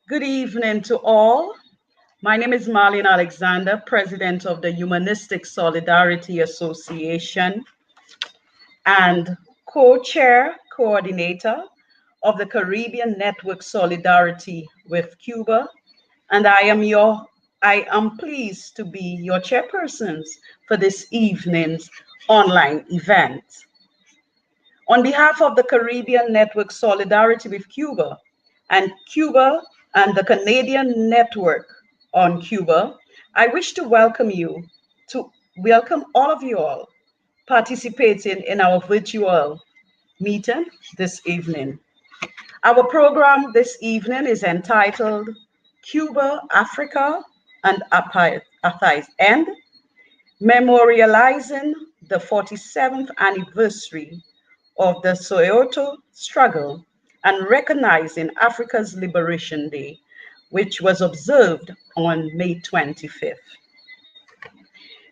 Good evening to all. My name is Marlene Alexander, President of the Humanistic Solidarity Association and co-chair, coordinator of the Caribbean Network Solidarity with Cuba. And I am pleased to be your chairpersons for this evening's online event. On behalf of the Caribbean Network Solidarity with Cuba and the Canadian Network on Cuba, I wish to welcome all of you all participating in our virtual meeting this evening. Our program this evening is entitled Cuba, Africa, and Apartheid, and memorializing the 47th anniversary of the Soweto struggle and recognizing Africa's Liberation Day, which was observed on May 25th.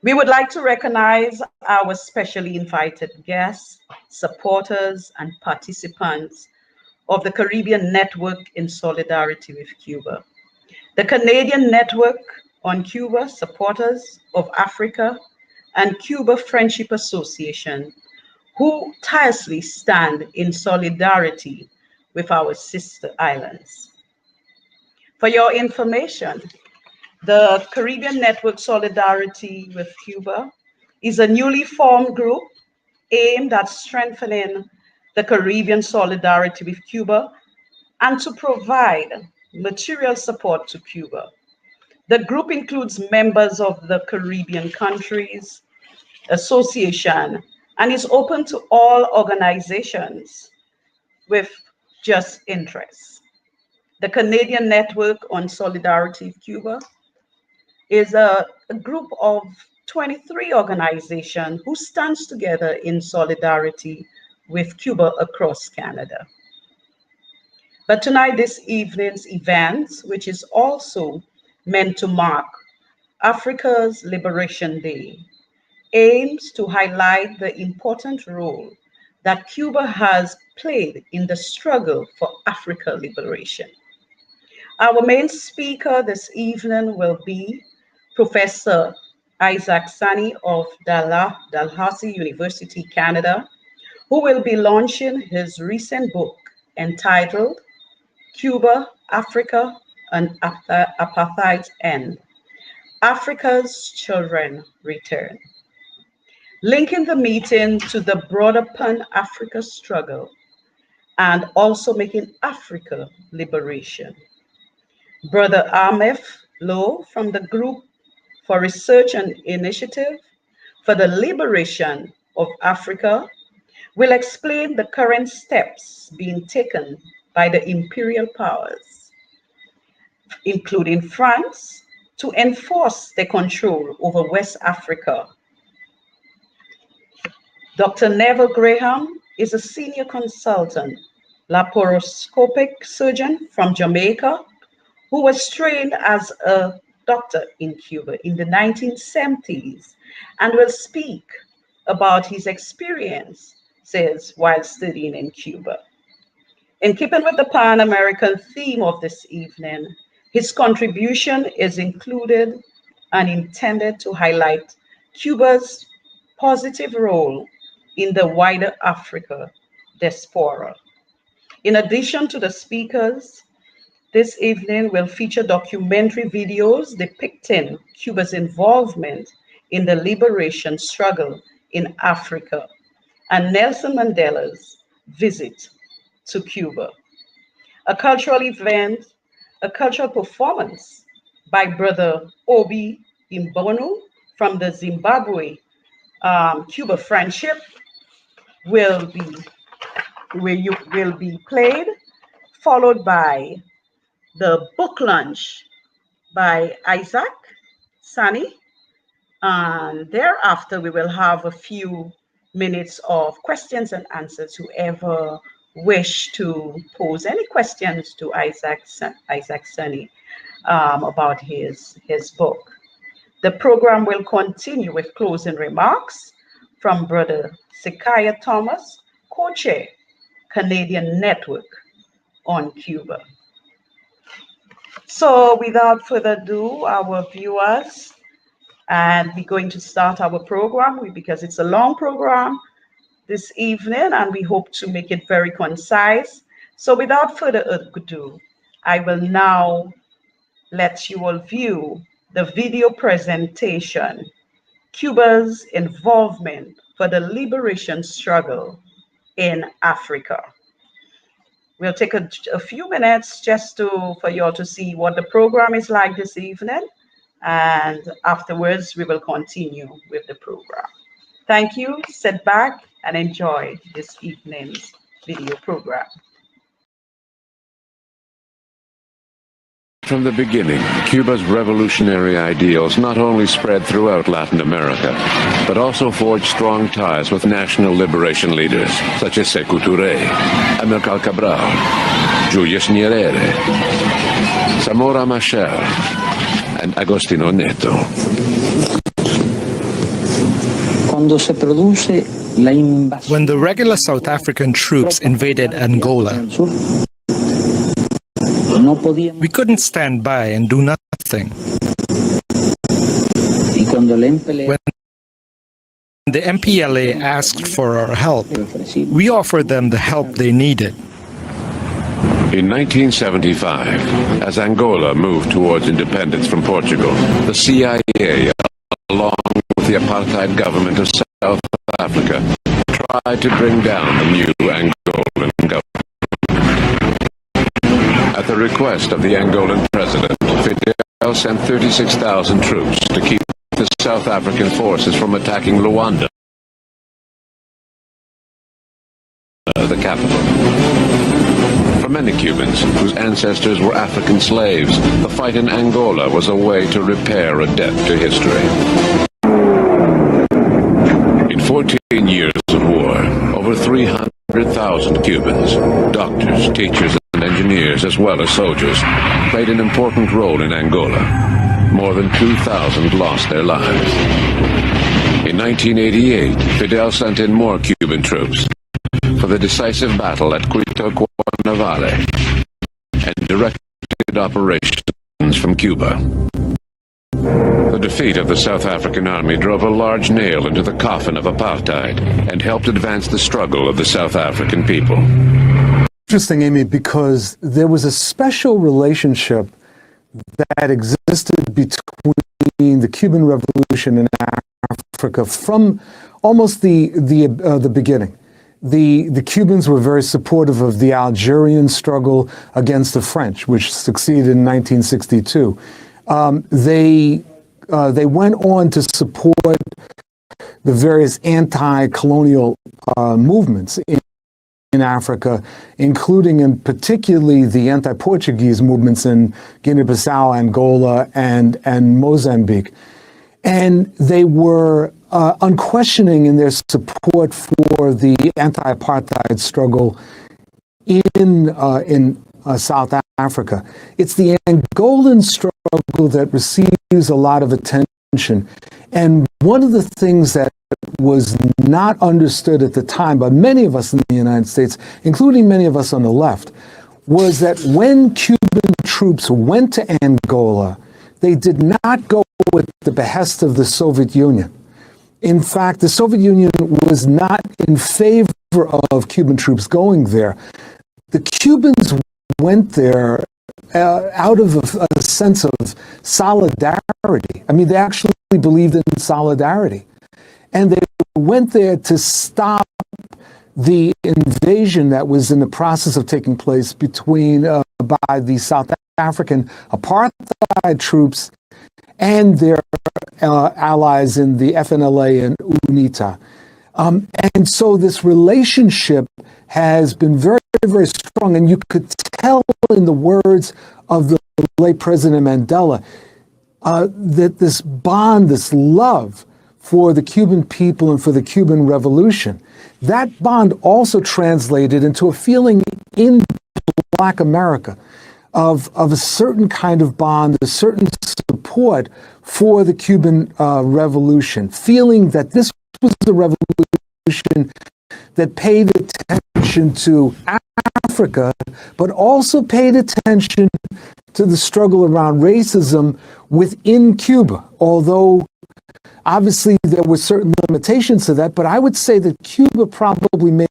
We would like to recognize our specially invited guests, supporters, and participants of the Caribbean Network in Solidarity with Cuba. The Canadian Network on Cuba, Supporters of Africa, and Cuba Friendship Association, who tirelessly stand in solidarity with our sister islands. For your information, the Caribbean Network Solidarity with Cuba is a newly formed group aimed at strengthening the Caribbean solidarity with Cuba and to provide material support to Cuba. The group includes members of the Caribbean countries association and is open to all organizations with just interests. The Canadian Network on Solidarity with Cuba is a group of 23 organizations who stands together in solidarity with Cuba across Canada. But tonight, this evening's event, which is also meant to mark Africa's Liberation Day, aims to highlight the important role that Cuba has played in the struggle for Africa liberation. Our main speaker this evening will be Professor Isaac Sani of Dalhousie University, Canada, who will be launching his recent book entitled Cuba, Africa, and Apartheid's End. Africa's Children Return, linking the meeting to the broader Pan-Africa struggle and also making Africa liberation. Brother Amef Lowe from the Group for Research and Initiative for the Liberation of Africa will explain the current steps being taken by the imperial powers, including France, to enforce their control over West Africa. Dr. Neville Graham is a senior consultant, laparoscopic surgeon from Jamaica, who was trained as a doctor in Cuba in the 1970s and will speak about his experiences while studying in Cuba. In keeping with the Pan-American theme of this evening, his contribution is included and intended to highlight Cuba's positive role in the wider Africa diaspora. In addition to the speakers, this evening will feature documentary videos depicting Cuba's involvement in the liberation struggle in Africa and Nelson Mandela's visit to Cuba. A cultural event, a cultural performance by Brother Obi Imbonu from the Zimbabwe Cuba Friendship will be played, followed by the book launch by Isaac Sani. And thereafter, we will have a few minutes of questions and answers. Whoever wish to pose any questions to Isaac Sani about his book. The program will continue with closing remarks from Brother Sekaya Thomas, co-chair, Canadian Network on Cuba. So, without further ado, our viewers, and we're going to start our program because it's a long program this evening, and we hope to make it very concise. So, without further ado, I will now let you all view the video presentation, Cuba's involvement for the liberation struggle in Africa. We'll take a few minutes just for you all to see what the program is like this evening, and afterwards we will continue with the program. Thank you. Sit back and enjoy this evening's video program. From the beginning, Cuba's revolutionary ideals not only spread throughout Latin America, but also forged strong ties with national liberation leaders such as Sékou Touré, Amílcar Cabral, Julius Nyerere, Zamora Machel, and Agostinho Neto. When the regular South African troops invaded Angola, we couldn't stand by and do nothing. When the MPLA asked for our help, we offered them the help they needed. In 1975, as Angola moved towards independence from Portugal, the CIA, along with the apartheid government of South Africa, tried to bring down the new Angolan government. At the request of the Angolan president, Fidel sent 36,000 troops to keep the South African forces from attacking Luanda, the capital. For many Cubans, whose ancestors were African slaves, the fight in Angola was a way to repair a debt to history. In 14 years of war, over 300,000 Cubans, doctors, teachers, and engineers, as well as soldiers, played an important role in Angola. More than 2,000 lost their lives. In 1988, Fidel sent in more Cuban troops for the decisive battle at Cuito Cuernavaca and directed operations from Cuba. The defeat of the South African army drove a large nail into the coffin of apartheid and helped advance the struggle of the South African people. Interesting, Amy, because there was a special relationship that existed between the Cuban Revolution and Africa from almost the beginning. The Cubans were very supportive of the Algerian struggle against the French, which succeeded in 1962. They went on to support the various anti-colonial movements in Africa, including and particularly the anti-Portuguese movements in Guinea-Bissau, Angola, and Mozambique. And they were unquestioning in their support for the anti-apartheid struggle in South Africa. It's the Angolan struggle that receives a lot of attention. And one of the things that was not understood at the time by many of us in the United States, including many of us on the left, was that when Cuban troops went to Angola, they did not go at the behest of the Soviet Union. In fact, the Soviet Union was not in favor of Cuban troops going there. The Cubans went there out of a sense of solidarity. I mean, they actually believed in solidarity. And they went there to stop the invasion that was in the process of taking place by the South African apartheid troops and their allies in the FNLA and UNITA. And so this relationship has been very, very strong. And you could tell in the words of the late President Mandela that this bond, this love for the Cuban people and for the Cuban Revolution, that bond also translated into a feeling in Black America of a certain kind of bond, a certain support for the Cuban Revolution, feeling that this was the revolution that paid attention to Africa, but also paid attention to the struggle around racism within Cuba, although obviously there were certain limitations to that, but I would say that Cuba probably made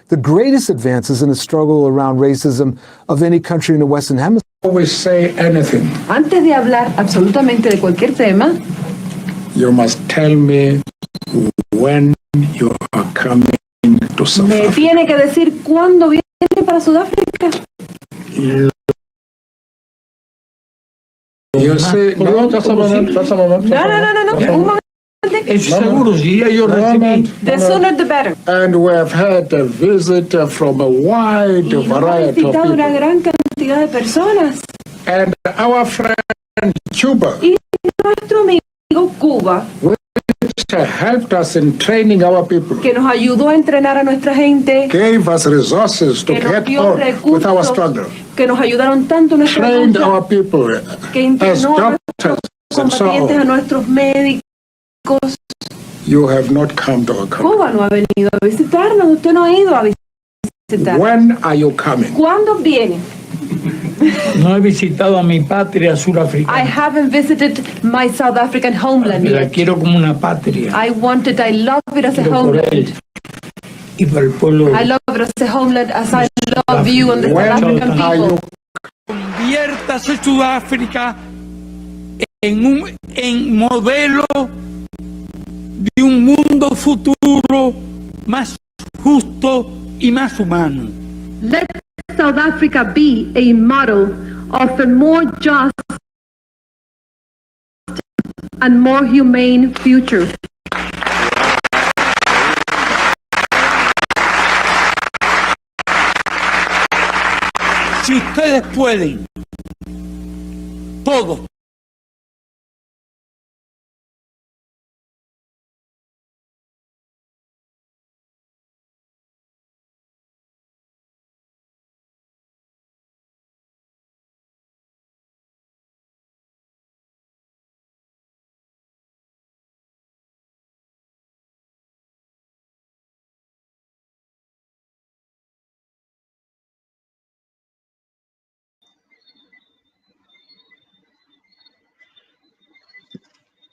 the greatest advances in the struggle around racism of any country in the Western Hemisphere. Always say anything. Antes de hablar absolutamente de cualquier tema, You must tell me when you are coming to South me Africa. tiene que decir cuándo viene para Sudáfrica. You say, no, just a moment, just a moment. No. Un momento. Seguro, sí, yo recibí. The sooner the better. And we have had a visit from a wide Y hemos variety of visitado una people. gran cantidad de personas. And our friend Cuba, Y nuestro amigo Cuba, which helped us in training our people, que nos ayudó a entrenar a nuestra gente, gave us resources to que nos get dio on with our recursos, struggle, que nos ayudaron tanto en nuestra trained lucha, our people que as entrenó a doctors nuestros and so combatientes, a on. nuestros médicos. You have not come to our country. Cuba no ha venido a visitarnos, usted no ha ido a visitar. When are you coming? ¿Cuándo viene? No he visitado a mi patria I surafricana. haven't visited my South African homeland La yet. quiero como una patria. I love it as a Pero por él homeland. y por el pueblo. I love it as a homeland as I love you and the South When African are you people. Conviértase Sudáfrica en modelo de un mundo futuro más justo y más humano. Let South Africa be a model of a more just and more humane future. Si ustedes pueden, todos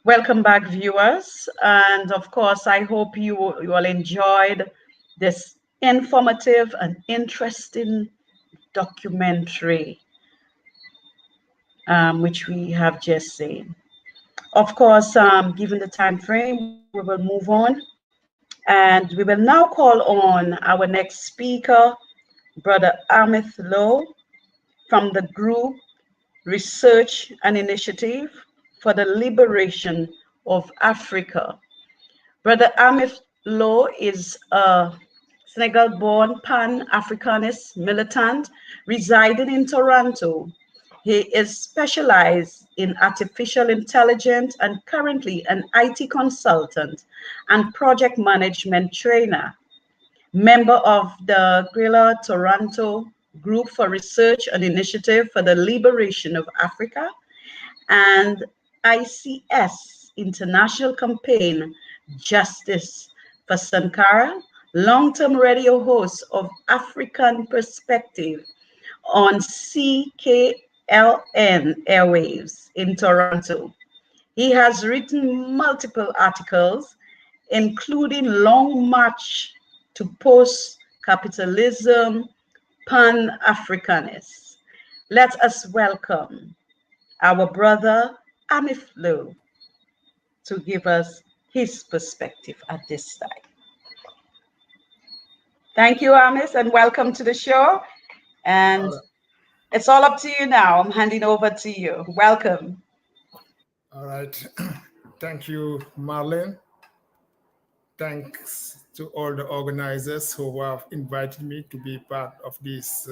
Welcome back, viewers. And of course, I hope you all enjoyed this informative and interesting documentary, which we have just seen. Of course, given the time frame, we will move on. And we will now call on our next speaker, Brother Amit Lowe, from the group Research and Initiative for the Liberation of Africa. Brother Amit Lowe is a Senegal-born Pan-Africanist militant residing in Toronto. He is specialized in artificial intelligence and currently an IT consultant and project management trainer. Member of the Greater Toronto Group for Research and Initiative for the Liberation of Africa and ICS International Campaign Justice for Sankara, long-term radio host of African Perspective on CKLN airwaves in Toronto. He has written multiple articles, including Long March to Post-Capitalism, Pan-Africanists. Let us welcome our brother Amit Lowe to give us his perspective at this time. Thank you, Amit, and welcome to the show. And it's all up to you now. I'm handing over to you. Welcome. All right. Thank you, Marlene. Thanks to all the organizers who have invited me to be part of this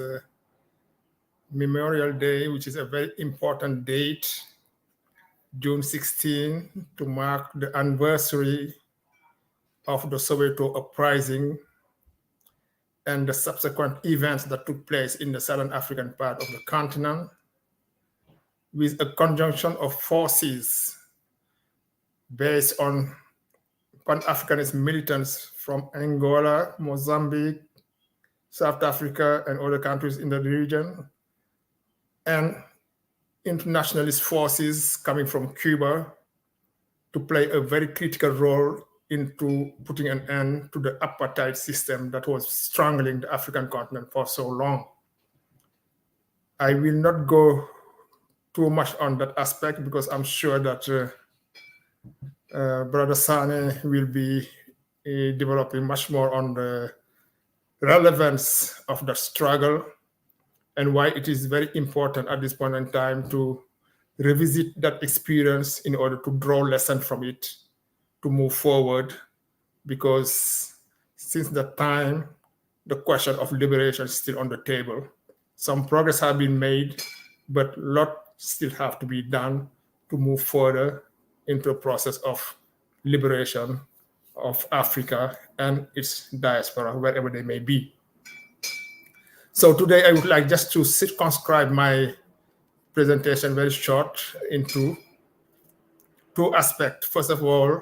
Memorial Day, which is a very important date, June 16, to mark the anniversary of the Soweto uprising and the subsequent events that took place in the Southern African part of the continent, with a conjunction of forces based on Pan-Africanist militants from Angola, Mozambique, South Africa, and other countries in the region, and internationalist forces coming from Cuba to play a very critical role into putting an end to the apartheid system that was strangling the African continent for so long. I will not go too much on that aspect because I'm sure that Brother Sane will be developing much more on the relevance of the struggle and why it is very important at this point in time to revisit that experience in order to draw lessons from it to move forward, because since that time, the question of liberation is still on the table. Some progress has been made, but a lot still have to be done to move further into a process of liberation of Africa and its diaspora, wherever they may be. So today I would like just to circumscribe my presentation very short into two aspects. First of all,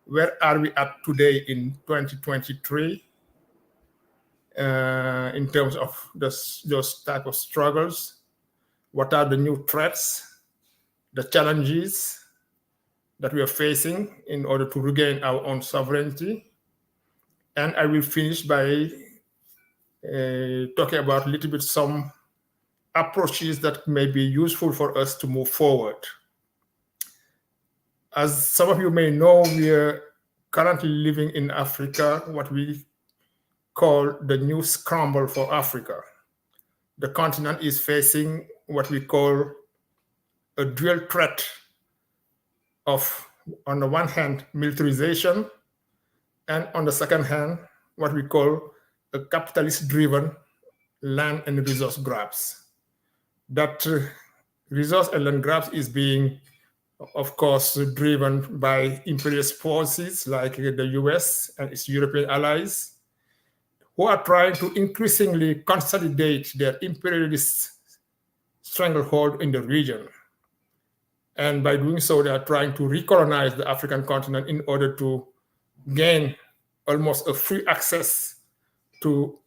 where are we at today in 2023 in terms of those type of struggles? What are the new threats, the challenges that we are facing in order to regain our own sovereignty? And I will finish by talking about a little bit some approaches that may be useful for us to move forward. As some of you may know, we are currently living in Africa, what we call the new scramble for Africa. The continent is facing what we call a dual threat of, on the one hand, militarization, and on the second hand, what we call a capitalist-driven land and resource grabs. That resource and land grabs is being, of course, driven by imperialist forces like the US and its European allies, who are trying to increasingly consolidate their imperialist stranglehold in the region. And by doing so, they are trying to recolonize the African continent in order to gain almost a free access to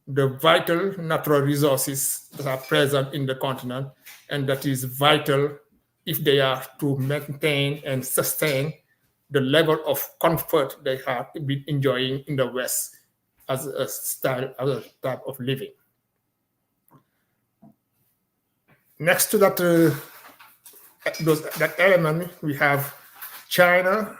the vital natural resources that are present in the continent, and that is vital if they are to maintain and sustain the level of comfort they have been enjoying in the West as a style, as a type of living. Next to that, that element, we have China,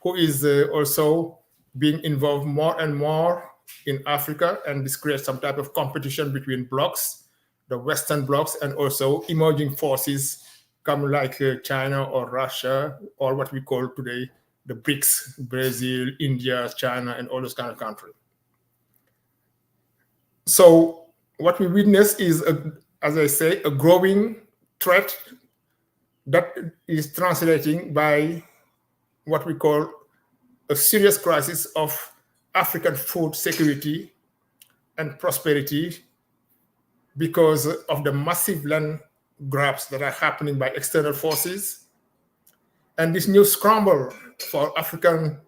who is also being involved more and more in Africa, and this creates some type of competition between blocs, the Western blocs, and also emerging forces come like China or Russia, or what we call today the BRICS, Brazil, India, China, and all those kind of countries. So what we witness is, as I say, a growing threat that is translating by what we call a serious crisis of African food security and prosperity because of the massive land grabs that are happening by external forces. And this new scramble for African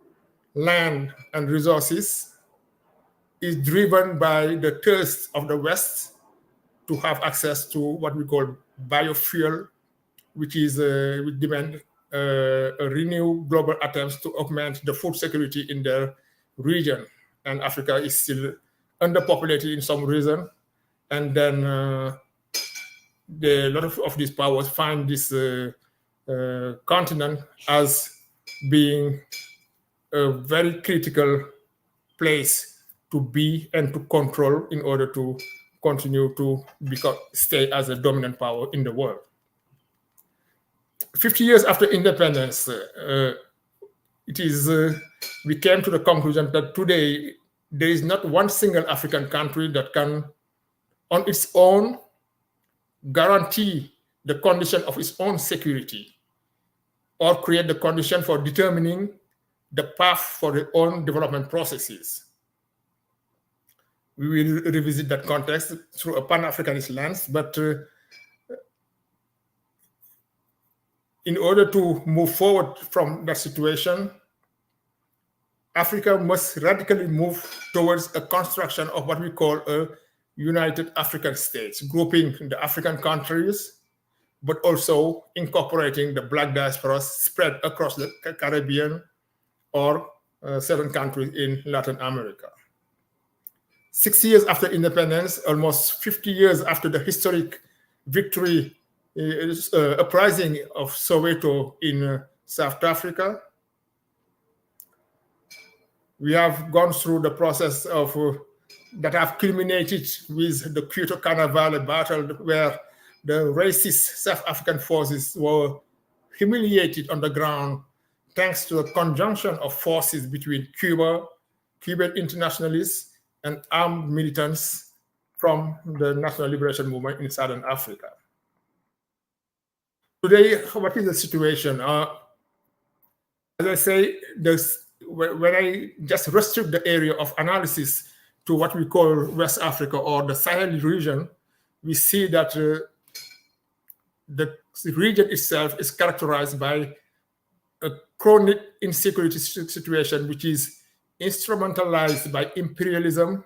land and resources is driven by the thirst of the West to have access to what we call biofuel, which is we demand a renewed global attempts to augment the food security in the region. And Africa is still underpopulated in some reason. And then a lot of these powers find this continent as being a very critical place to be and to control in order to continue to stay as a dominant power in the world. 50 years after independence, we came to the conclusion that today there is not one single African country that can, on its own, guarantee the condition of its own security or create the condition for determining the path for their own development processes. We will revisit that context through a Pan-Africanist lens, but in order to move forward from that situation, Africa must radically move towards a construction of what we call a United African States, grouping the African countries, but also incorporating the Black diaspora spread across the Caribbean or certain countries in Latin America. 6 years after independence, almost 50 years after the historic victory uprising of Soweto in South Africa, we have gone through the process of that have culminated with the Cuba Carnival battle, where the racist South African forces were humiliated on the ground thanks to a conjunction of forces between Cuba, Cuban internationalists, and armed militants from the National Liberation Movement in Southern Africa. Today, what is the situation? As I say, when I just restrict the area of analysis to what we call West Africa or the Sahel region, we see that the region itself is characterized by a chronic insecurity situation, which is instrumentalized by imperialism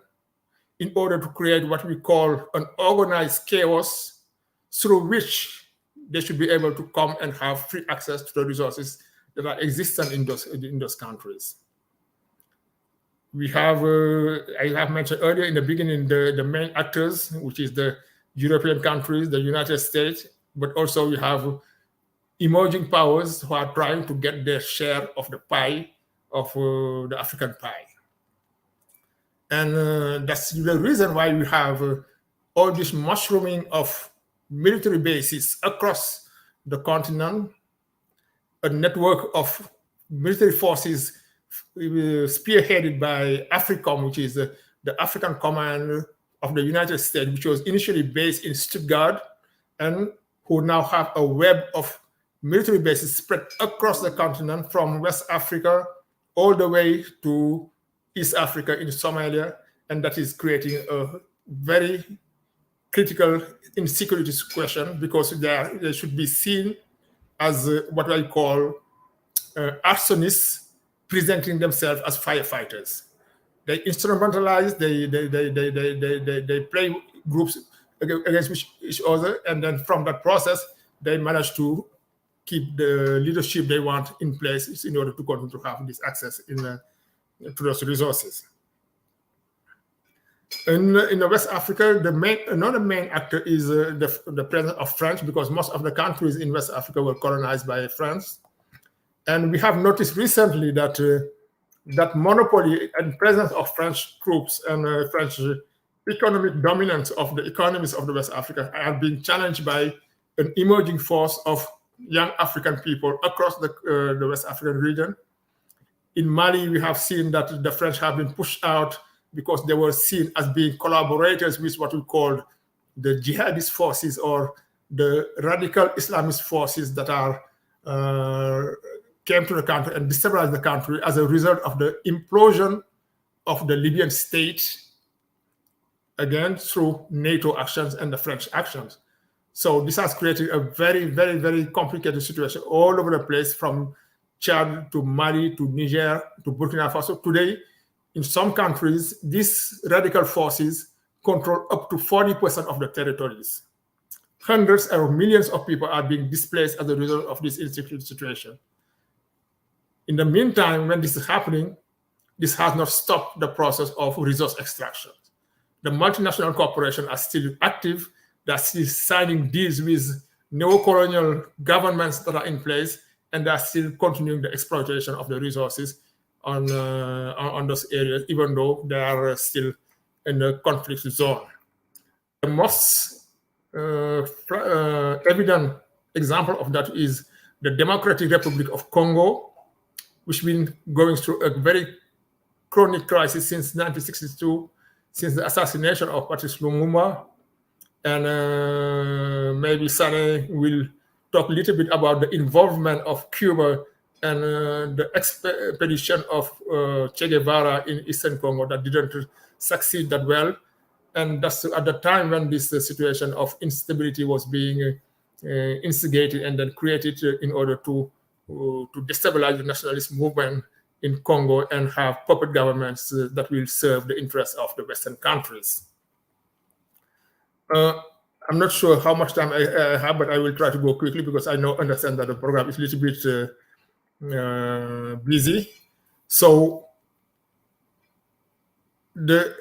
in order to create what we call an organized chaos through which they should be able to come and have free access to the resources that are existent in those countries. We have, I have mentioned earlier in the beginning, the main actors, which is the European countries, the United States, but also we have emerging powers who are trying to get their share of the pie, of the African pie. And that's the reason why we have all this mushrooming of military bases across the continent, a network of military forces spearheaded by AFRICOM, which is the African Command of the United States, which was initially based in Stuttgart, and who now have a web of military bases spread across the continent from West Africa all the way to East Africa in Somalia, and that is creating a very critical insecurity question because they should be seen as what I call arsonists presenting themselves as firefighters. They instrumentalize, they play groups against each other, and then from that process, they manage to keep the leadership they want in place in order to continue to have this access to those resources. In West Africa, another main actor is the presence of French, because most of the countries in West Africa were colonized by France. And we have noticed recently that that monopoly and presence of French troops and French economic dominance of the economies of the West Africa are being challenged by an emerging force of young African people across the West African region. In Mali, we have seen that the French have been pushed out because they were seen as being collaborators with what we call the jihadist forces or the radical Islamist forces that came to the country and destabilized the country as a result of the implosion of the Libyan state, again, through NATO actions and the French actions. So this has created a very, very, very complicated situation all over the place, from Chad to Mali to Niger to Burkina Faso. Today, in some countries, these radical forces control up to 40% of the territories. Hundreds or millions of people are being displaced as a result of this insecurity situation. In the meantime, when this is happening, this has not stopped the process of resource extraction. The multinational corporations are still active. They're still signing deals with neo-colonial governments that are in place, and they're still continuing the exploitation of the resources on those areas, even though they are still in the conflict zone. The most evident example of that is the Democratic Republic of Congo, which has been going through a very chronic crisis since 1962, since the assassination of Patrice Lumumba. And maybe Sane will talk a little bit about the involvement of Cuba and the expedition of Che Guevara in Eastern Congo that didn't succeed that well. And that's at the time when this situation of instability was being instigated and then created in order to destabilize the nationalist movement in Congo and have puppet governments that will serve the interests of the Western countries. I'm not sure how much time I have, but I will try to go quickly because I understand that the program is a little bit busy. So where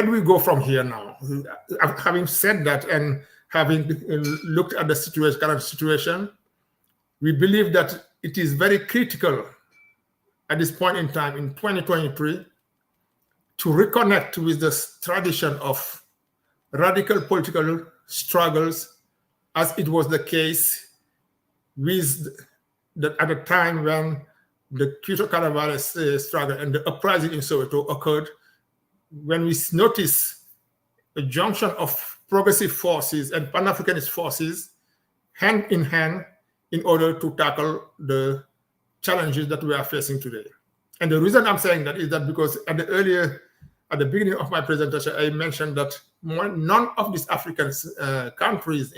do we go from here now? Having said that and having looked at the current situation, we believe that it is very critical at this point in time in 2023 to reconnect with this tradition of radical political struggles as it was the case with at the time when the Quito Carnavales struggle and the uprising in Soweto occurred, when we notice a junction of progressive forces and Pan-Africanist forces hand in hand in order to tackle the challenges that we are facing today. And the reason I'm saying that is that because at the beginning of my presentation, I mentioned that none of these African countries,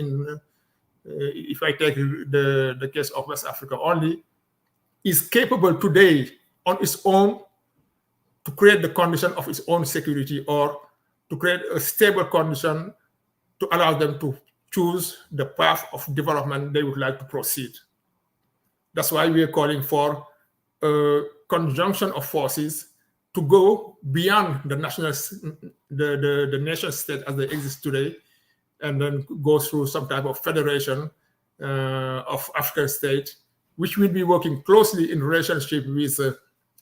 if I take the case of West Africa only, is capable today on its own to create the condition of its own security or to create a stable condition to allow them to choose the path of development they would like to proceed. That's why we are calling for a conjunction of forces to go beyond the nation state as they exist today, and then go through some type of federation of African state, which will be working closely in relationship with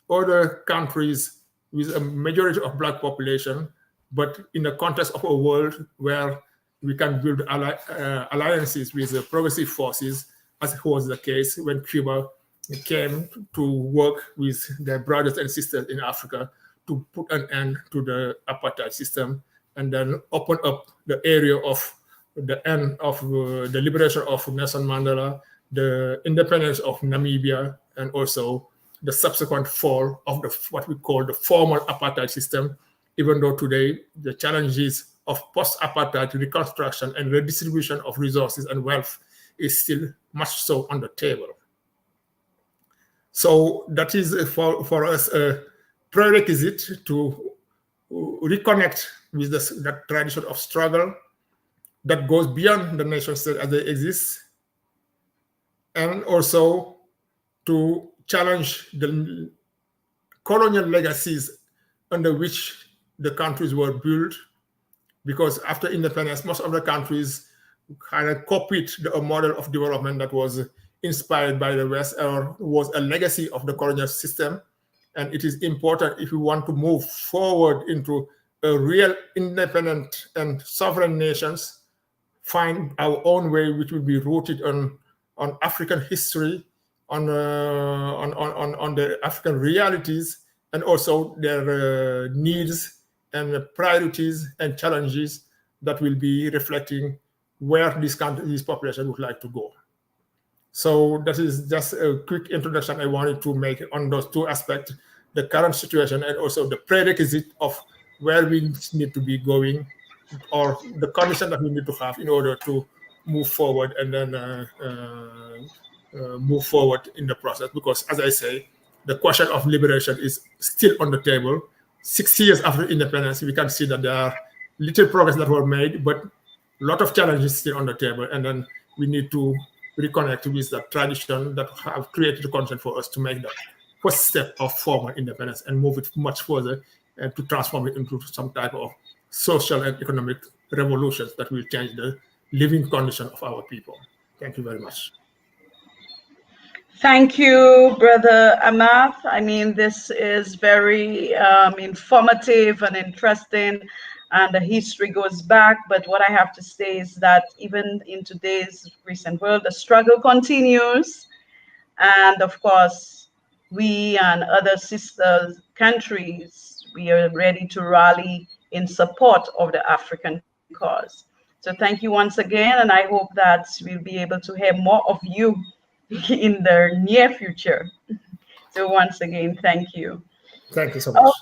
other countries with a majority of Black population, but in the context of a world where we can build alliances with the progressive forces, as was the case when Cuba came to work with their brothers and sisters in Africa to put an end to the apartheid system and then open up the area of the end of the liberation of Nelson Mandela, the independence of Namibia, and also the subsequent fall of what we call the formal apartheid system, even though today the challenges of post-apartheid reconstruction and redistribution of resources and wealth is still much so on the table. So that is for us a prerequisite to reconnect with that tradition of struggle that goes beyond the nation state as they exist, and also to challenge the colonial legacies under which the countries were built, because after independence, most of the countries kind of copied a model of development that was inspired by the West or was a legacy of the colonial system. And it is important, if we want to move forward into a real independent and sovereign nations, find our own way, which will be rooted on African history, on the African realities, and also their needs and priorities and challenges that will be reflecting where this population would like to go. So that is just a quick introduction I wanted to make on those two aspects, the current situation and also the prerequisite of where we need to be going, or the condition that we need to have in order to move forward and then move forward in the process. Because as I say, the question of liberation is still on the table. 6 years after independence, we can see that there are little progress that were made, but a lot of challenges still on the table. And then we need to reconnect with that tradition that have created the condition for us to make that first step of formal independence and move it much further and to transform it into some type of social and economic revolutions that will change the living condition of our people. Thank you very much. Thank you, Brother Amath. I mean, this is very informative and interesting, and the history goes back. But what I have to say is that even in today's recent world, the struggle continues. And of course, we and other sister countries, we are ready to rally in support of the African cause. So thank you once again, and I hope that we'll be able to hear more of you in the near future. So once again, thank you. Thank you so much.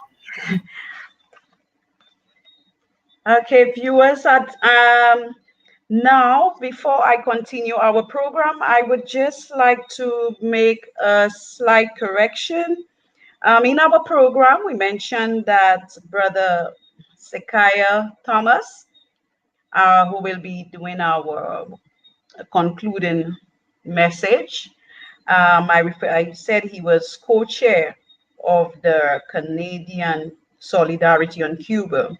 Okay, viewers, Now, before I continue our program, I would just like to make a slight correction. In our program, we mentioned that Brother Sekaya Thomas, who will be doing our concluding message, I said he was co-chair of the Canadian Solidarity on Cuba.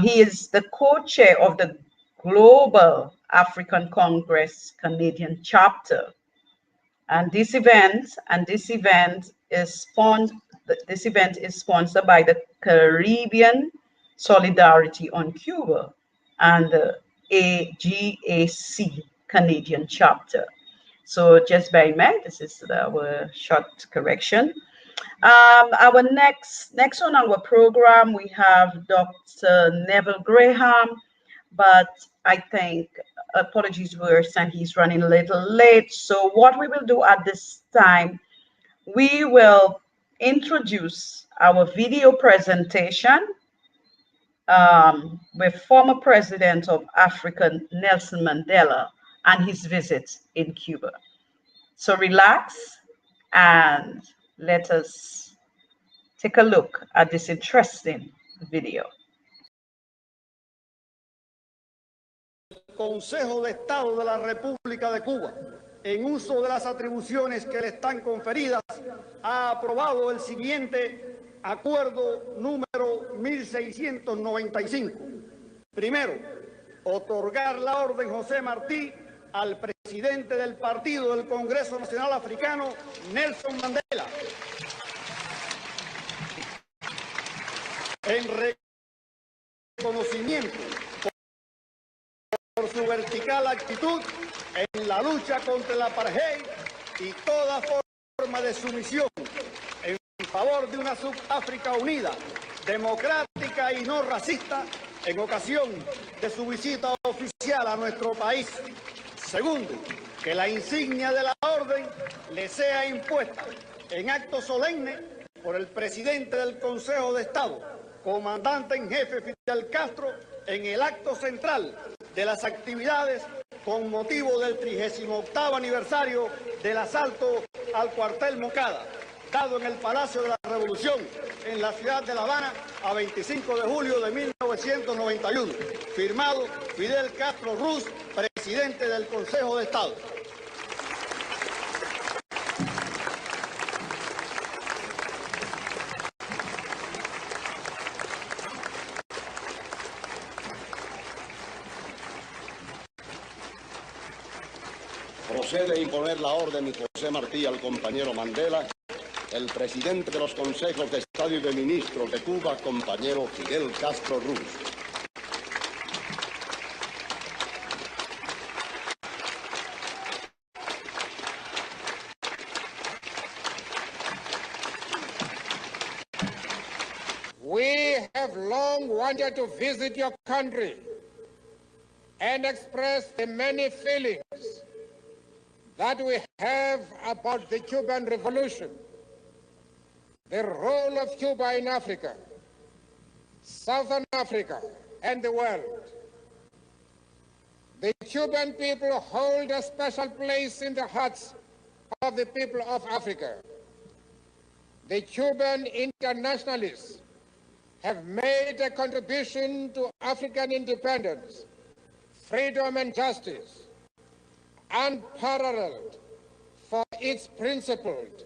He is the co-chair of the Global African Congress Canadian chapter. And this event is sponsored by the Caribbean Solidarity on Cuba and the AGAC Canadian chapter. So just bear in mind, this is our short correction. Our next on our program, we have Dr. Neville Graham, but I think apologies were sent. He's running a little late. So what we will do at this time, we will introduce our video presentation with former President of Africa, Nelson Mandela, and his visit in Cuba. So relax and let us take a look at this interesting video. Consejo de Estado de la República de Cuba, en uso de las atribuciones que le están conferidas, ha aprobado el siguiente acuerdo número 1695. Primero, otorgar la Orden José Martí al presidente del Partido del Congreso Nacional Africano, Nelson Mandela, en reconocimiento por su vertical actitud en la lucha contra el apartheid y toda forma de sumisión en favor de una Sudáfrica unida, democrática y no racista, en ocasión de su visita oficial a nuestro país. Segundo, que la insignia de la orden le sea impuesta en acto solemne por el presidente del Consejo de Estado, comandante en jefe Fidel Castro, en el acto central de las actividades con motivo del 38º aniversario del asalto al cuartel Moncada, dado en el Palacio de la Revolución, en la ciudad de La Habana, a 25 de julio de 1991. Firmado Fidel Castro Ruz, presidente del Consejo de Estado. Procede a imponer la orden José Martí al compañero Mandela, el presidente de los consejos de Estado y de ministros de Cuba, compañero Fidel Castro Ruz. We have long wanted to visit your country and express the many feelings that we have about the Cuban Revolution, the role of Cuba in Africa, Southern Africa, and the world. The Cuban people hold a special place in the hearts of the people of Africa. The Cuban internationalists have made a contribution to African independence, freedom, and justice, unparalleled for its principled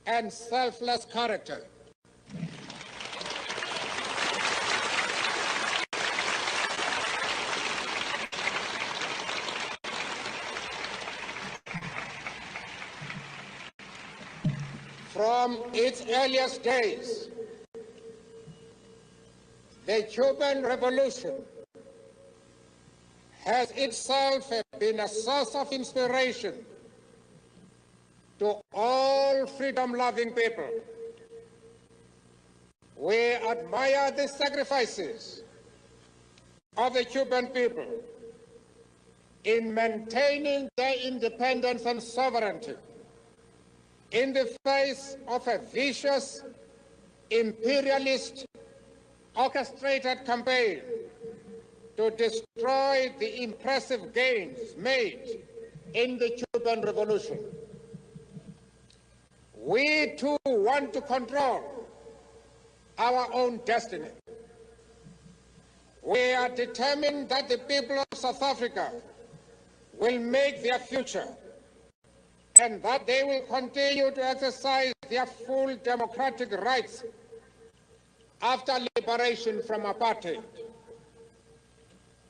and selfless character. From its earliest days, the Cuban Revolution has itself been a source of inspiration to all freedom-loving people. We admire the sacrifices of the Cuban people in maintaining their independence and sovereignty in the face of a vicious, imperialist, orchestrated campaign to destroy the impressive gains made in the Cuban Revolution. We too want to control our own destiny. We are determined that the people of South Africa will make their future and that they will continue to exercise their full democratic rights after liberation from apartheid.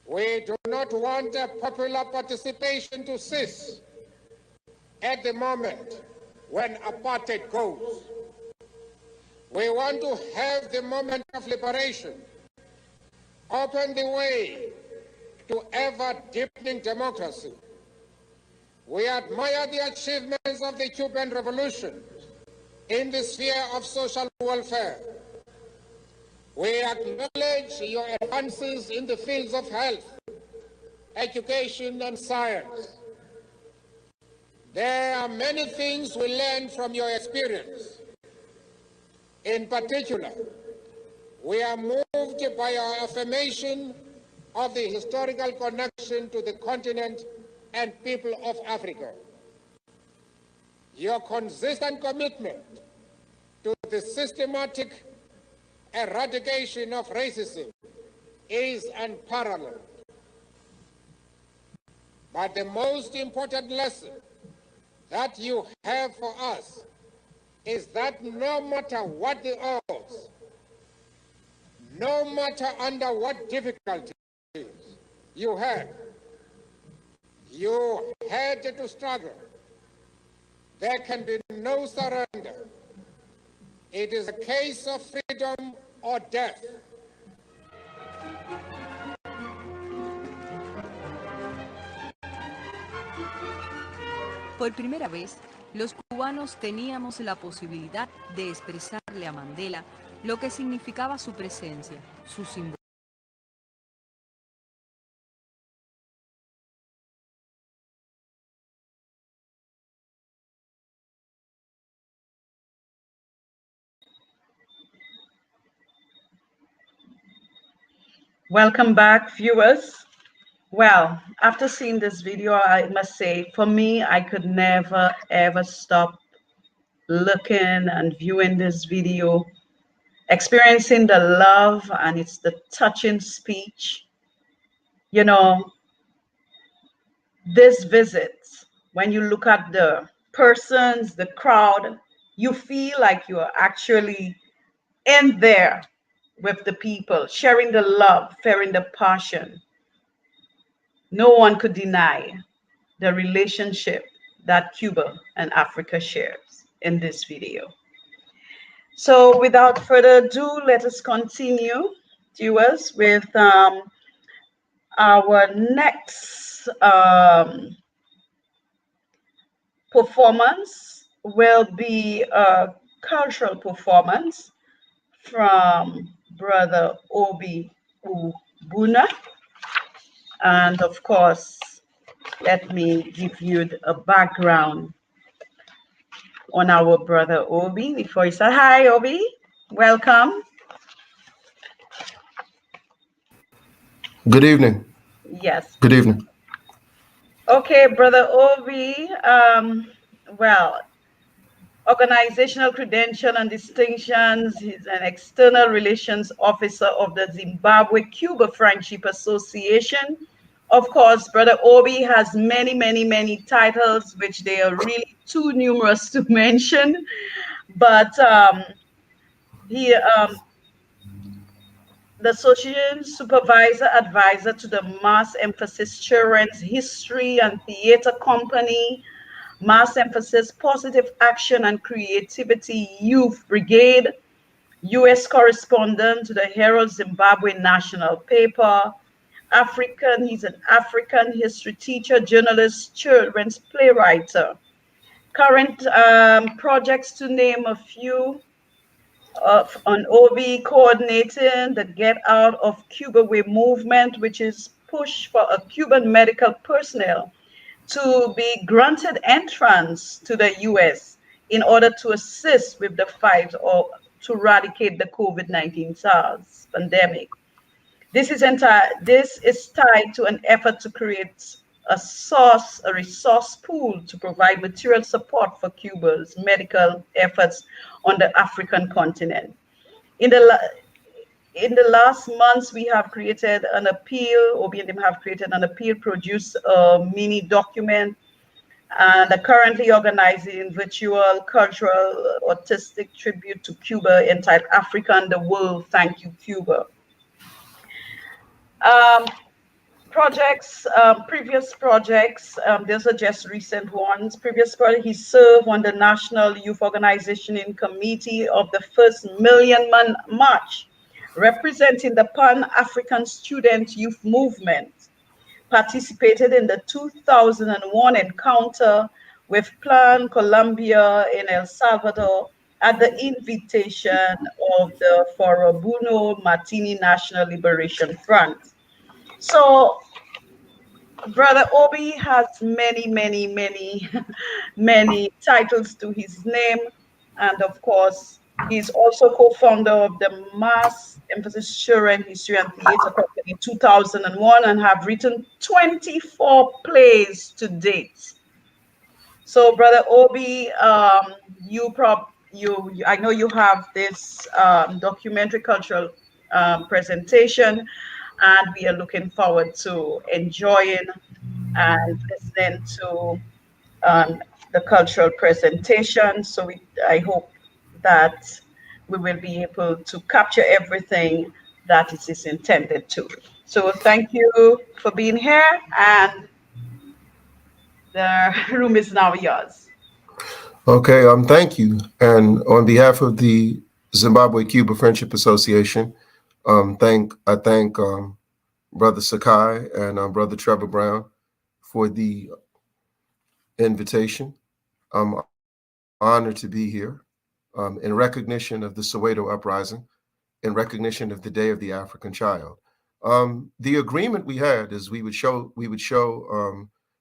We do not want popular participation to cease at the moment when apartheid goes. We want to have the moment of liberation open the way to ever-deepening democracy. We admire the achievements of the Cuban Revolution in the sphere of social welfare. We acknowledge your advances in the fields of health, education, and science. There are many things we learn from your experience. In particular, we are moved by your affirmation of the historical connection to the continent and people of Africa. Your consistent commitment to the systematic eradication of racism is unparalleled. But the most important lesson that you have for us is that no matter what the odds, no matter under what difficulties you had to struggle, there can be no surrender. It is a case of freedom or death. Por primera vez, los cubanos teníamos la posibilidad de expresarle a Mandela lo que significaba su presencia, su simbolismo. Welcome back, viewers. Well, after seeing this video, I must say, for me, I could never, ever stop looking and viewing this video, experiencing the love, and it's the touching speech. You know, this visit, when you look at the persons, the crowd, you feel like you're actually in there with the people, sharing the love, sharing the passion. No one could deny the relationship that Cuba and Africa shares in this video. So without further ado, let us continue, viewers, with our next performance. Will be a cultural performance from Brother Obi Ubuna. And of course, let me give you a background on our brother Obi before you say hi, Obi. Welcome. Good evening. Yes. Good evening. Okay, Brother Obi. Well, organizational credential and distinctions. He's an external relations officer of the Zimbabwe-Cuba Friendship Association. Of course, Brother Obi has many, many, many titles, which they are really too numerous to mention. But the association supervisor advisor to the Mass Emphasis Children's History and Theater Company, Mass Emphasis Positive Action and Creativity Youth Brigade, U.S. correspondent to the Herald Zimbabwe National Paper, he's an African history teacher, journalist, children's playwright. Current projects, to name a few, on OB coordinating the Get Out of Cuba Way movement, which is push for a Cuban medical personnel to be granted entrance to the U.S. in order to assist with the fight or to eradicate the COVID-19 SARS pandemic. This is tied to an effort to create a resource pool to provide material support for Cuba's medical efforts on the African continent. In the last months, we have created an appeal, OB&M have created an appeal, produced a mini document, and are currently organizing virtual cultural artistic tribute to Cuba entitled Africa and the World, Thank You, Cuba. Previous projects, those are just recent ones. Previous project, he served on the National Youth Organization in Committee of the first Million Man March, representing the Pan-African Student Youth Movement. Participated in the 2001 encounter with Plan Colombia in El Salvador at the invitation of the Forobuno Martini National Liberation Front. So Brother Obi has many, many, many, many titles to his name. And of course, he's also co-founder of the Mass Emphasis Children History and Theater Company in 2001 and have written 24 plays to date. So Brother Obi, I know you have this documentary cultural presentation, and we are looking forward to enjoying and listening to the cultural presentation. So I hope that we will be able to capture everything that it is intended to. So thank you for being here, and the room is now yours. Okay, thank you. And on behalf of the Zimbabwe-Cuba Friendship Association, I thank Brother Sakai and Brother Trevor Brown for the invitation. I'm honored to be here in recognition of the Soweto uprising, in recognition of the Day of the African Child. The agreement we had is we would show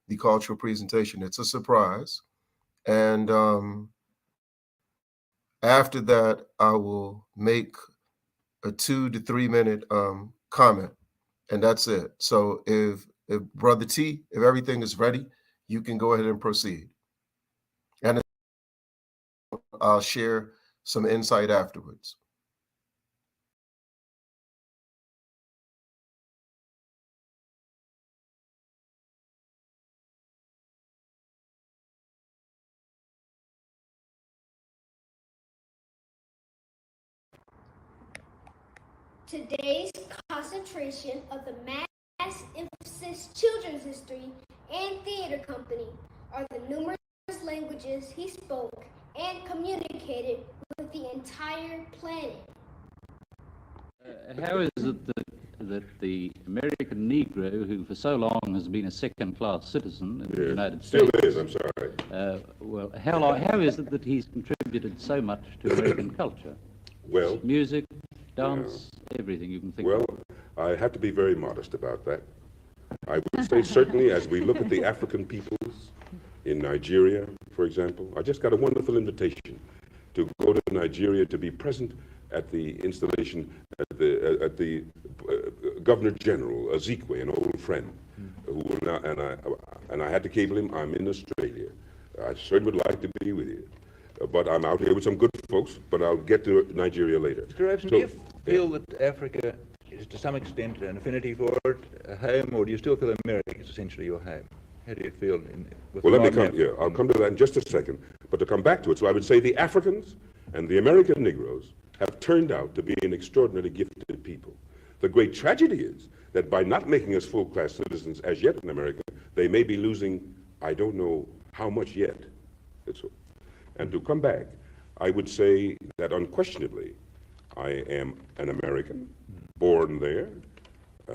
the cultural presentation. It's a surprise. And after that, I will make a 2 to 3 minute comment, and that's it. So if Brother T, if everything is ready, you can go ahead and proceed. And I'll share some insight afterwards. Today's concentration of the Mass Emphasis Children's History and Theater Company are the numerous languages he spoke and communicated with the entire planet. How is it that the American Negro, who for so long has been a second-class citizen in the United States... Still is, I'm sorry. Well, how is it that he's contributed so much to American culture? Well... Music, dance, everything you can think of. Well, I have to be very modest about that. I would say certainly as we look at the African peoples in Nigeria, for example, I just got a wonderful invitation to go to Nigeria to be present at the installation at the Governor General Ezekwe, an old friend, who will now, and I had to cable him. I'm in Australia. I certainly would like to be with you, but I'm out here with some good folks. But I'll get to Nigeria later. Mr. Robson, do you feel that Africa is to some extent an affinity for it, a home, or do you still feel America is essentially your home? How do you feel? Well, let me come. Yeah, I'll come to that in just a second. But to come back to it, so I would say the Africans and the American Negroes have turned out to be an extraordinarily gifted people. The great tragedy is that by not making us full-class citizens as yet in America, they may be losing, I don't know how much yet. And to come back, I would say that unquestionably, I am an American, born there.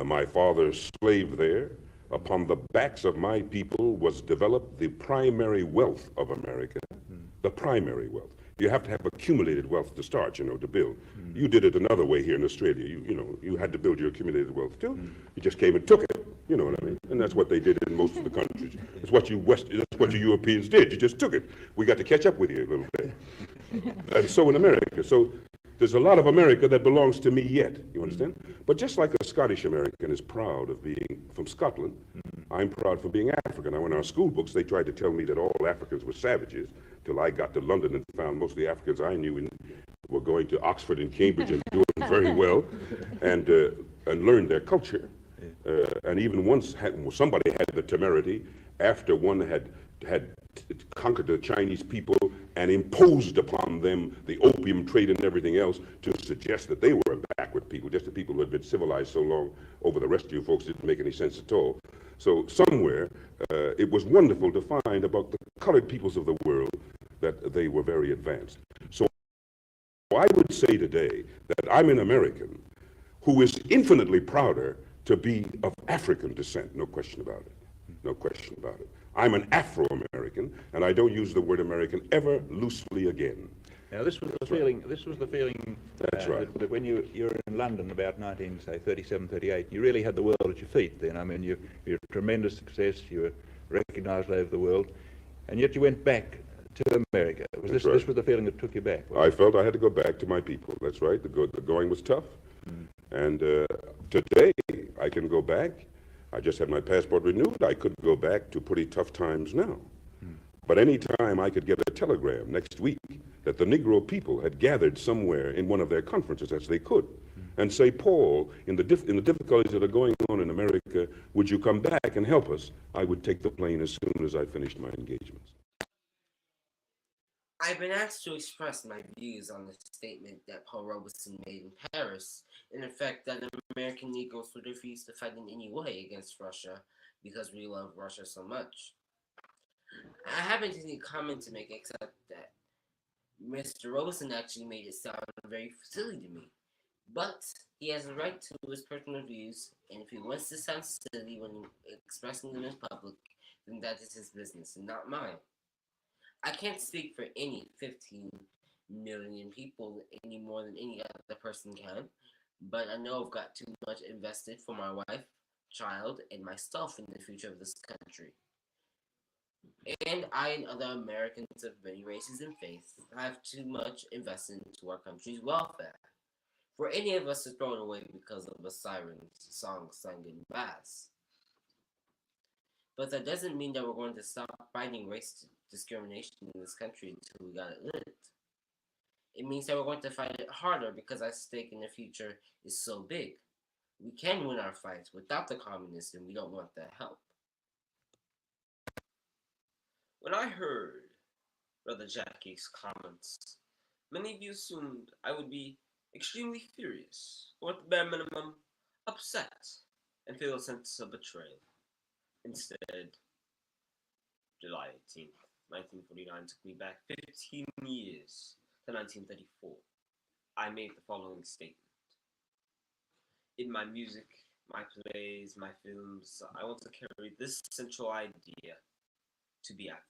My father slaved there. Upon the backs of my people was developed the primary wealth of America, the primary wealth. You have to have accumulated wealth to start, to build. You did it another way here in Australia. You had to build your accumulated wealth too. You just came and took it. You know what I mean? And that's what they did in most of the countries. That's what you Europeans did. You just took it. We got to catch up with you a little bit. And so in America. So There's a lot of America that belongs to me yet, you understand? But just like a Scottish American is proud of being from Scotland, I'm proud for being African. Now, in our school books, they tried to tell me that all Africans were savages till I got to London and found most of the Africans I knew were going to Oxford and Cambridge and doing very well and learned their culture. And even once somebody had the temerity, after one had conquered the Chinese people and imposed upon them the opium trade and everything else, to suggest that they were a backward people, just the people who had been civilized so long over the rest of you folks didn't make any sense at all. So somewhere, it was wonderful to find about the colored peoples of the world that they were very advanced. So I would say today that I'm an American who is infinitely prouder to be of African descent, no question about it, no question about it. I'm an Afro-American, and I don't use the word American ever loosely again. Now, this was the feeling. This was the feeling. That's right. That when you were in London about 1937, 38, you really had the world at your feet. Then, I mean, you're a tremendous success. You were recognised all over the world, and yet you went back to America. This was the feeling that took you back? I felt I had to go back to my people. That's right. The going was tough, and today I can go back. I just had my passport renewed. I could go back to pretty tough times now. But any time I could get a telegram next week that the Negro people had gathered somewhere in one of their conferences, as they could, and say, Paul, in the difficulties that are going on in America, would you come back and help us? I would take the plane as soon as I finished my engagements. I've been asked to express my views on the statement that Paul Robeson made in Paris, in effect that American Negroes would refuse to fight in any way against Russia because we love Russia so much. I haven't any comment to make except that Mr. Robeson actually made it sound very silly to me. But he has a right to his personal views, and if he wants to sound silly when expressing them in public, then that is his business and not mine. I can't speak for any 15 million people any more than any other person can, but I know I've got too much invested for my wife, child, and myself in the future of this country. And I and other Americans of many races and faiths have too much invested into our country's welfare. For any of us to throw it away because of a siren song sung in mass. But that doesn't mean that we're going to stop fighting race discrimination in this country until we got it lit. It means that we're going to fight it harder because our stake in the future is so big. We can win our fights without the communists, and we don't want that help. When I heard Brother Jackie's comments, many of you assumed I would be extremely furious, or at the bare minimum, upset, and feel a sense of betrayal. Instead, July 18th, 1949 took me back 15 years to 1934. I made the following statement. In my music, my plays, my films, I want to carry this central idea to be African.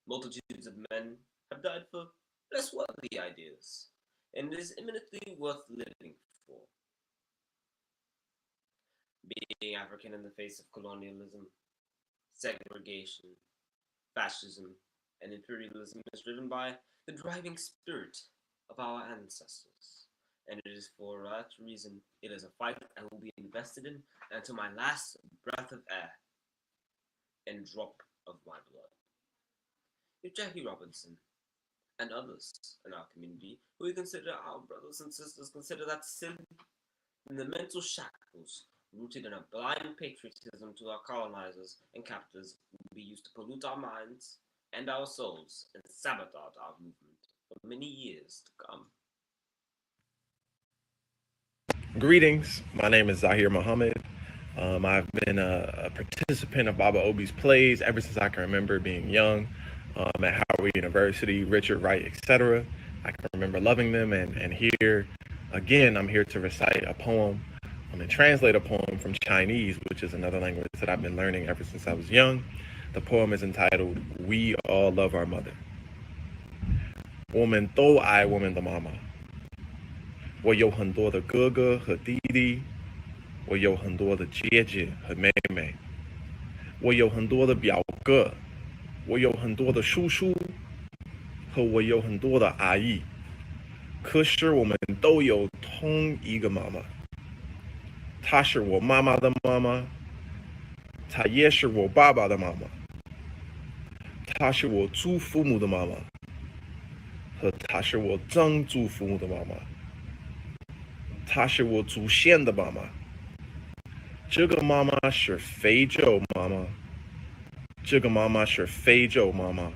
Multitudes of men have died for less worthy ideas, and it is eminently worth living for. Being African in the face of colonialism, segregation, fascism, and imperialism is driven by the driving spirit of our ancestors. And it is for that reason it is a fight I will be invested in until my last breath of air and drop of my blood. If Jackie Robinson and others in our community who we consider our brothers and sisters consider that sin, then the mental shackles rooted in a blind patriotism to our colonizers and captors will be used to pollute our minds and our souls and sabotage our movement for many years to come. Greetings, my name is Zahir Muhammad. I've been a participant of Baba Obi's plays ever since I can remember being young, at Howard University, Richard Wright, etc. I can remember loving them, and here, again, I'm here to recite a poem and translate a poem from Chinese, which is another language that I've been learning ever since I was young. The poem is entitled, We All Love Our Mother. 我们都爱我们的妈妈。我有很多的哥哥和弟弟，我有很多的姐姐和妹妹，我有很多的表哥，我有很多的叔叔，和我有很多的阿姨。可是我们都有同一个妈妈，她是我妈妈的妈妈，她也是我爸爸的妈妈，她是我祖父母的妈妈，和她是我曾祖父母的妈妈，她是我祖先的妈妈。这个妈妈是非洲妈妈，这个妈妈是非洲妈妈。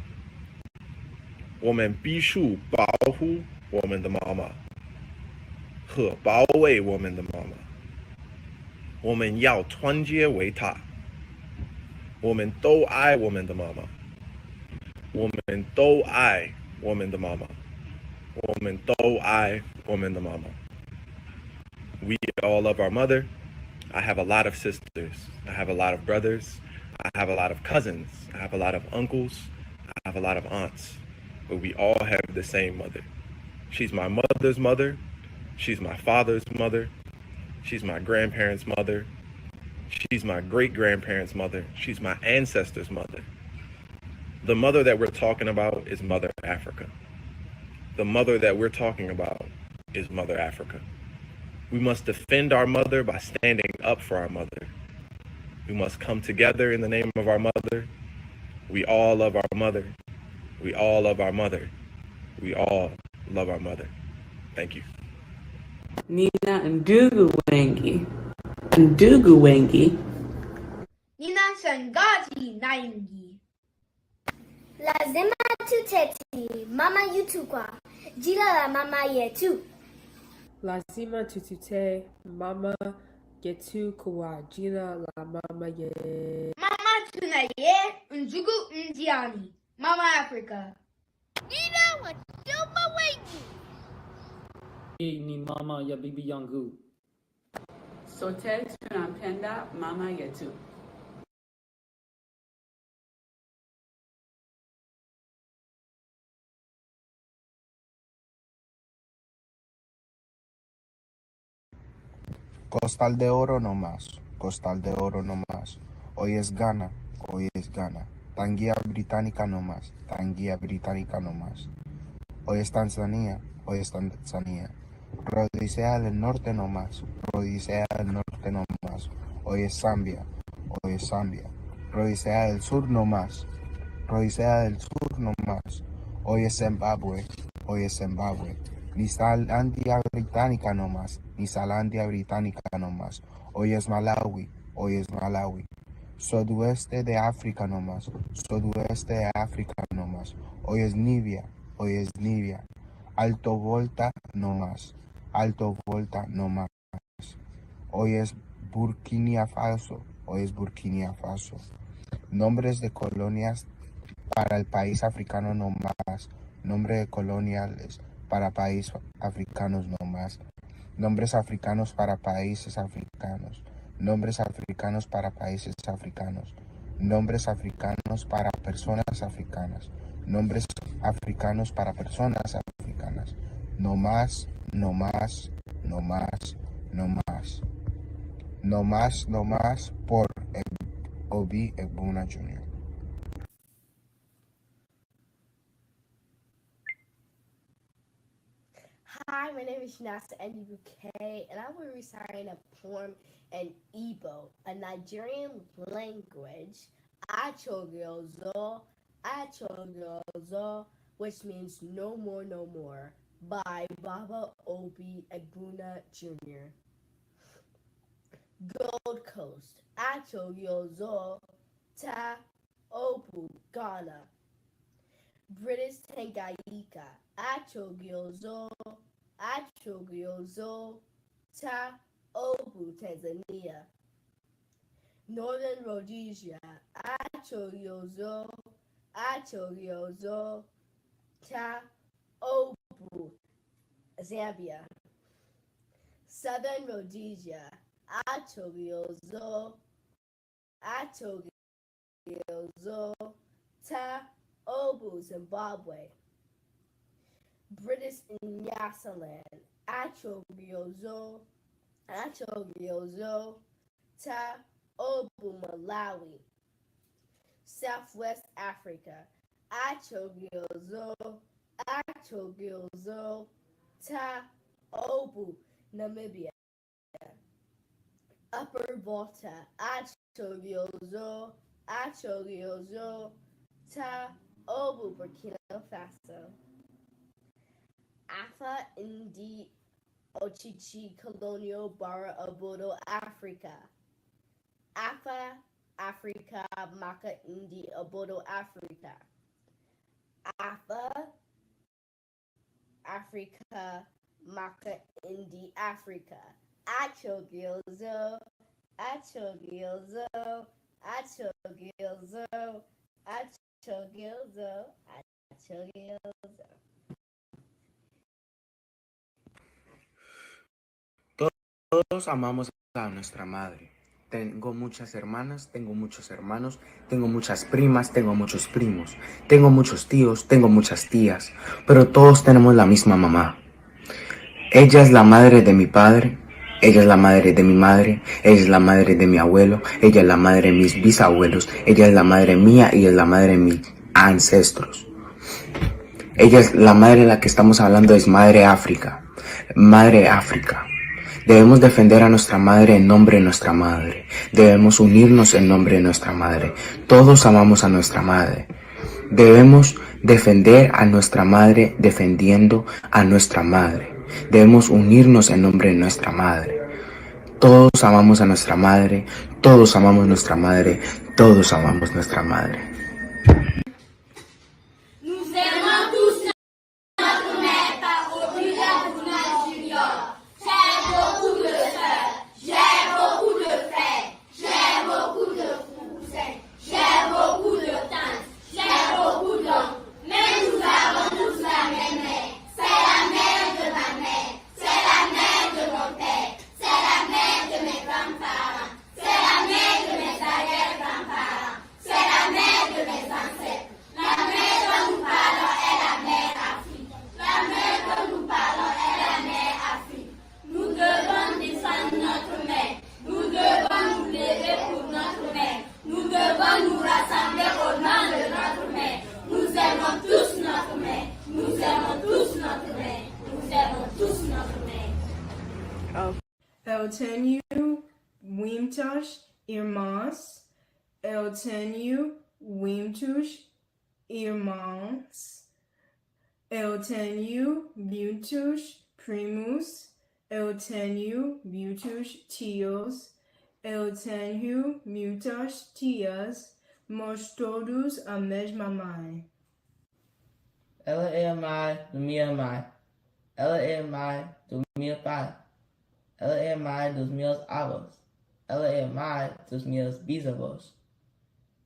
我们必须保护我们的妈妈和保卫我们的妈妈。我们要团结为她。我们都爱我们的妈妈。我们都爱我们的妈妈。我们都爱我们的妈妈。We all love our mother. I have a lot of sisters. I have a lot of brothers. I have a lot of cousins. I have a lot of uncles. I have a lot of aunts. But we all have the same mother. She's my mother's mother. She's my father's mother. She's my grandparents' mother. She's my great-grandparents' mother. She's my ancestors' mother. The mother that we're talking about is Mother Africa. The mother that we're talking about is Mother Africa. We must defend our mother by standing up for our mother. We must come together in the name of our mother. We all love our mother. We all love our mother. We all love our mother. Thank you. Nina Ndugu wengi. Ndugu wengi. Nina shangazi naingi. Lazima tuteti mama yetu kwa jina la mama yetu. Lazima tutete mama yetu kwa jina la mama yetu. Mama tunaye ndugu indiani. Mama Africa. Nina wachoma wengi. Hii ni mama ya bibi yangu. Sote tunampenda mama yetu. Costal de oro no más, costal de oro no más. Hoy es Ghana, hoy es Ghana. Tanguía británica no más, tanguía británica no más. Hoy es Tanzania, hoy es Tanzania. Rodicea del norte no más, rodicea del norte no más. Hoy es Zambia, hoy es Zambia. Rodicea del sur no más, rodicea del sur no más. Hoy es Zimbabue, hoy es Zimbabue. Ni Salandia británica no más, ni Salandia británica no más. Hoy es Malawi, hoy es Malawi. Sudoeste de África no más, sudoeste de África no más. Hoy es Libia, hoy es Libia. Alto Volta no más, Alto Volta no más. Hoy es Burkina Faso, hoy es Burkina Faso. Nombres de colonias para el país africano no más. Nombres de coloniales para países africanos no más. Nombres africanos para países africanos. Nombres africanos para países africanos. Nombres africanos para personas africanas. Nombres africanos para personas africanas. No más, no más, no más, no más. No más, no más por Obi Egbuna Jr. Hi, my name is Shinasa Ndibuke, and I will be reciting a poem in Igbo, a Nigerian language, Achogyozo, Achogyozo, which means no more, no more, by Baba Obi Egbuna Jr. Gold Coast, Achogyozo, Ta Obu Ghana. British Tanganyika, Achogyozo, Achogyozo, Ta Obu Tanzania. Northern Rhodesia, Achogyozo, Achogyozo, Ta Obu Zambia. Southern Rhodesia, Achogyozo, Achogyozo, Ta Obu Zimbabwe. British Nyasaland, Achogyozo, Achogyozo, Ta Obu Malawi. Southwest Africa, Achogyozo, Achogyozo, Ta Obu, Namibia. Upper Volta, Achogiozo, Ta Obu, Burkina Faso. Afa Indi Ochichi Colonial Bara Obodo, Africa. Afa Africa Maka Indi Obodo, Africa. Afa Africa Maka Indi, Africa. Achogiozo, Achogiozo, Achogiozo, Achogiozo, Achogiozo. Todos amamos a nuestra madre. Tengo muchas hermanas, tengo muchos hermanos, tengo muchas primas, tengo muchos primos, tengo muchos tíos, tengo muchas tías, pero todos tenemos la misma mamá. Ella es la madre de mi padre, ella es la madre de mi madre, ella es la madre de mi abuelo, ella es la madre de mis bisabuelos, ella es la madre mía y es la madre de mis ancestros. Ella es la madre de la que estamos hablando, es Madre África. Madre África. Debemos defender a nuestra madre en nombre de nuestra madre. Debemos unirnos en nombre de nuestra madre. Todos amamos a nuestra madre. Debemos defender a nuestra madre defendiendo a nuestra madre. Debemos unirnos en nombre de nuestra madre. Todos amamos a nuestra madre. Todos amamos nuestra madre. Todos amamos nuestra madre. Eu tenho muitas irmãs. Eu tenho muitos irmãos. Eu tenho muitos primos. Eu tenho muitos tios. Eu tenho muitas tias. Mas todos a mesma mãe. Ela é a mãe da minha mãe. Ela é a mãe do meu pai. Ela é a mãe dos meus avós. Ela é a mãe dos meus bisavós.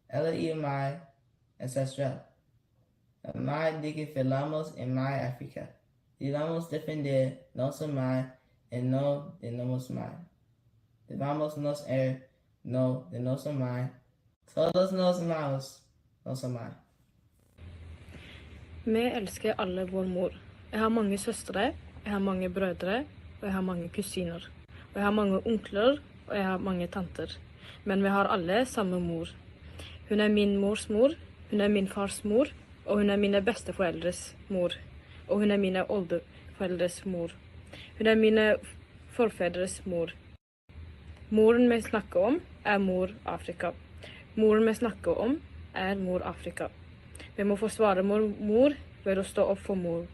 Ela é a mãe ancestral. A mãe de que falamos em Mãe África. Devemos defender nossa mãe e não de nossa mãe. Devemos nos ir não de nossa mãe. Todos nós amamos nossa mãe. Vi elsker alle vår mor. Jeg har mange søstre, jeg har mange brødre, og jeg har mange kusiner. Og jeg har mange onkler, og jeg har mange tanter. Men vi har alle samme mor. Hun er min mors mor, hun er min fars mor, og hun er mine besteforeldres mor. Og hun er mine oldeforeldres mor. Hun er mine forfedres mor. Moren vi snakker om er mor Afrika. Moren vi snakker om er mor Afrika. Vi må forsvare vår mor ved å stå opp for mor.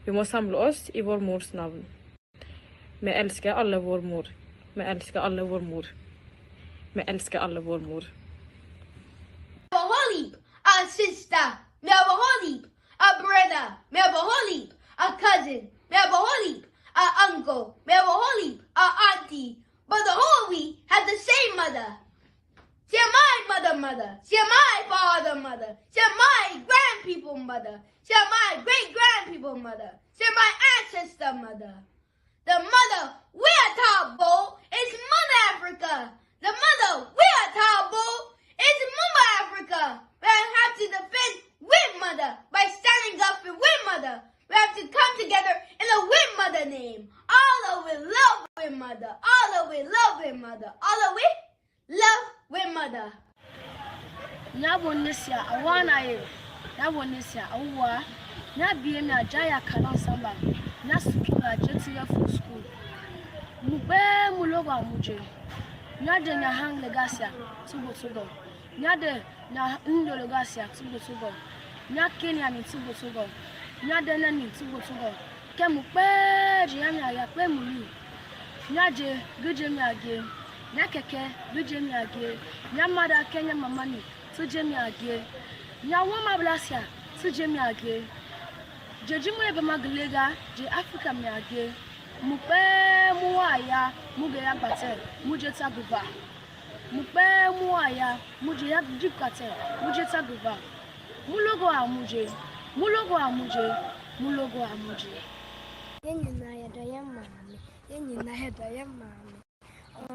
Vi må samle oss i vår mors navn. Vi elsker alle vår mor. Vi elsker alle vår mor. Vi elsker alle vår mor. A sister, we have a whole heap. A brother, we have a whole heap. A cousin, we have a whole heap. A uncle, we have a whole heap. A auntie, but the whole we have the same mother. She my mother. She my father mother. She my grandpeople mother. She my great-grandpeople mother. She my ancestor mother. The mother we are Tabo is Mother Africa. The mother we are Tabo is Mama Africa. We have to defend with mother by standing up for with mother. We have to come together in the with mother name. All of we love with mother. All of we love with mother. All of we love with mother. Nabonisia awana ye. Nabonisia awa. Nabiye na jaya kana samba. nya sikila jetiya full school mugbe mulogo amuje nya de nya hang legasia tubo nya de nya ndo legasia tubo nya kenya ni tubo nya de na ni tubo ke mugbe je nya ya pe mulu nya je guje mi age nya keke guje mi age nya mada kenya mama ni tuje mi age nya woma blasia tuje mi age jeji mu ebe maglega je Africa mi age mu pe mu aya mu ge agbate mu je taguva mu pe mu aya mu je ya jikate mu je taguva mu logo amuje yenye na ya da ya mami yenye na ya da ya mami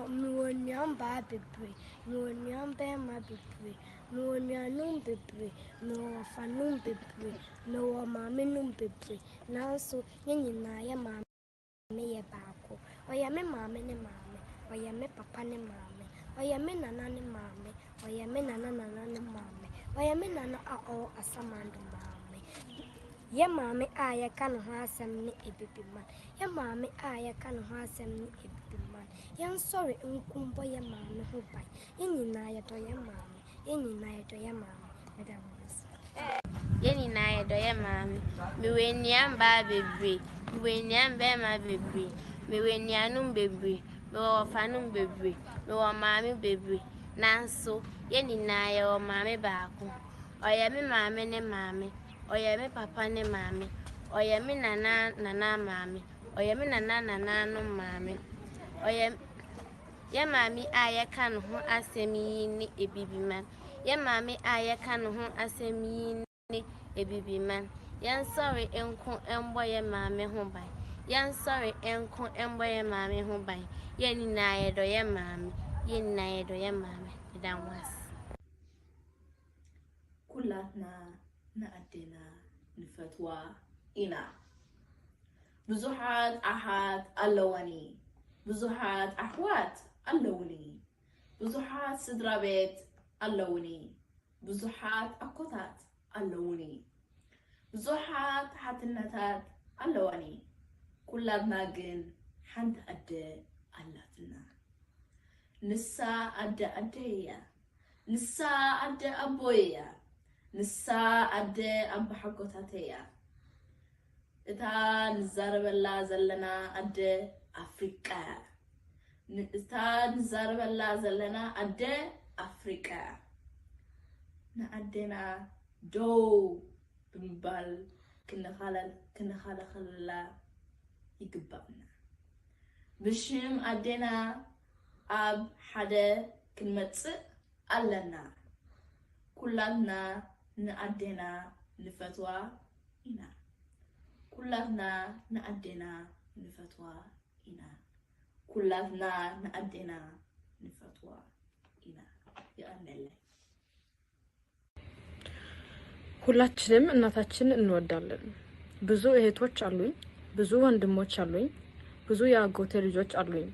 mi woni amba bebre mi woni amba ma bebre mi woni anu bebre mi wo fa nu bebre mi wo mami nu bebre nanso yenye na ya mami ye baako oya me mami ne mami oya me papa ne mami oya me nana ne mami oya me nana ne mami oya me nana asamando mami ye mami aya kan ho asem ne ebibiman ye mami aya kan ho asem ne ebibiman yan sorry nkumbo ye mami ho bai ye nyina ye do ye mami ye nyina ye do ye mami madam ye nyina ye do ye mami mi we niamba bebre mi we niamba ma bebre mi we nianum bebre mi wo fanum bebre mi wo mami bebre nanso ye nyina ye o mami baako oya me mami ne mami oya me papa ne mami oya me nana mami oya me nana no mami oya ye mami aya kan ho asem yi ne ebibiman ye mami aya kan ho asem yi ne ebibiman yan sorry enko embo ye mami ho ban yan sorry enko embo ye mami ho ban ye ni na ye do ye mami ye ni na ye do ye mami dan was كلنا نأدينا نفتوى إنا بزحات أحد اللواني بزحات أحوات اللوني بزحات سدرابيت اللوني بزحات أكوتات اللوني بزحات حتنتات اللواني كلنا جن حد أدى اللاتنا نسا أدى نسا أدى أبويا نسا أدى أب حقوتاتيا إتا نزارب الله زلنا أدى أفريقيا إتا نزارب الله زلنا أدى أفريقيا نأدينا دو بمبال كنا خلا يقببنا بشم أدينا أب حدا كنمتص ألنا كلنا نأدينا لفتوى إنا كلنا نأدينا لفتوى إنا كلنا نأدينا لفتوى إنا يا الله ሁላችንም እናታችን እንወዳለን። ብዙ እህቶች አሉኝ፣ ብዙ ወንድሞች አሉኝ፣ ብዙ የአጎቴ ልጆች አሉኝ፣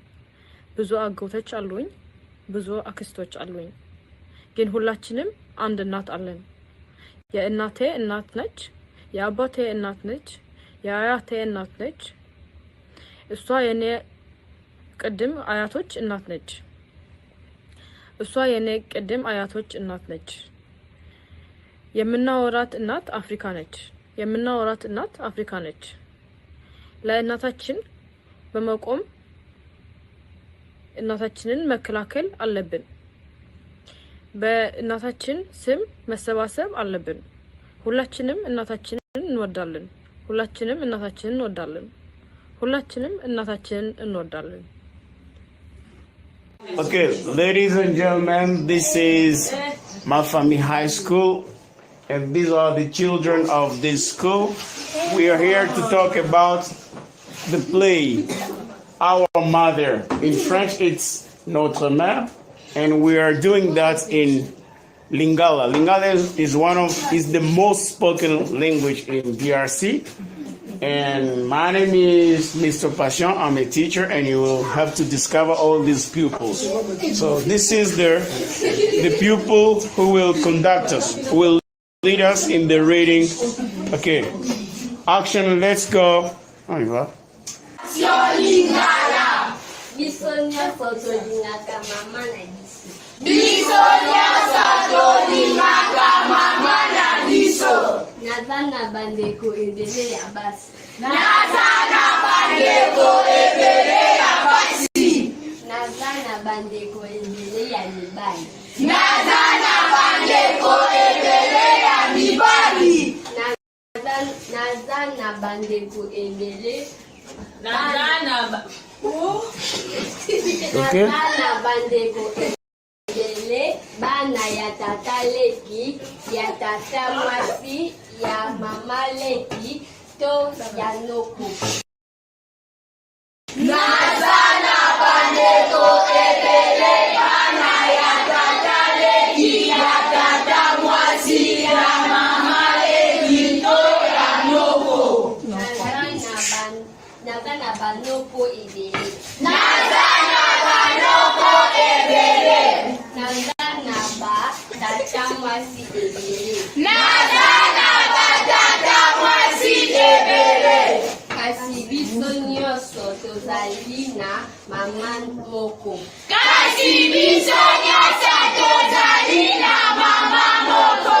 ብዙ አጎቶች አሉኝ፣ ብዙ አክስቶች አሉኝ። ግን ሁላችንም አንድ እናት አለን። የእናቴ እናት ነች፣ የአባቴ እናት ነች፣ የአያቴ እናት ነች። እሷ የኔ ቅድም አያቶች እናት ነች። እሷ የኔ ቅድም አያቶች እናት ነች። የምናወራት እናት አፍሪካ ነች። የምናወራት እናት አፍሪካ ነች። ለእናታችን በመቆም እናታችንን መከላከል አለብን። በእናታችን ስም መሰባሰብ አለብን። ሁላችንም እናታችንን እንወዳለን። ሁላችንም እናታችንን እንወዳለን። ሁላችንም እናታችንን እንወዳለን። Okay, ladies and gentlemen, this is Mafami High School, and these are the children of this school. We are here to talk about the play, Our Mother. In French, it's Notre Mère, and we are doing that in Lingala. Lingala is the most spoken language in DRC. And my name is Mr. Passion. I'm a teacher, and you will have to discover all these pupils. So this is the pupil who will conduct us, who will lead us in the reading. Okay, action, let's go. Ahí va. Lingala. Bisonya soto lingaka mama na biso. Nazana bandeko ebele ya basi. Nazana bandeko ebele ya mibali. Nazana bandeko ebele bana ya tata leki, ya tata mwasi, ya mama leki, to ya noko. Nazana bandeko ebele bana ya tata leki, ya tata mwasi, ya mama leki, to ya noko. Nazana banoko ebele. Nazana banoko ebele. Nazana ba tata mwasi ebele. Nazana ba tata mwasi ebele. Kasi biso nyonso tozali na mama moko. Kasi biso nyonso tozali na mama moko.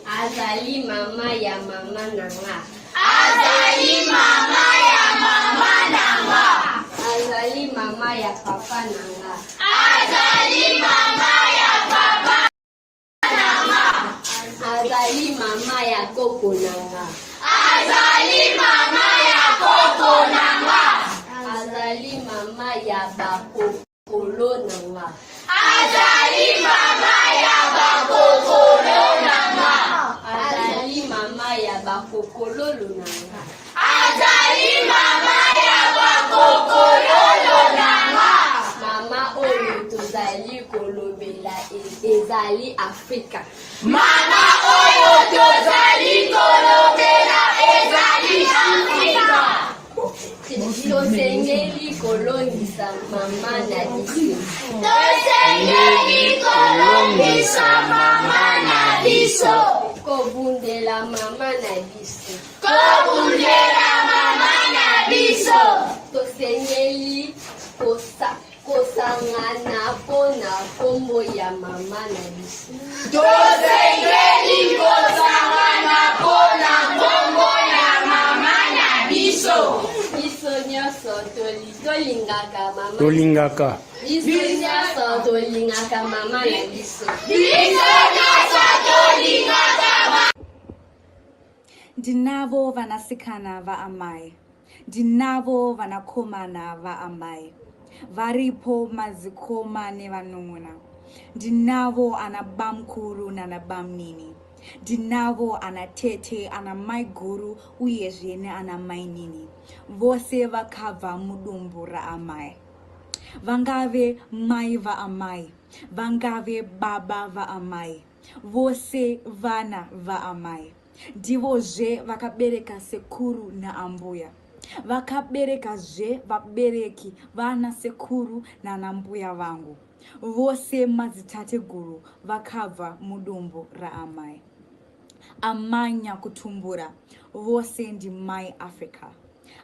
Azali mama ya mama nanga. Azali mama ya mama nanga. Azali mama ya papa nanga. Azali mama ya papa nanga. Azali mama ya koko nanga. Azali mama ya koko nanga. Azali mama ya bakokolo nanga. Azali mama ya bakokolo nanga. Azali mama ya bakokolo nanga. Azali mama ya bakokolo nanga. Mama oyo tozali kolobela ezali Afrika. Mama oyo tozali kolobela ezali Afrika. Tosengeli kolongisa mama na biso. Tosengeli kolongisa mama na biso. Kobundela mama na biso. Kobundela mama na biso. Tosengeli kosangana pona kombo ya mama na biso. Tosengeli kosangana pona kombo ya mama na biso. Biso nyonso tolingaka mama. Tolingaka. Biso nyonso tolingaka mama na biso. Biso nyonso tolingaka mama. Ndinavo vanasikana va amai. Ndinavo vanakomana va amai. Varipo mazikoma nevanun'una. Ndinavo anabamkuru nanabamnini. Ndinavo anatete anamaiguru uyezve neanamainini. Vose vakabva mudumbu raamai. Vangave mai vaamai. Vangave baba vaamai. Vose vana vaamai. Ndivozve vakabereka sekuru naambuya. Vakaberekazve vabereki vana sekuru nanambuya vangu. Vose madzitateguru vakabva mudumbu raamai. Amanya kutumbura, vose ndimai Africa.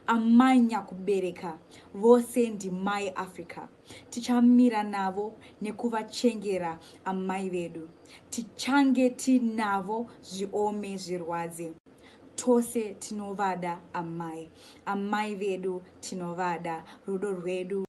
Amanya kubereka, vose ndimai Africa. Tichamira navo nekuvachengera amai vedu. Tichange tinavo zviome zvirwadze. Tose tinovada amai. Amai vedu tinovada rudo rwedu.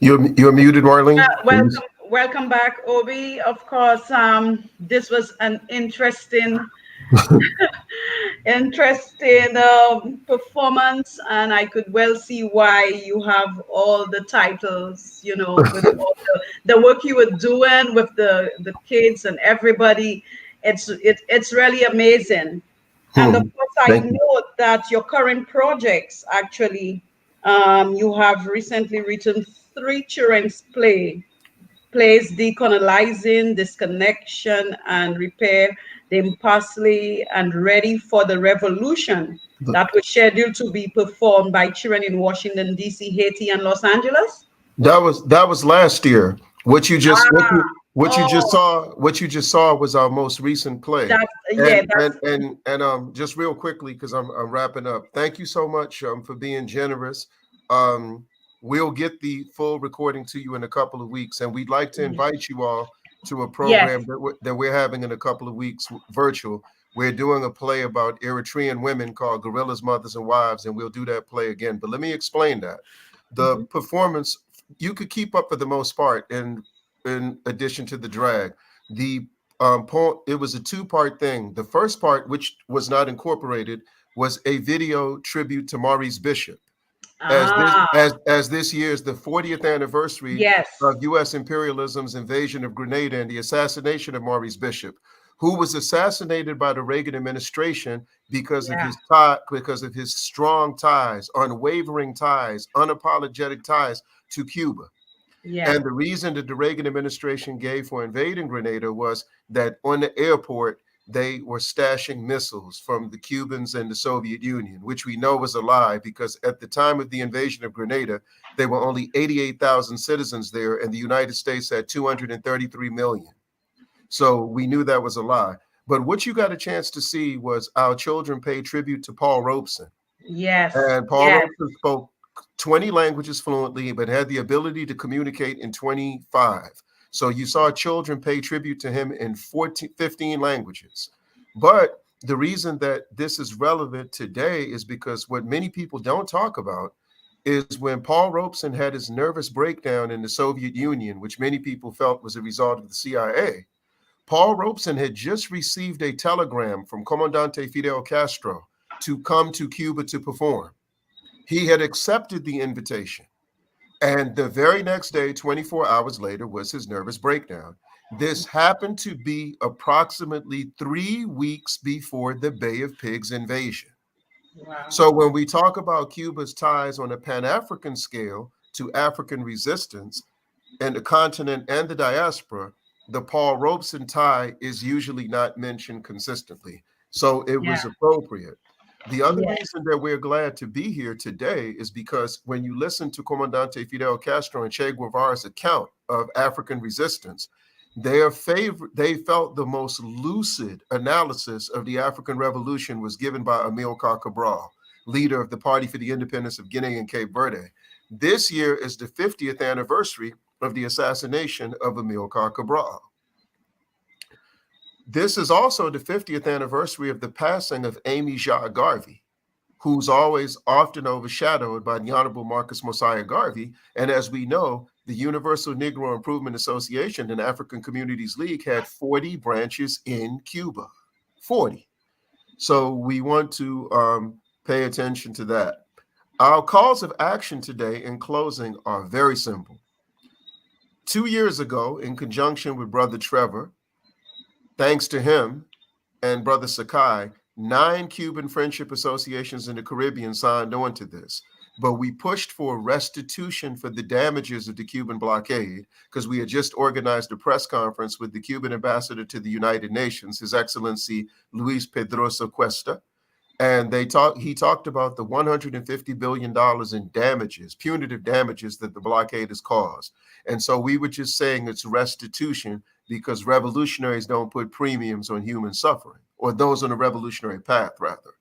You're muted, Marlene. Welcome back, Obi. Of course, this was an interesting Interesting performance, and I could well see why you have all the titles, you know, with all the work you were doing with the kids and everybody. It's really amazing. And of course, I Thank you. know that your current projects actually, you have recently written three children's plays decolonizing, disconnection, and repair, the parsley, and ready for the revolution that was scheduled to be performed by children in Washington, D.C., Haiti, and Los Angeles. That was last year. What you just what Ah, you what you just oh, saw was our most recent play. that's, yeah, And that's, just real quickly, because I'm wrapping up. Thank you so much for being generous. Um, we'll get the full recording to you in a couple of weeks, and we'd like to invite you all to a yes. program that we're having in a couple of weeks, virtual. We're doing a play about Eritrean women called Gorillas, Mothers, and Wives, and we'll do that play again. But let me explain that. The performance, you could keep up for the most part, in addition to the drag. The poem, it was a two-part thing. The first part, which was not incorporated, was a video tribute to Maurice Bishop, as this Ah, as this year's the 40th anniversary yes, of U.S. imperialism's invasion of Grenada and the assassination of Maurice Bishop, who was assassinated by the Reagan administration because of yeah, his strong ties, unwavering ties, unapologetic ties to Cuba. yeah, And the reason that the Reagan administration gave for invading Grenada was that on the airport, they were stashing missiles from the Cubans and the Soviet Union, which we know was a lie because at the time of the invasion of Grenada, there were only 88,000 citizens there, and the United States had 233 million. So we knew that was a lie. But what you got a chance to see was our children pay tribute to Paul Robeson. yes, And Paul yes, Robeson spoke 20 languages fluently, but had the ability to communicate in 25. So you saw children pay tribute to him in 15 languages. But the reason that this is relevant today is because what many people don't talk about is when Paul Robeson had his nervous breakdown in the Soviet Union, which many people felt was a result of the CIA. Paul Robeson had just received a telegram from Comandante Fidel Castro to come to Cuba to perform. He had accepted the invitation. And the very next day, 24 hours later, was his nervous breakdown. This happened to be approximately 3 weeks before the Bay of Pigs invasion. wow, So when we talk about Cuba's ties on a Pan-African scale to African resistance and the continent and the diaspora, the Paul Robeson tie is usually not mentioned consistently. So it yeah, was appropriate. The other yeah, reason that we're glad to be here today is because when you listen to Comandante Fidel Castro and Che Guevara's account of African resistance, they felt the most lucid analysis of the African Revolution was given by Amilcar Cabral, leader of the Party for the Independence of Guinea and Cape Verde. This year is the 50th anniversary of the assassination of Amilcar Cabral. This is also the 50th anniversary of the passing of Amy Ja Garvey, who's always often overshadowed by the Honorable Marcus Mosiah Garvey. And as we know, the Universal Negro Improvement Association and African Communities League had 40 branches in Cuba, 40. So we want to pay attention to that. Our calls of action today in closing are very simple. 2 years ago, in conjunction with Brother Trevor, thanks to him and Brother Sakai, 9 Cuban friendship associations in the Caribbean signed on to this. But we pushed for restitution for the damages of the Cuban blockade because we had just organized a press conference with the Cuban ambassador to the United Nations, His Excellency Luis Pedrosa Cuesta. And he talked about the $150 billion in damages, punitive damages that the blockade has caused. And so we were just saying it's restitution because revolutionaries don't put premiums on human suffering, or those on a revolutionary path, rather.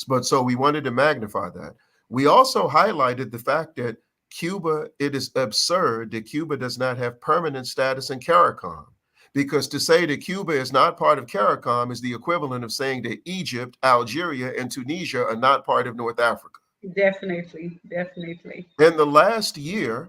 But so we wanted to magnify that. We also highlighted the fact that Cuba, it is absurd that Cuba does not have permanent status in CARICOM. Because to say that Cuba is not part of CARICOM is the equivalent of saying that Egypt, Algeria, and Tunisia are not part of North Africa. definitely, definitely. In the last year,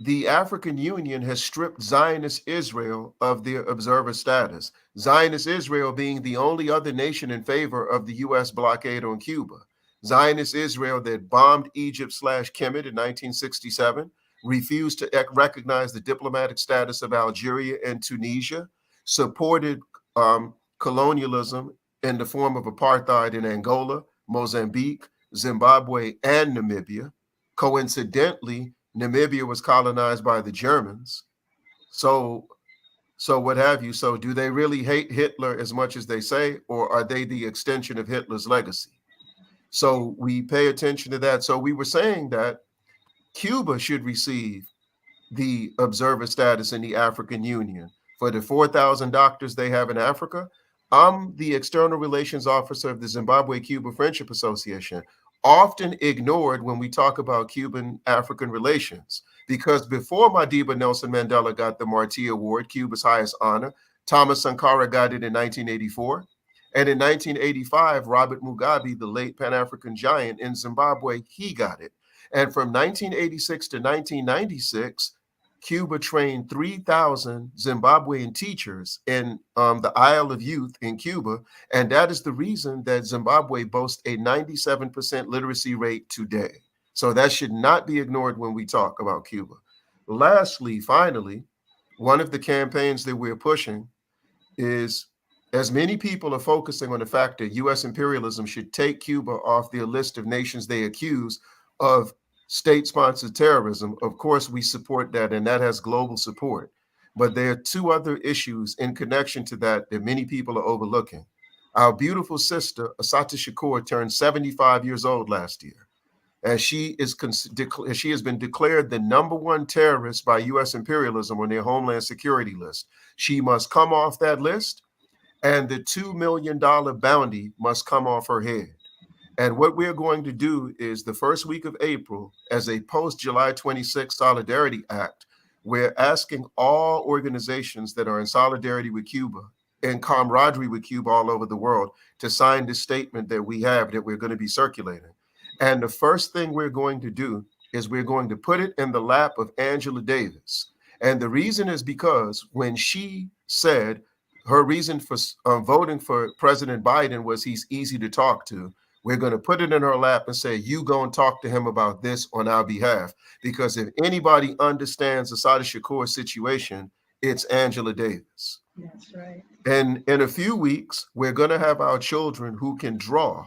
the African Union has stripped Zionist Israel of their observer status. Zionist Israel being the only other nation in favor of the U.S. blockade on Cuba. Zionist Israel that bombed Egypt/Kemet in 1967, refused to recognize the diplomatic status of Algeria and Tunisia, supported colonialism in the form of apartheid in Angola, Mozambique, Zimbabwe, and Namibia. Coincidentally, Namibia was colonized by the Germans. So what have you? So do they really hate Hitler as much as they say, or are they the extension of Hitler's legacy? So we pay attention to that. So we were saying that Cuba should receive the observer status in the African Union. For the 4,000 doctors they have in Africa, I'm the external relations officer of the Zimbabwe-Cuba Friendship Association, often ignored when we talk about Cuban-African relations. Because before Madiba Nelson Mandela got the Marti Award, Cuba's highest honor, Thomas Sankara got it in 1984. And in 1985, Robert Mugabe, the late Pan-African giant in Zimbabwe, he got it. And from 1986 to 1996, Cuba trained 3,000 Zimbabwean teachers in the Isle of Youth in Cuba. And that is the reason that Zimbabwe boasts a 97% literacy rate today. So that should not be ignored when we talk about Cuba. Lastly, finally, one of the campaigns that we're pushing is, as many people are focusing on the fact that U.S. imperialism should take Cuba off their list of nations they accuse of state-sponsored terrorism. Of course, we support that, and that has global support. But there are two other issues in connection to that that many people are overlooking. Our beautiful sister, Assata Shakur, turned 75 years old last year. And she has been declared the #1 terrorist by U.S. imperialism on their Homeland Security list. She must come off that list, and the $2 million bounty must come off her head. And what we're going to do is the first week of April, as a post-July 26 Solidarity Act, we're asking all organizations that are in solidarity with Cuba and camaraderie with Cuba all over the world to sign this statement that we have that we're going to be circulating. And the first thing we're going to do is we're going to put it in the lap of Angela Davis. And the reason is because when she said her reason for voting for President Biden was he's easy to talk to, we're going to put it in her lap and say, you go and talk to him about this on our behalf. Because if anybody understands the Assata Shakur situation, it's Angela Davis. That's right. And in a few weeks, we're going to have our children who can draw.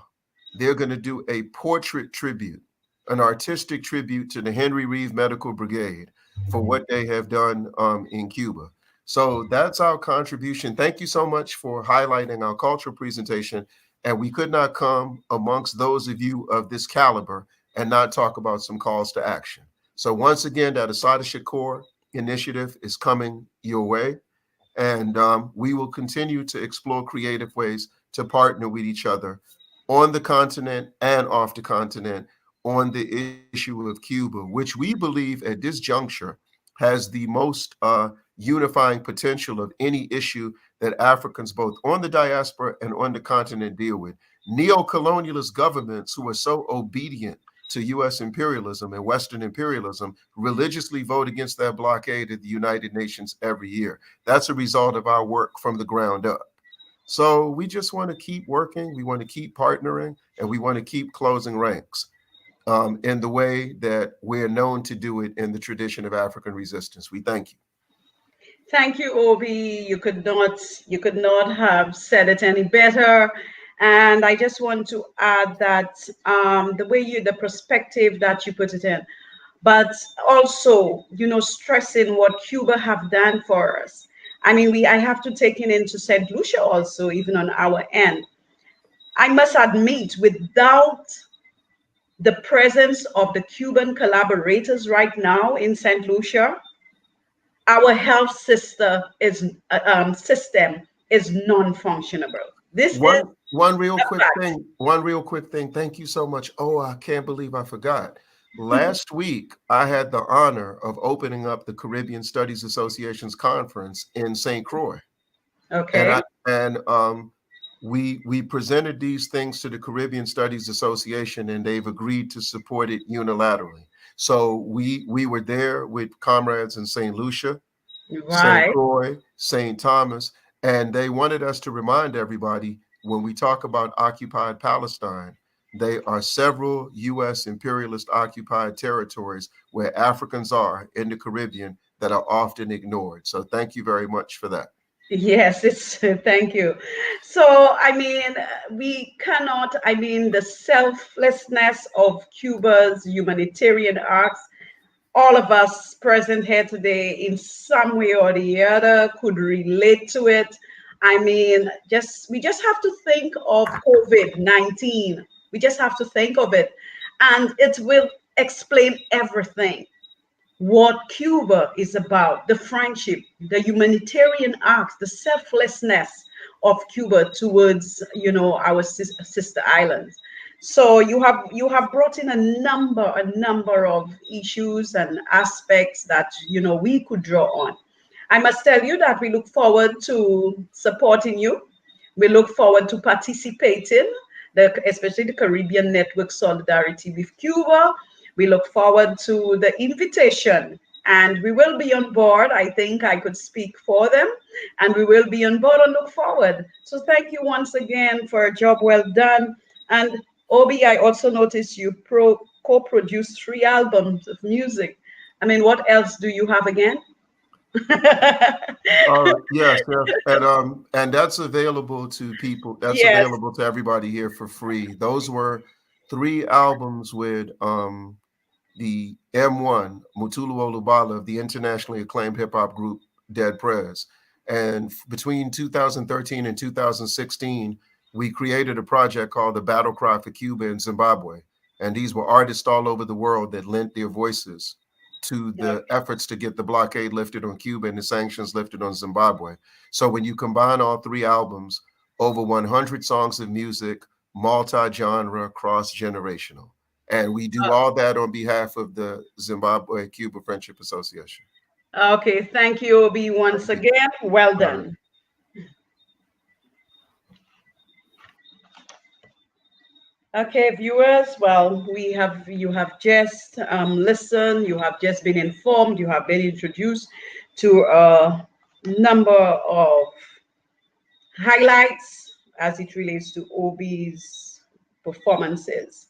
They're going to do a portrait tribute, an artistic tribute to the Henry Reeve Medical Brigade for what they have done in Cuba. So that's our contribution. Thank you so much for highlighting our cultural presentation. And we could not come amongst those of you of this caliber and not talk about some calls to action. So once again, that Assata Shakur initiative is coming your way. And we will continue to explore creative ways to partner with each other on the continent and off the continent on the issue of Cuba, which we believe at this juncture has the most unifying potential of any issue that Africans both on the diaspora and on the continent deal with. Neo-colonialist governments who are so obedient to U.S. imperialism and Western imperialism religiously vote against that blockade at the United Nations every year. That's a result of our work from the ground up. So we just want to keep working, we want to keep partnering, and we want to keep closing ranks in the way that we're known to do it in the tradition of African resistance. We thank you. Thank you, Obi. You could not have said it any better. And I just want to add that the perspective that you put it in, but also, stressing what Cuba have done for us. I mean, I have to take it into St. Lucia also, even on our end. I must admit, without the presence of the Cuban collaborators right now in St. Lucia, our health system is non-functionable. One real quick thing. Thank you so much. Oh, I can't believe I forgot. Last week, I had the honor of opening up the Caribbean Studies Association's conference in St. Croix. Okay. And we presented these things to the Caribbean Studies Association, and they've agreed to support it unilaterally. So we were there with comrades in St. Lucia, St. Right. Croix, St. Thomas, and they wanted us to remind everybody when we talk about occupied Palestine, they are several U.S. imperialist occupied territories where Africans are in the Caribbean that are often ignored. So thank you very much for that. Yes, it's thank you. So, I mean, we cannot, I mean, the selflessness of Cuba's humanitarian acts, all of us present here today in some way or the other could relate to it. I mean, we just have to think of COVID-19. We just have to think of it, and it will explain everything what Cuba is about, the friendship, the humanitarian acts, the selflessness of Cuba towards, you know, our sister islands. So you have brought in a number of issues and aspects that, you know, we could draw on. I must tell you that we look forward to supporting you. We look forward to participating, especially the Caribbean Network Solidarity with Cuba. We look forward to the invitation, and we will be on board. I think I could speak for them, and we will be on board and look forward. So thank you once again for a job well done. And Obi, I also noticed you co-produced 3 albums of music. I mean, what else do you have again? Yes, and that's available to people. That's Yes. available to everybody here for free. Those were 3 albums with the M1 Mutulu Olubala of the internationally acclaimed hip hop group Dead Prez. And between 2013 and 2016, we created a project called the Battle Cry for Cuba and Zimbabwe. And these were artists all over the world that lent their voices to the efforts to get the blockade lifted on Cuba and the sanctions lifted on Zimbabwe. So when you combine all 3 albums, over 100 songs of music, multi-genre, cross-generational. And we do all that on behalf of the Zimbabwe Cuba Friendship Association. Okay, thank you, Obi, once again. Well done. Okay, viewers, well, you have just listened, you have just been informed, you have been introduced to a number of highlights as it relates to Obi's performances.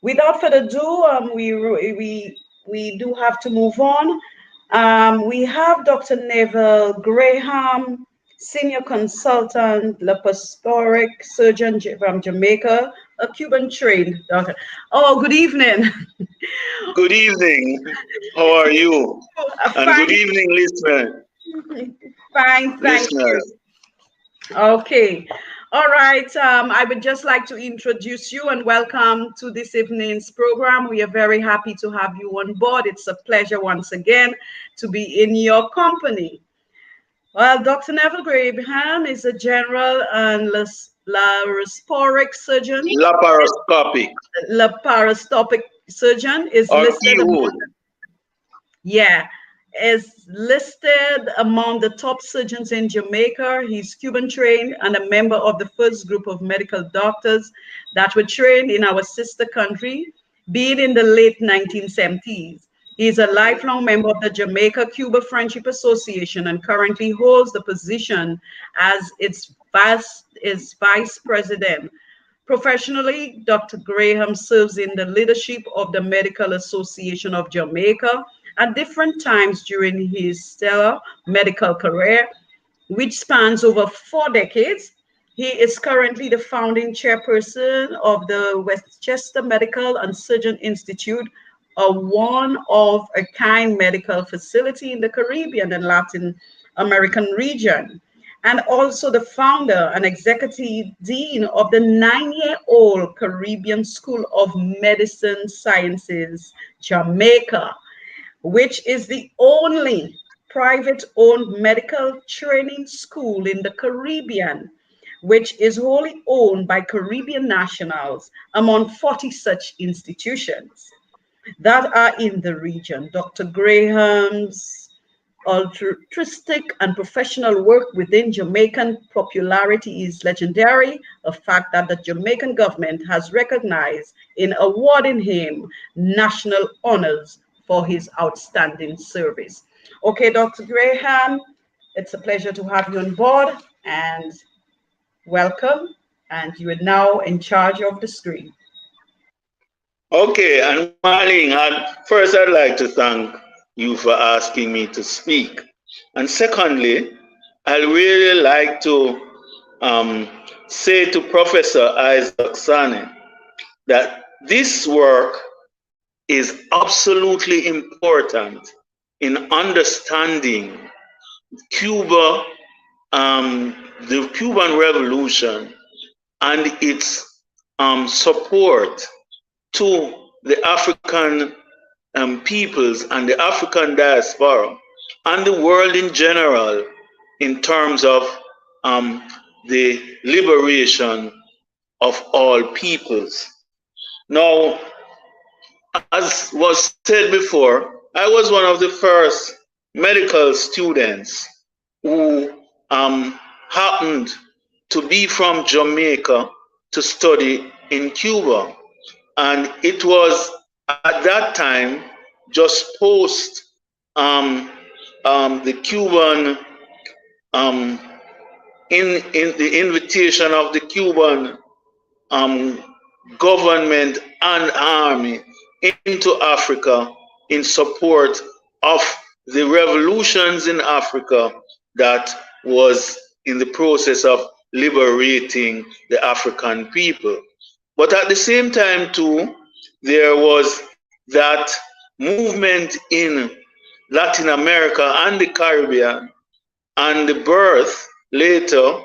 Without further ado, we do have to move on. We have Dr. Neville Graham, senior consultant, laparoscopic surgeon from Jamaica, a Cuban trained doctor. Oh, good evening. Good evening. How are you? And good evening, listener. Fine, thank you. Okay. All right. I would just like to introduce you and welcome to this evening's program. We are very happy to have you on board. It's a pleasure once again to be in your company. Well, Dr. Neville Graham is a general and laparoscopic surgeon. Laparoscopic surgeon is listed is listed among the top surgeons in Jamaica. He's Cuban trained and a member of the first group of medical doctors that were trained in our sister country, being in the late 1970s. He is a lifelong member of the Jamaica-Cuba Friendship Association and currently holds the position as its vice president. Professionally, Dr. Graham serves in the leadership of the Medical Association of Jamaica at different times during his stellar medical career, which spans over 4 decades. He is currently the founding chairperson of the Westchester Medical and Surgeon Institute, a one-of-a-kind medical facility in the Caribbean and Latin American region, and also the founder and executive dean of the 9-year-old Caribbean School of Medicine Sciences, Jamaica, which is the only private-owned medical training school in the Caribbean, which is wholly owned by Caribbean nationals among 40 such institutions that are in the region. Dr. Graham's altruistic and professional work within Jamaican popularity is legendary, a fact that the Jamaican government has recognized in awarding him national honors for his outstanding service. Okay, Dr. Graham, it's a pleasure to have you on board and welcome. And you are now in charge of the screen. Okay, and Marlene, first I'd like to thank you for asking me to speak. And secondly, I'd really like to say to Professor Isaac Sane that this work is absolutely important in understanding Cuba, the Cuban Revolution, and its support to the African peoples and the African diaspora and the world in general in terms of the liberation of all peoples. Now, as was said before, I was one of the first medical students who happened to be from Jamaica to study in Cuba. And it was at that time just post the Cuban in the invitation of the Cuban government and army into Africa in support of the revolutions in Africa that was in the process of liberating the African people. But at the same time too, there was that movement in Latin America and the Caribbean and the birth later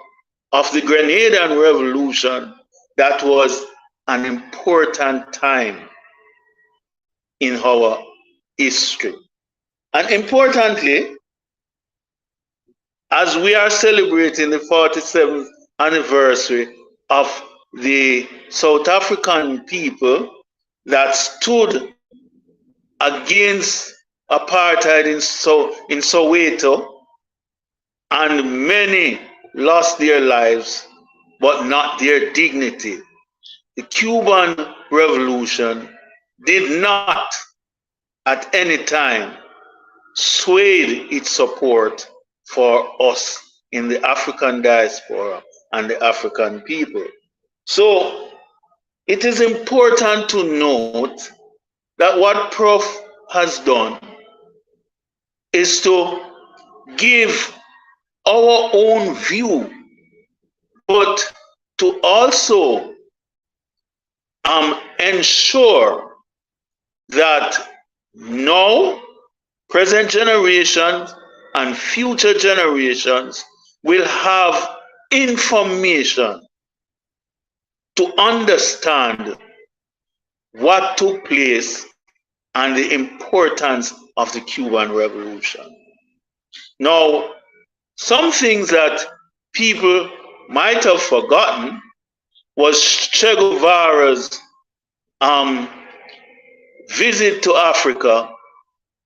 of the Grenadian Revolution that was an important time in our history. And importantly, as we are celebrating the 47th anniversary of the South African people that stood against apartheid in Soweto, and many lost their lives, but not their dignity. The Cuban Revolution did not at any time sway its support for us in the African diaspora and the African people. So it is important to note that what Prof has done is to give our own view, but to also ensure that now present generations and future generations will have information to understand what took place and the importance of the Cuban Revolution. Now, some things that people might have forgotten was Che Guevara's visit to Africa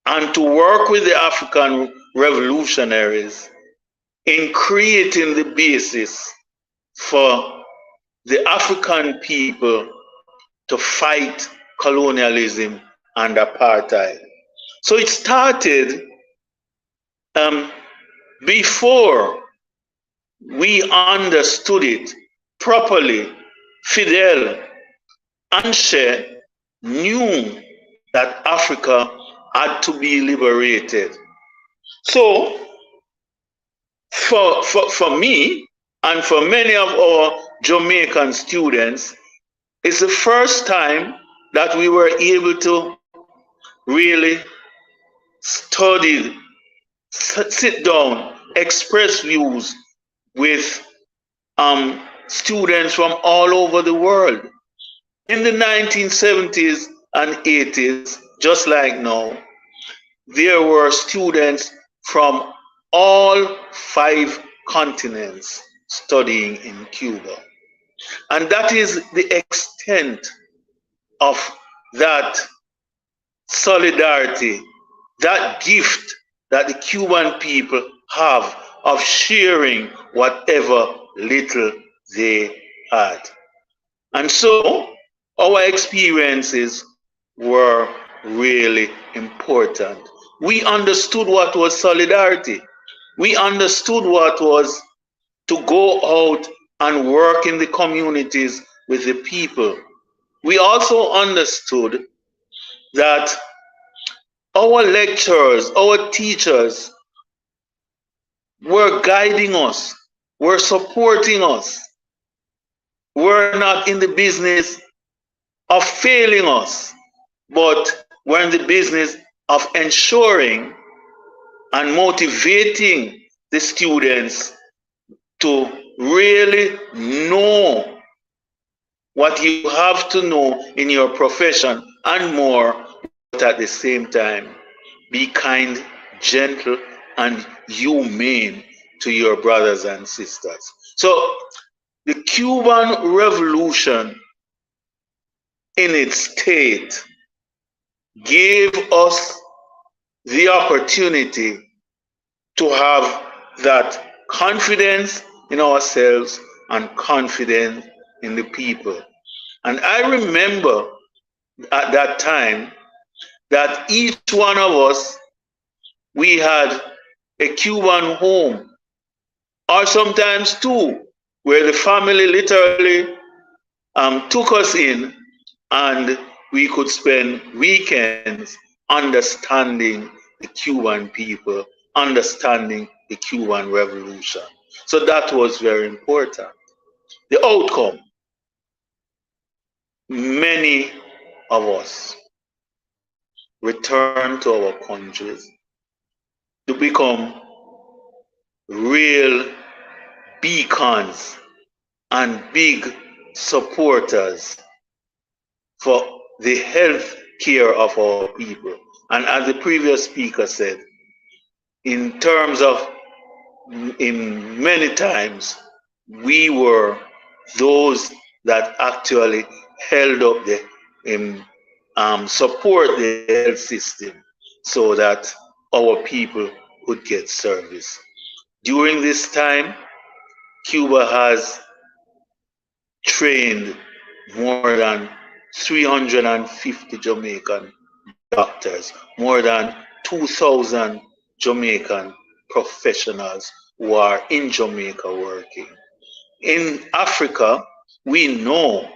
and to work with the African revolutionaries in creating the basis for the African people to fight colonialism and apartheid. So it started before we understood it properly. Fidel and Che knew that Africa had to be liberated. So for me and for many of our Jamaican students, it's the first time that we were able to really study, sit down, express views with students from all over the world. In the 1970s and 80s, just like now, there were students from all 5 continents studying in Cuba. And that is the extent of that solidarity, that gift that the Cuban people have of sharing whatever little they had. And so our experiences were really important. We understood what was solidarity. We understood what was to go out and work in the communities with the people. We also understood that our lecturers, our teachers were guiding us, were supporting us, were not in the business of failing us, but were in the business of ensuring and motivating the students to really know what you have to know in your profession and more, but at the same time, be kind, gentle, and humane to your brothers and sisters. So the Cuban Revolution in its state gave us the opportunity to have that confidence in ourselves and confidence in the people. And I remember at that time that each one of us, we had a Cuban home, or sometimes two, where the family literally took us in and we could spend weekends understanding the Cuban people, understanding the Cuban Revolution. So that was very important. The outcome, many of us returned to our countries to become real beacons and big supporters for the health care of our people. And as the previous speaker said, in terms of, in many times, we were those that actually held up the, support the health system so that our people could get service. During this time, Cuba has trained more than 350 Jamaican doctors, more than 2,000 Jamaican professionals who are in Jamaica working. In Africa, we know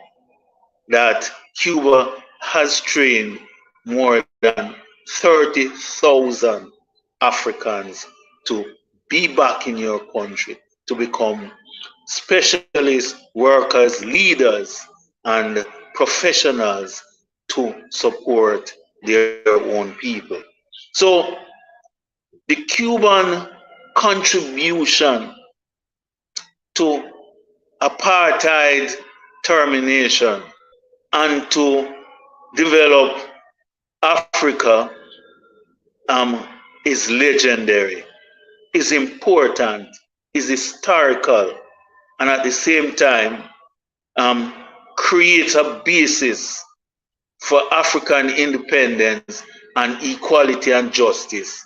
that Cuba has trained more than 30,000 Africans to be back in your country, to become specialists, workers, leaders, and professionals to support their own people. So the Cuban contribution to apartheid termination and to develop Africa is legendary, is important, is historical, and at the same time creates a basis for African independence and equality and justice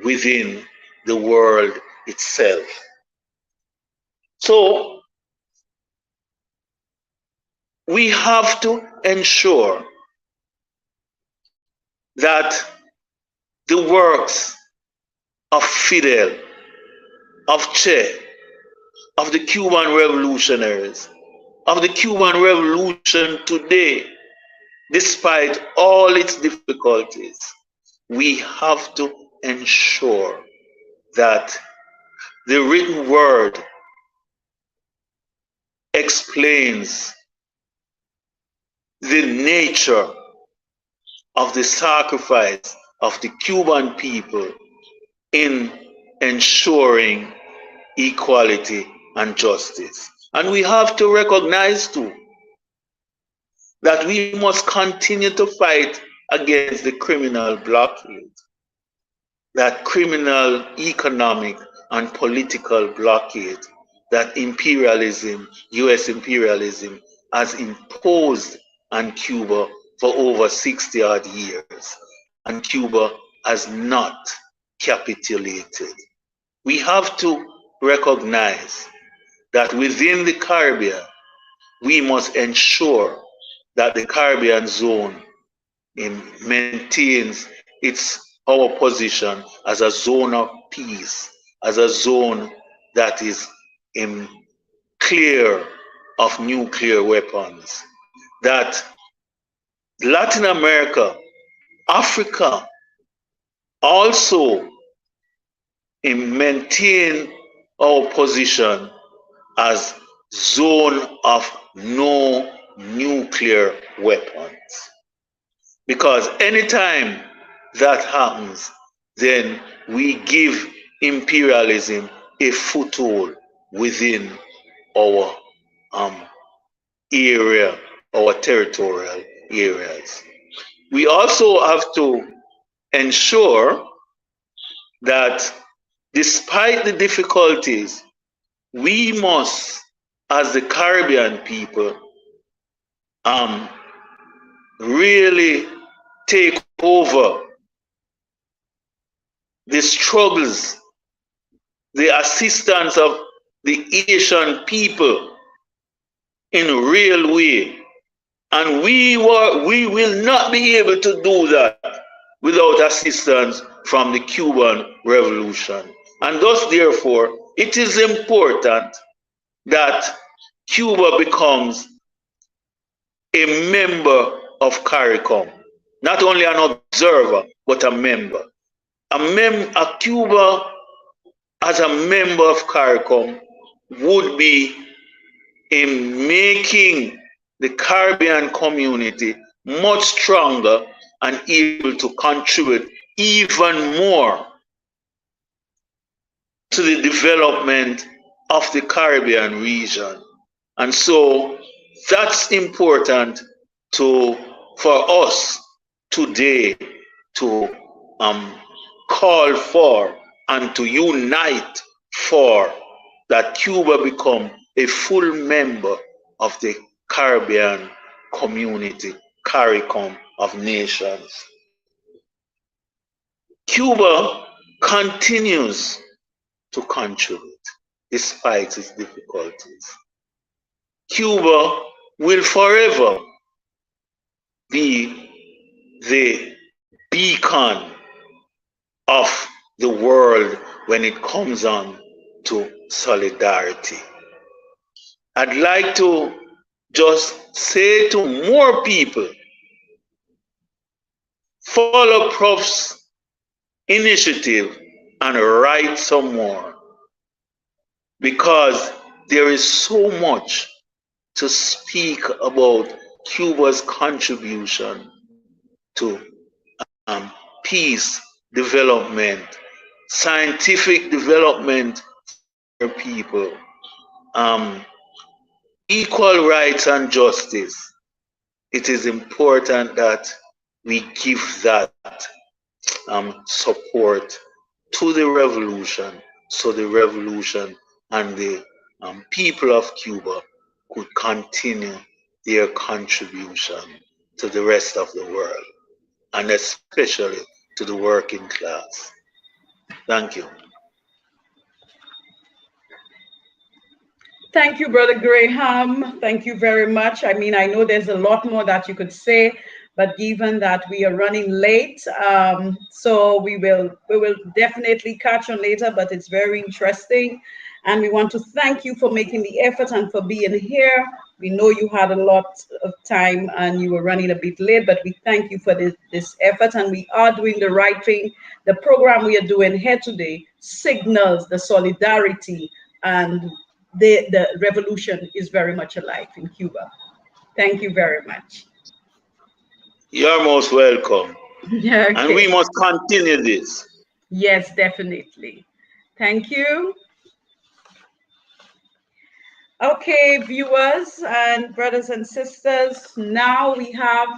within the world itself. So we have to ensure that the works of Fidel, of Che, of the Cuban revolutionaries, of the Cuban Revolution today, despite all its difficulties, we have to ensure that the written word explains the nature of the sacrifice of the Cuban people in ensuring equality and justice. And we have to recognize too that we must continue to fight against the criminal blockade, that criminal economic and political blockade that imperialism, US imperialism, has imposed on Cuba for over 60 odd years. And Cuba has not capitulated. We have to recognize that within the Caribbean, we must ensure that the Caribbean zone maintains our position as a zone of peace, as a zone that is clear of nuclear weapons. That Latin America, Africa also maintain our position as zone of no nuclear weapons. Because anytime that happens, then we give imperialism a foothold within our area, our territorial areas. We also have to ensure that despite the difficulties, we must, as the Caribbean people, really take over the struggles, the assistance of the Asian people in a real way. And we will not be able to do that without assistance from the Cuban Revolution. And thus, therefore, it is important that Cuba becomes a member of CARICOM, not only an observer, but a member. A Cuba as a member of CARICOM would be in making the Caribbean community much stronger and able to contribute even more to the development of the Caribbean region. And so that's important for us today to call for and to unite for that Cuba become a full member of the Caribbean community, CARICOM of nations. Cuba continues to contribute despite its difficulties. Cuba will forever be the beacon of the world when it comes on to solidarity. I'd like to just say to more people, follow Prof's initiative and write some more, because there is so much to speak about Cuba's contribution to peace, development, scientific development for people, equal rights and justice. It is important that we give that support to the revolution, so the revolution and the people of Cuba could continue their contribution to the rest of the world, and especially to the working class. Thank you. Thank you, Brother Graham. Thank you very much. I mean, I know there's a lot more that you could say, but given that we are running late, so we will definitely catch on later, but it's very interesting. And we want to thank you for making the effort and for being here. We know you had a lot of time and you were running a bit late, but we thank you for this effort, and we are doing the right thing. The program we are doing here today signals the solidarity, and the revolution is very much alive in Cuba. Thank you very much. You're most welcome. Okay. And we must continue this. Yes, definitely. Thank you. Okay, viewers and brothers and sisters, now we have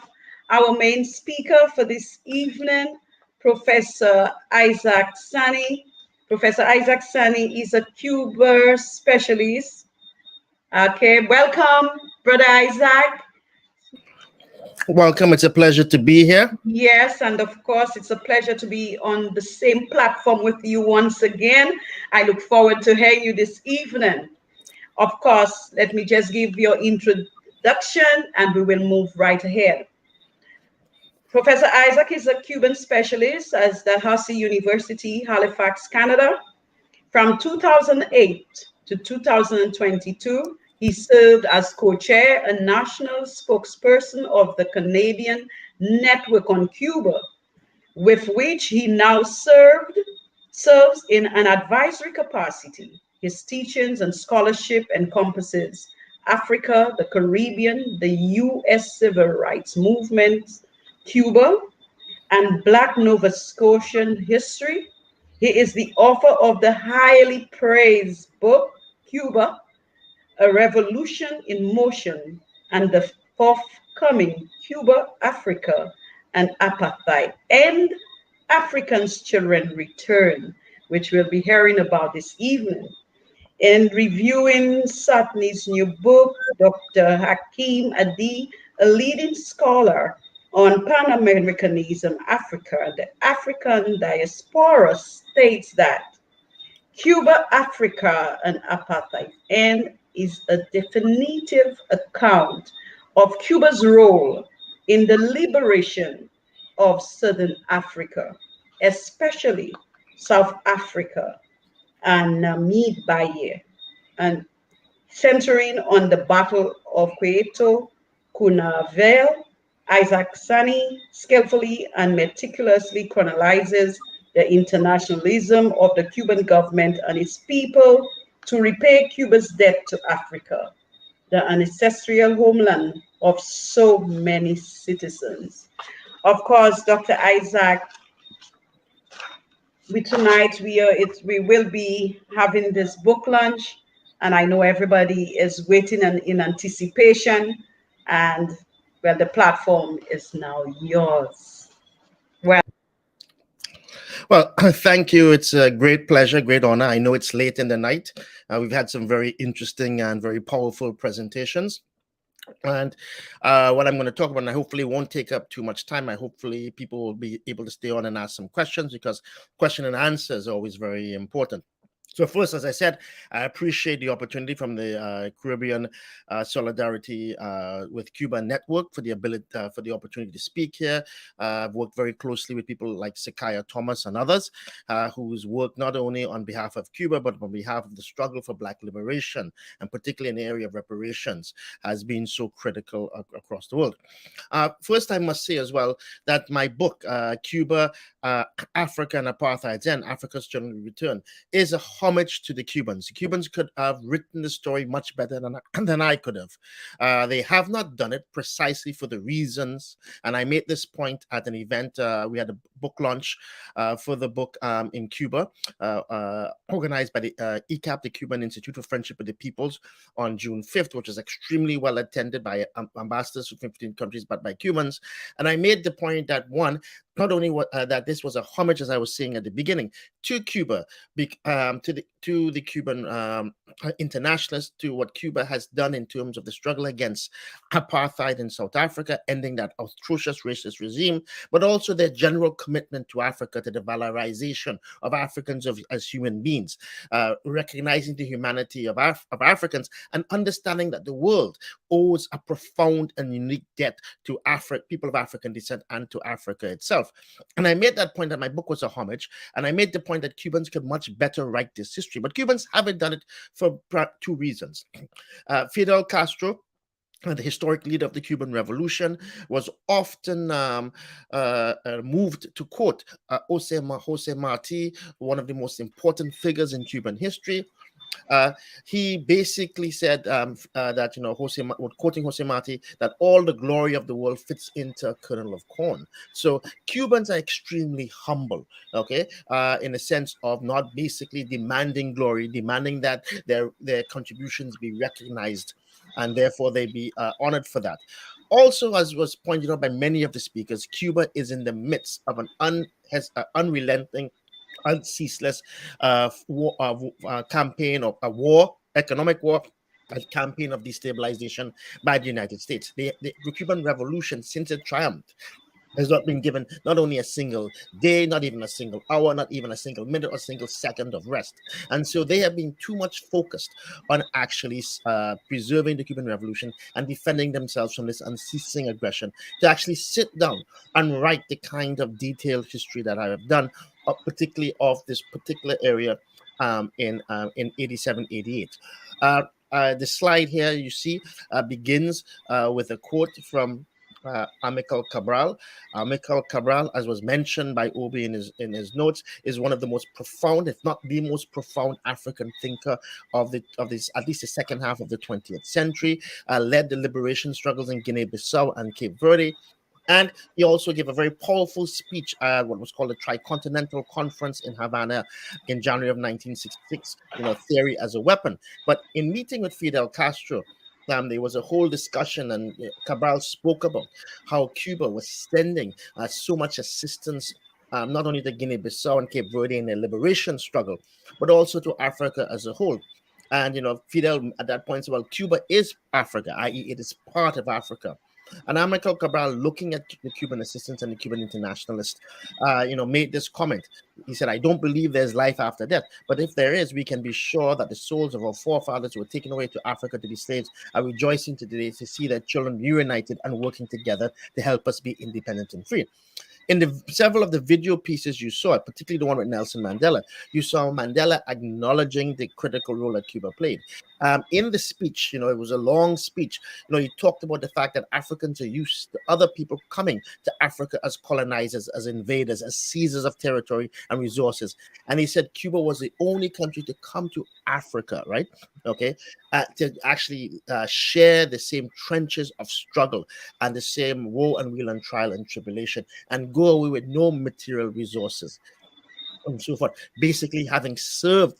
our main speaker for this evening, Professor Isaac Sani. Professor Isaac Sani is a Cuba specialist. Okay, welcome, Brother Isaac. Welcome. It's a pleasure to be here. Yes, and of course, it's a pleasure to be on the same platform with you once again. I look forward to hearing you this evening. Of course, let me just give your introduction and we will move right ahead. Professor Isaac is a Cuban specialist at Dalhousie University, Halifax, Canada. From 2008 to 2022, he served as co-chair and national spokesperson of the Canadian Network on Cuba, with which he now serves in an advisory capacity. His teachings and scholarship encompasses Africa, the Caribbean, the U.S. Civil Rights Movement, Cuba, and Black Nova Scotian history. He is the author of the highly praised book, Cuba, A Revolution in Motion, and the forthcoming Cuba, Africa, and Apartheid, and Africans' Children Return, which we'll be hearing about this evening. In reviewing Satni's new book, Dr. Hakeem Adi, a leading scholar on Pan-Americanism, Africa, and the African diaspora, states that Cuba, Africa, and Apartheid End is a definitive account of Cuba's role in the liberation of Southern Africa, especially South Africa and Namibia, and centering on the Battle of Quito, Cunavel. Isaac Sani skillfully and meticulously chronicles the internationalism of the Cuban government and its people to repay Cuba's debt to Africa, the ancestral homeland of so many citizens. Of course, Dr. Isaac, tonight we will be having this book launch, and I know everybody is waiting in anticipation. And well, the platform is now yours. Well, thank you. It's a great pleasure, great honor. I know it's late in the night. We've had some very interesting and very powerful presentations. And what I'm going to talk about, and I hopefully won't take up too much time. Hopefully people will be able to stay on and ask some questions, because question and answer is always very important. So first, as I said, I appreciate the opportunity from the Caribbean Solidarity with Cuba Network for the opportunity to speak here. I've worked very closely with people like Sakaya Thomas and others whose work not only on behalf of Cuba, but on behalf of the struggle for Black liberation, and particularly in the area of reparations, has been so critical across the world. First, I must say as well that my book, Cuba, Africa and Apartheid's End, Africa's Children Return, is a homage to the Cubans. The Cubans could have written the story much better than I could have. They have not done it precisely for the reasons, and I made this point at an event. We had a book launch for the book in Cuba, organized by the ECAP, the Cuban Institute for Friendship with the Peoples, on June 5th, which was extremely well attended by ambassadors from 15 countries, but by Cubans. And I made the point that, one, not only that this was a homage, as I was saying at the beginning, to Cuba, to the Cuban internationalists, to what Cuba has done in terms of the struggle against apartheid in South Africa, ending that atrocious racist regime, but also their general commitment to Africa, to the valorization of Africans as human beings, recognizing the humanity of Africans, and understanding that the world owes a profound and unique debt to people of African descent and to Africa itself. And I made that point that my book was a homage, and I made the point that Cubans could much better write this history, but Cubans haven't done it for two reasons. Fidel Castro, the historic leader of the Cuban Revolution, was often moved to quote Jose Marti, one of the most important figures in Cuban history. He basically said that, quoting Jose Marti, that all the glory of the world fits into a kernel of corn. So Cubans are extremely humble, okay, in a sense of not basically demanding glory, demanding that their contributions be recognized, and therefore they be honored for that. Also, as was pointed out by many of the speakers, Cuba is in the midst of an unrelenting, ceaseless campaign of a war, economic war, a campaign of destabilization by the United States. The Cuban Revolution, since it triumphed, has not been given not only a single day, not even a single hour, not even a single minute or single second of rest. And so they have been too much focused on actually preserving the Cuban Revolution and defending themselves from this unceasing aggression to actually sit down and write the kind of detailed history that I have done, particularly of this particular area in 87, 88. The slide here you see begins with a quote from Amilcar Cabral. Amilcar Cabral, as was mentioned by Obi in his notes, is one of the most profound, if not the most profound, African thinker of this at least the second half of the 20th century. Led the liberation struggles in Guinea-Bissau and Cape Verde. And he also gave a very powerful speech at what was called the Tricontinental Conference in Havana in January of 1966, theory as a weapon. But in meeting with Fidel Castro, there was a whole discussion, and Cabral spoke about how Cuba was sending so much assistance, not only to Guinea-Bissau and Cape Verde in their liberation struggle, but also to Africa as a whole. And, Fidel at that point said, well, Cuba is Africa, i.e. it is part of Africa. And Amilcar Cabral, looking at the Cuban assistance and the Cuban internationalists, made this comment. He said, I don't believe there's life after death, but if there is, we can be sure that the souls of our forefathers who were taken away to Africa to be slaves are rejoicing today to see their children reunited and working together to help us be independent and free. In several of the video pieces you saw, particularly the one with Nelson Mandela, you saw Mandela acknowledging the critical role that Cuba played. In the speech, it was a long speech. He talked about the fact that Africans are used to other people coming to Africa as colonizers, as invaders, as seizers of territory and resources. And he said Cuba was the only country to come to Africa, right? Okay, to actually share the same trenches of struggle and the same woe and weal and trial and tribulation, and go away with no material resources and so forth, basically having served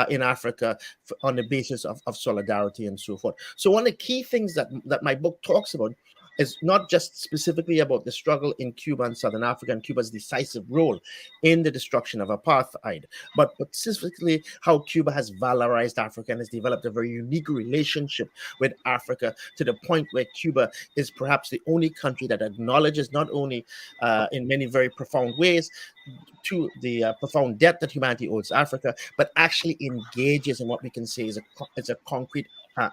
in Africa on the basis of solidarity and so forth. So one of the key things that my book talks about is not just specifically about the struggle in Cuba and Southern Africa and Cuba's decisive role in the destruction of apartheid, but specifically how Cuba has valorized Africa and has developed a very unique relationship with Africa, to the point where Cuba is perhaps the only country that acknowledges, not only in many very profound ways, to the profound debt that humanity owes Africa, but actually engages in what we can say is a concrete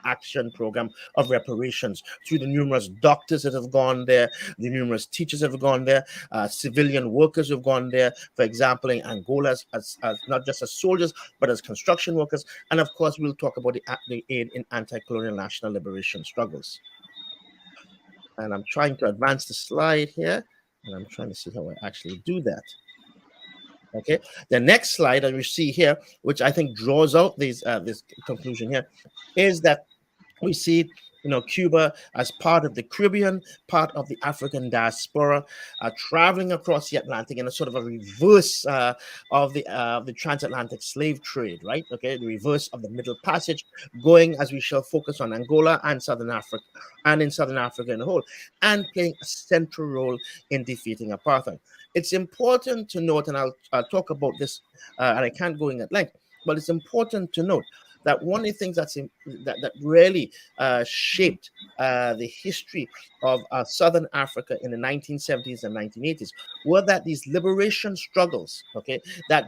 action program of reparations through the numerous doctors that have gone there, the numerous teachers have gone there, civilian workers have gone there, for example, in Angola, as not just as soldiers, but as construction workers. And of course, we'll talk about the aid in anti-colonial national liberation struggles. And I'm trying to advance the slide here, and I'm trying to see how I actually do that. Okay, the next slide that we see here, which I think draws out this conclusion here, is that we see Cuba as part of the Caribbean, part of the African diaspora, traveling across the Atlantic in a sort of a reverse of the transatlantic slave trade, right? Okay, the reverse of the Middle Passage, going, as we shall focus on, Angola and Southern Africa, and in Southern Africa in the whole, and playing a central role in defeating apartheid. It's important to note, and I'll talk about this, and I can't go in at length, but it's important to note that one of the things that really shaped the history of Southern Africa in the 1970s and 1980s were that these liberation struggles, okay, that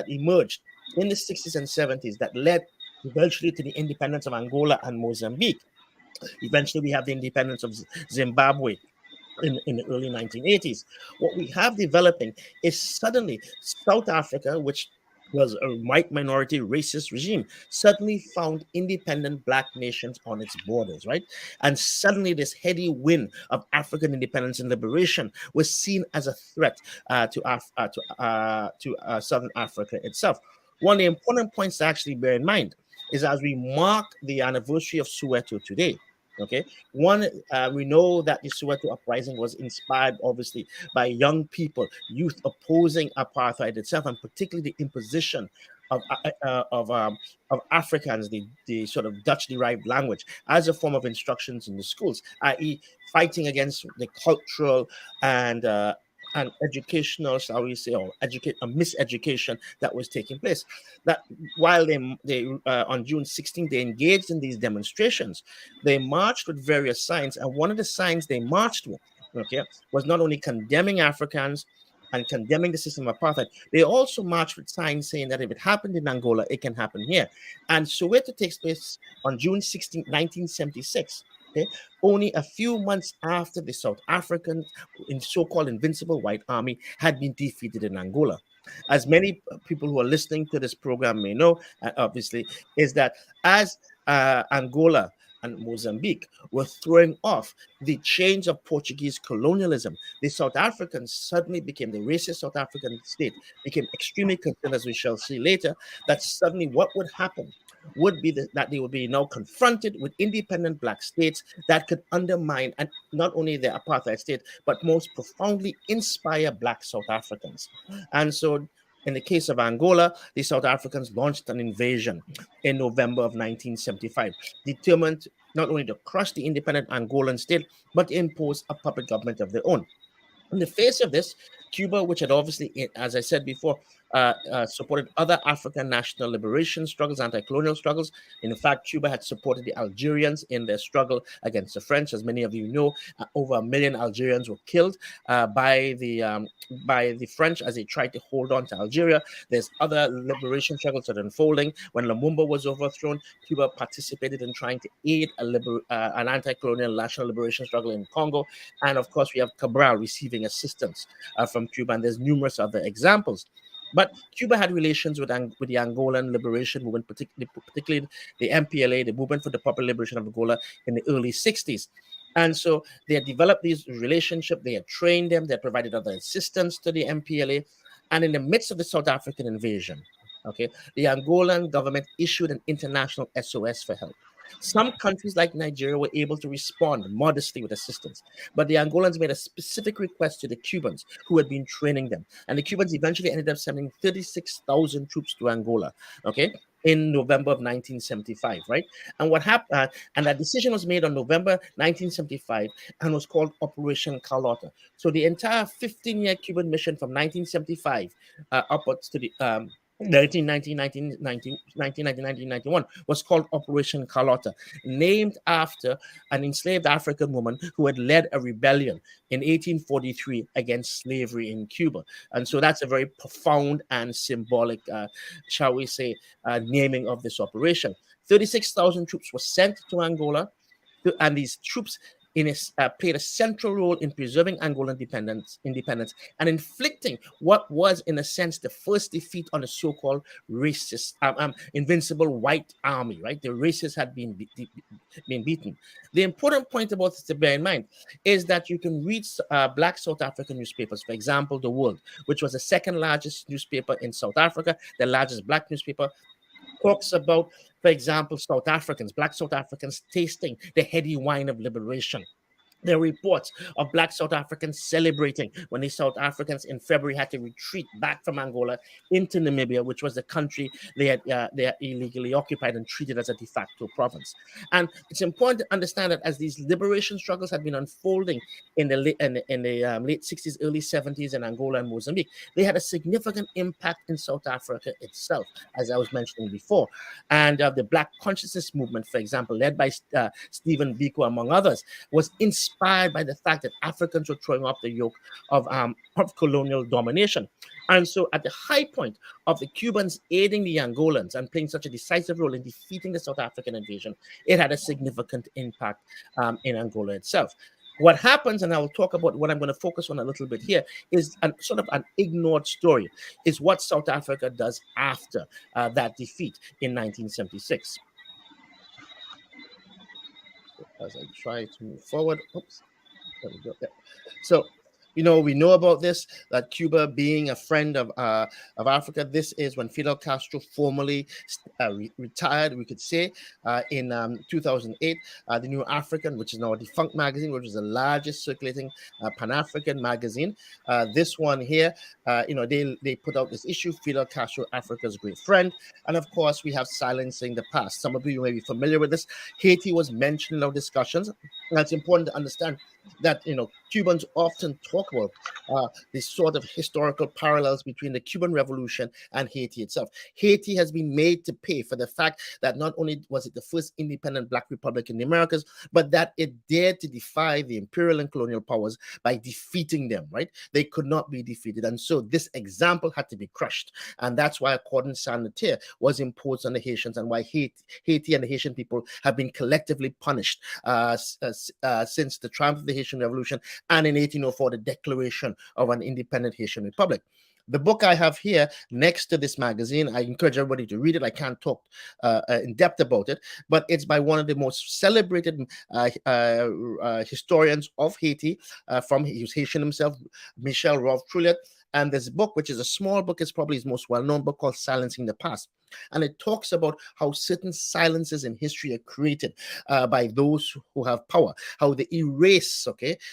emerged in the 60s and 70s that led eventually to the independence of Angola and Mozambique. Eventually, we have the independence of Zimbabwe in the early 1980s. What we have developing is suddenly South Africa, which was a white minority racist regime, suddenly found independent Black nations on its borders, right? And suddenly this heady wind of African independence and liberation was seen as a threat to Southern Africa itself. One of the important points to actually bear in mind is, as we mark the anniversary of Soweto today, okay, we know that the Soweto uprising was inspired, obviously, by young people, youth opposing apartheid itself, and particularly the imposition of Afrikaans, the sort of Dutch-derived language, as a form of instructions in the schools, i.e., fighting against the cultural and an educational, shall we say, or a miseducation that was taking place. That while they on June 16th, they engaged in these demonstrations, they marched with various signs, and one of the signs they marched with, okay, was not only condemning Africans and condemning the system of apartheid, they also marched with signs saying that if it happened in Angola, it can happen here. And Soweto takes place on June 16, 1976. Okay, only a few months after the South African in so-called Invincible White Army had been defeated in Angola. As many people who are listening to this program may know, obviously, is that as Angola and Mozambique were throwing off the chains of Portuguese colonialism, the South Africans suddenly became, the racist South African state became extremely concerned, as we shall see later, that suddenly what would happen would be that they would be now confronted with independent black states that could undermine and not only the apartheid state, but most profoundly inspire black South Africans. And so in the case of Angola, the South Africans launched an invasion in November of 1975, determined not only to crush the independent Angolan state, but impose a puppet government of their own. In the face of this, Cuba, which had obviously, as I said before, supported other African national liberation struggles, anti-colonial struggles. In fact, Cuba had supported the Algerians in their struggle against the French. As many of you know, over 1 million Algerians were killed by the French as they tried to hold on to Algeria. There's other liberation struggles that are unfolding. When Lumumba was overthrown, Cuba participated in trying to aid an anti-colonial national liberation struggle in Congo. And of course, we have Cabral receiving assistance from Cuba, and there's numerous other examples. But Cuba had relations with the Angolan liberation movement, particularly the MPLA, the Movement for the Popular Liberation of Angola, in the early 60s. And so they had developed these relationships, they had trained them, they had provided other assistance to the MPLA. And in the midst of the South African invasion, okay, the Angolan government issued an international SOS for help. Some countries like Nigeria were able to respond modestly with assistance, but the Angolans made a specific request to the Cubans who had been training them. And the Cubans eventually ended up sending 36,000 troops to Angola, okay, in November of 1975, right? And what happened, and that decision was made on November 1975 and was called Operation Carlotta. So the entire 15-year Cuban mission from 1975 upwards to the 1991 was called Operation Carlotta, named after an enslaved African woman who had led a rebellion in 1843 against slavery in Cuba. And so that's a very profound and symbolic, shall we say, naming of this operation. 36,000 troops were sent to Angola, and these troops played a central role in preserving Angolan independence and inflicting what was, in a sense, the first defeat on the so-called racist, invincible white army, right? The racists had been beaten. The important point about this to bear in mind is that you can read black South African newspapers, for example, The World, which was the second largest newspaper in South Africa, the largest black newspaper, talks about, for example, black South Africans tasting the heady wine of liberation. There are reports of black South Africans celebrating when the South Africans in February had to retreat back from Angola into Namibia, which was the country they had illegally occupied and treated as a de facto province. And it's important to understand that as these liberation struggles had been unfolding in the late 60s, early 70s in Angola and Mozambique, they had a significant impact in South Africa itself, as I was mentioning before. And the Black Consciousness movement, for example, led by Stephen Biko, among others, was inspired by the fact that Africans were throwing off the yoke of colonial domination. And so at the high point of the Cubans aiding the Angolans and playing such a decisive role in defeating the South African invasion, it had a significant impact in Angola itself. What happens, and I will talk about what I'm going to focus on a little bit here, is sort of an ignored story, is what South Africa does after that defeat in 1976. As I try to move forward. Oops, there we go. Yeah. So, we know about this, that Cuba being a friend of Africa. This is when Fidel Castro formally retired, we could say, in 2008. The New African, which is now a defunct magazine, which is the largest circulating Pan-African magazine. This one here, they put out this issue, Fidel Castro, Africa's Great Friend. And of course, we have Silencing the Past. Some of you may be familiar with this. Haiti was mentioned in our discussions. It's important to understand that Cubans often talk about these sort of historical parallels between the Cuban Revolution and Haiti itself. Haiti has been made to pay for the fact that not only was it the first independent Black republic in the Americas, but that it dared to defy the imperial and colonial powers by defeating them, right? They could not be defeated. And so this example had to be crushed. And that's why Accord Saint-Nazaire was imposed on the Haitians, and why Haiti and the Haitian people have been collectively punished since the triumph of the Haitian Revolution, and in 1804, the declaration of an independent Haitian Republic. The book I have here next to this magazine, I encourage everybody to read it. I can't talk in depth about it, but it's by one of the most celebrated historians of Haiti. He was Haitian himself, Michel Rolfe Truliet. And this book, which is a small book, is probably his most well-known book, called Silencing the Past. And it talks about how certain silences in history are created by those who have power, how they erase,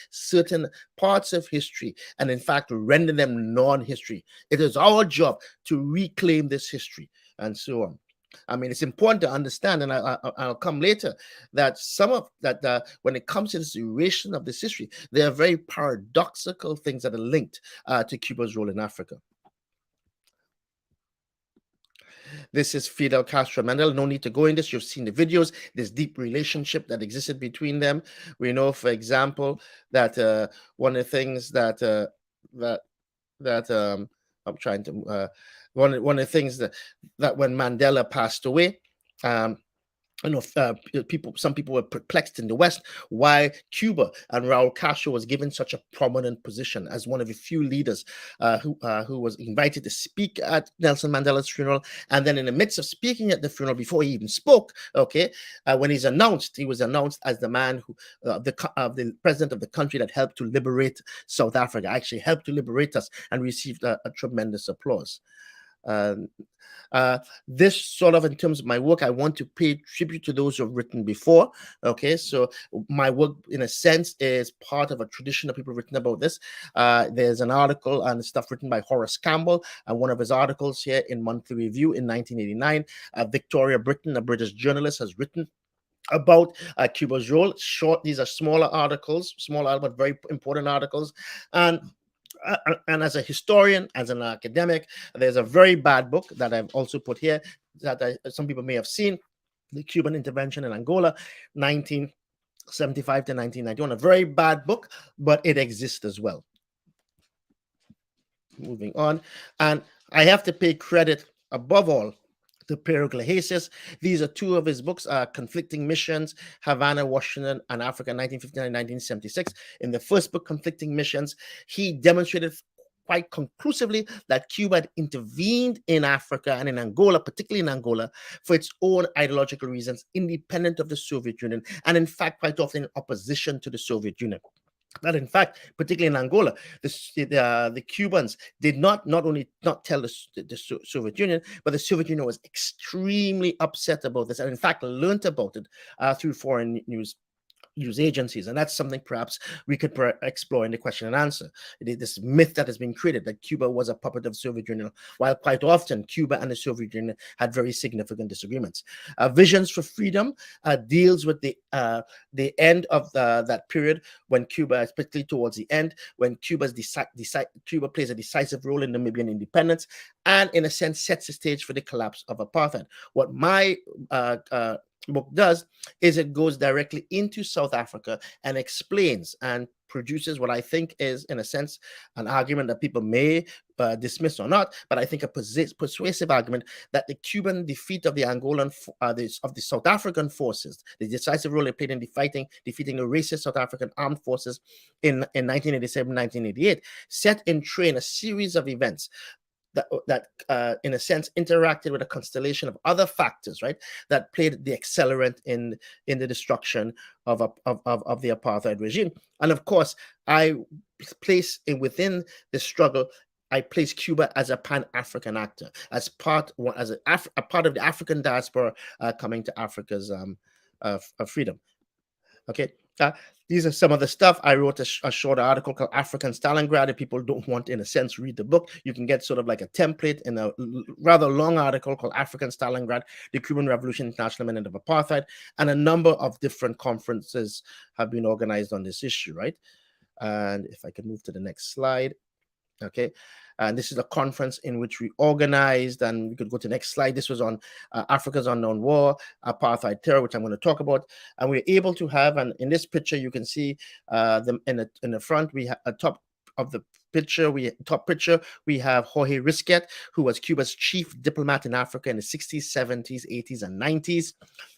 certain parts of history and, in fact, render them non-history. It is our job to reclaim this history, and so on. I mean, it's important to understand, and I'll come later, that when it comes to this erasure of this history, there are very paradoxical things that are linked to Cuba's role in Africa. This is Fidel Castro Mandela. No need to go in this. You've seen the videos. This deep relationship that existed between them. We know, for example, that one of the things that I'm trying to one of the things that when Mandela passed away, some people were perplexed in the West why Cuba and Raul Castro was given such a prominent position as one of the few leaders who was invited to speak at Nelson Mandela's funeral. And then in the midst of speaking at the funeral, before he even spoke, when he was announced as the man who, the president of the country that helped to liberate South Africa, actually helped to liberate us, and received a tremendous applause. This sort of, in terms of my work, I want to pay tribute to those who have written before. So my work, in a sense, is part of a tradition of people written about this. There's an article and stuff written by Horace Campbell, and one of his articles here in Monthly Review in 1989. Victoria Britton, a British journalist, has written about Cuba's role. These are smaller articles, but very important articles. And as a historian, as an academic, there's a very bad book that I've also put here that some people may have seen, The Cuban Intervention in Angola, 1975 to 1991. A very bad book, but it exists as well. Moving on. And I have to pay credit, above all, to Pedro Glajeses. These are two of his books, Conflicting Missions, Havana, Washington, and Africa, 1959-1976. In the first book, Conflicting Missions, he demonstrated quite conclusively that Cuba had intervened in Africa and in Angola, particularly in Angola, for its own ideological reasons, independent of the Soviet Union, and in fact, quite often in opposition to the Soviet Union. That, in fact, particularly in Angola, the Cubans did not only not tell the Soviet Union, but the Soviet Union was extremely upset about this, and in fact learned about it through foreign news agencies. And that's something perhaps we could explore in the question and answer. It is this myth that has been created that Cuba was a puppet of the Soviet Union, while quite often Cuba and the Soviet Union had very significant disagreements. Visions for Freedom deals with the end of that period when Cuba, especially towards the end, when Cuba plays a decisive role in Namibian independence, and in a sense sets the stage for the collapse of apartheid. What my book does is it goes directly into South Africa and explains and produces what I think is, in a sense, an argument that people may dismiss or not, but I think a persuasive argument that the Cuban defeat of the Angolan of the South African forces, the decisive role they played in defeating the racist South African armed forces in 1987-1988, set in train a series of events that in a sense interacted with a constellation of other factors, right, that played the accelerant in the destruction of the apartheid regime. And of course, I place within the struggle, I place Cuba as a Pan-African actor, as a part of the African diaspora coming to Africa's freedom. Okay. These are some of the stuff. I wrote a short article called African Stalingrad. If people don't want, in a sense, read the book, you can get sort of like a template in a rather long article called African Stalingrad, the Cuban Revolution, International Amendment of Apartheid, and a number of different conferences have been organized on this issue, right? And if I can move to the next slide. Okay, and this is a conference in which we organized, and we could go to the next slide. This was on Africa's Unknown War, Apartheid Terror, which I'm going to talk about. And we're able to have, and in this picture, you can see them in the front. We have a top of the picture, we have Jorge Risquet, who was Cuba's chief diplomat in Africa in the 60s, 70s, 80s, and 90s.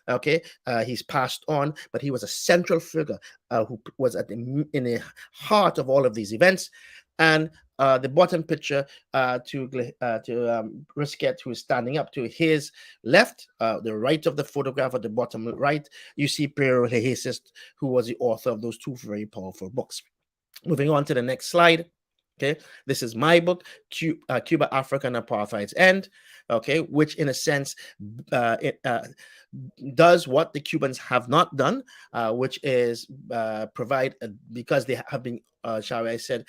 Okay, he's passed on, but he was a central figure who was in the heart of all of these events. And the bottom picture to Risquet, who is standing up. To his left, the right of the photograph at the bottom right, you see Pero Lejesis, who was the author of those two very powerful books. Moving on to the next slide. Okay, this is my book, Cuba, Africa, and Apartheid's End. Okay, which in a sense it does what the Cubans have not done, which is provide, because they have been, shall I said,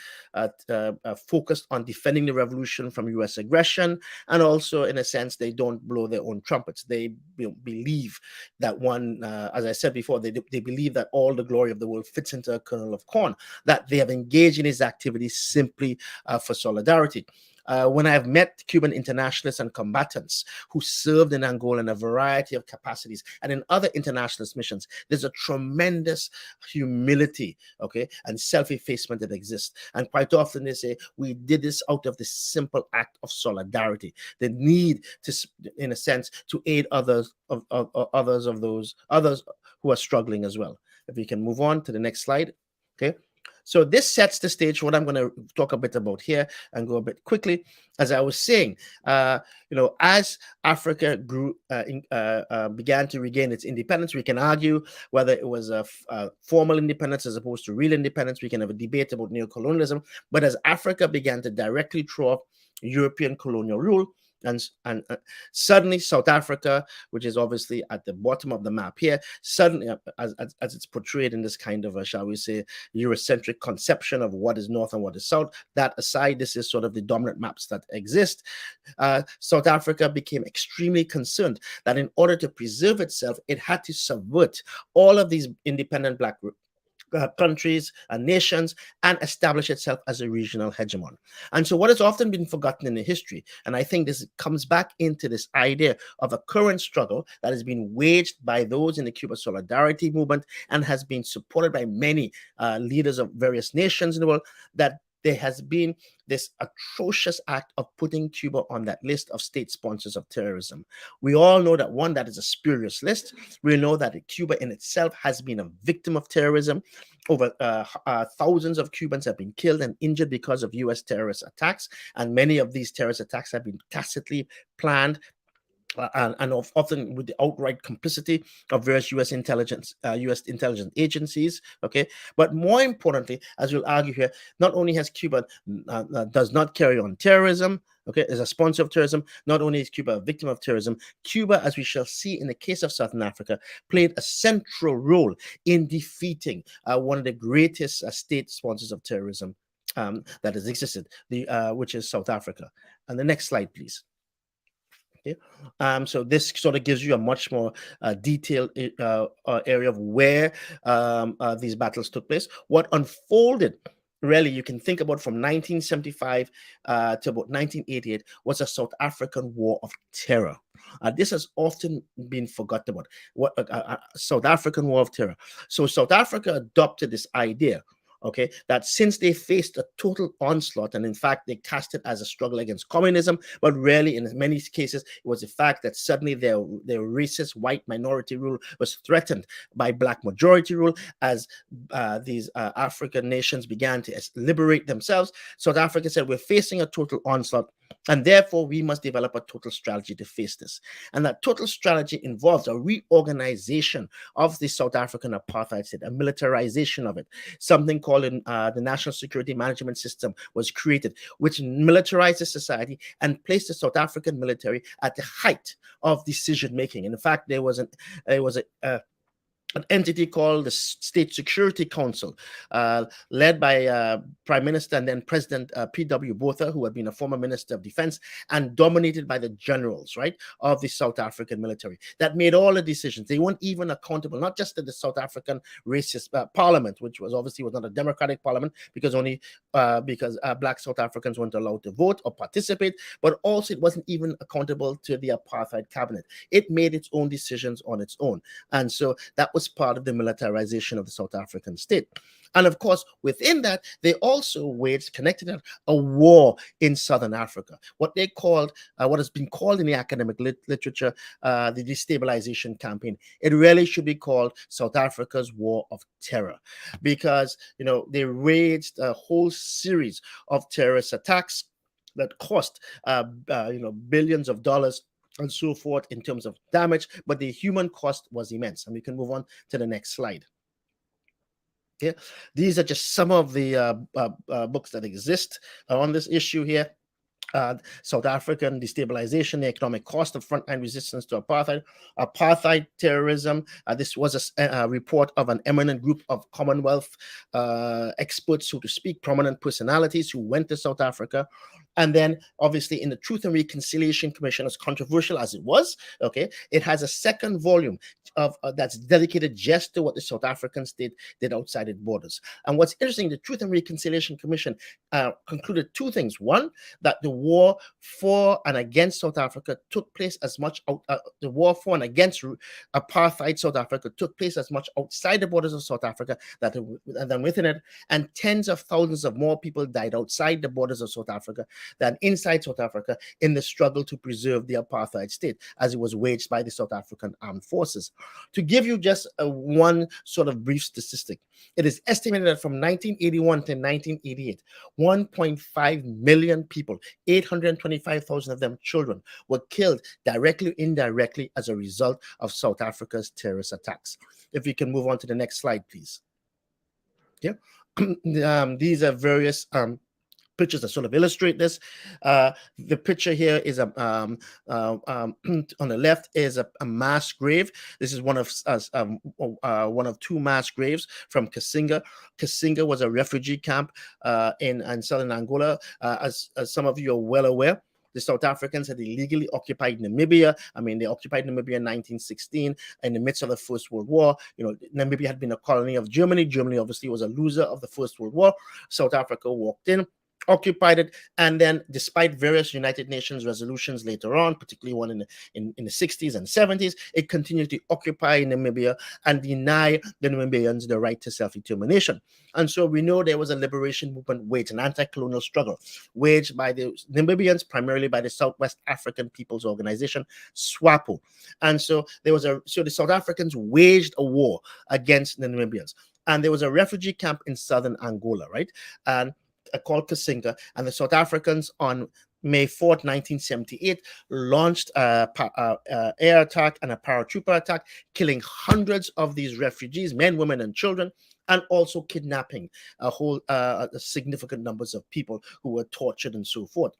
focused on defending the revolution from U.S. aggression, and also in a sense they don't blow their own trumpets. They believe that as I said before, they believe that all the glory of the world fits into a kernel of corn. That they have engaged in these activities simply for solidarity. When I've met Cuban internationalists and combatants who served in Angola in a variety of capacities and in other internationalist missions, there's a tremendous humility, okay, and self-effacement that exists. And quite often they say, we did this out of the simple act of solidarity, the need to, in a sense, to aid others who are struggling as well. If we can move on to the next slide, okay. So this sets the stage for what I'm going to talk a bit about here and go a bit quickly. As I was saying, as Africa grew, began to regain its independence, we can argue whether it was a formal independence as opposed to real independence. We can have a debate about neocolonialism. But as Africa began to directly throw off European colonial rule, and suddenly South Africa, which is obviously at the bottom of the map here, suddenly, as it's portrayed in this kind of a, shall we say, Eurocentric conception of what is North and what is South, that aside, this is sort of the dominant maps that exist. South Africa became extremely concerned that in order to preserve itself, it had to subvert all of these independent black countries and nations and establish itself as a regional hegemon. And so what has often been forgotten in the history, and I think this comes back into this idea of a current struggle that has been waged by those in the Cuba Solidarity movement and has been supported by many leaders of various nations in the world, that there has been this atrocious act of putting Cuba on that list of state sponsors of terrorism. We all know that, one, that is a spurious list. We know that Cuba in itself has been a victim of terrorism. Over thousands of Cubans have been killed and injured because of U.S. terrorist attacks, and many of these terrorist attacks have been tacitly planned and often with the outright complicity of various U.S. intelligence agencies. Okay, but more importantly, as we'll argue here, not only has Cuba does not carry on terrorism, okay, is a sponsor of terrorism. Not only is Cuba a victim of terrorism, Cuba, as we shall see in the case of Southern Africa, played a central role in defeating one of the greatest state sponsors of terrorism that has existed, which is South Africa. And the next slide, please. Okay. So this sort of gives you a much more detailed area of where these battles took place. What unfolded, really, you can think about from 1975 to about 1988 was a South African War of Terror. This has often been forgotten about. What South African War of Terror. So South Africa adopted this idea, okay, that since they faced a total onslaught, and in fact they cast it as a struggle against communism, but really in many cases it was the fact that suddenly their racist white minority rule was threatened by black majority rule as these African nations began to liberate themselves. South Africa said, we're facing a total onslaught, and therefore we must develop a total strategy to face this. And that total strategy involves a reorganization of the South African apartheid state, a militarization of it. Something called the National Security Management System was created, which militarized society and placed the South African military at the height of decision making. In fact, there was an entity called the State Security Council, led by Prime Minister and then President P.W. Botha, who had been a former Minister of Defense, and dominated by the generals, right, of the South African military that made all the decisions. They weren't even accountable, not just to the South African racist parliament, which was obviously was not a democratic parliament because only black South Africans weren't allowed to vote or participate, but also it wasn't even accountable to the apartheid cabinet. It made its own decisions on its own. And so that was part of the militarization of the South African state. And of course, within that, they also waged, connected a war in Southern Africa, what they called, what has been called in the academic literature, the destabilization campaign. It really should be called South Africa's War of Terror, because, you know, they waged a whole series of terrorist attacks that cost, billions of dollars and so forth in terms of damage, but the human cost was immense. And we can move on to the next slide. Yeah, these are just some of the books that exist on this issue here. South African destabilization, the economic cost of frontline resistance to apartheid terrorism. This was a report of an eminent group of Commonwealth experts, so to speak, prominent personalities who went to South Africa. And then, obviously, in the Truth and Reconciliation Commission, as controversial as it was, okay, it has a second volume of that's dedicated just to what the South African state did outside its borders. And what's interesting, the Truth and Reconciliation Commission concluded two things. One, that the war for and against South Africa took place as much the war for and against apartheid South Africa took place as much outside the borders of South Africa than within it, and tens of thousands of more people died outside the borders of South Africa than inside South Africa in the struggle to preserve the apartheid state as it was waged by the South African armed forces. To give you just one sort of brief statistic, it is estimated that from 1981 to 1988, 1.5 million people, 825,000 of them children, were killed directly or indirectly as a result of South Africa's terrorist attacks. If we can move on to the next slide, please. Yeah, these are various pictures that sort of illustrate this. The picture here is on the left is a mass grave. This is one of two mass graves from Kasinga. Kasinga was a refugee camp in southern Angola. As some of you are well aware, the South Africans had illegally occupied Namibia. I mean, they occupied Namibia in 1916 in the midst of the First World War. You know, Namibia had been a colony of Germany. Germany obviously was a loser of the First World War. South Africa walked in, occupied it, and then, despite various United Nations resolutions later on, particularly one in the 60s and 70s, it continued to occupy Namibia and deny the Namibians the right to self-determination. And so we know there was a liberation movement waged, an anti-colonial struggle waged by the Namibians, primarily by the Southwest African People's Organization, SWAPO. And so the South Africans waged a war against the Namibians. And there was a refugee camp in southern Angola, right? And called Kasinga, and the South Africans on May 4th, 1978, launched an air attack and a paratrooper attack, killing hundreds of these refugees, men, women, and children, and also kidnapping significant numbers of people who were tortured and so forth.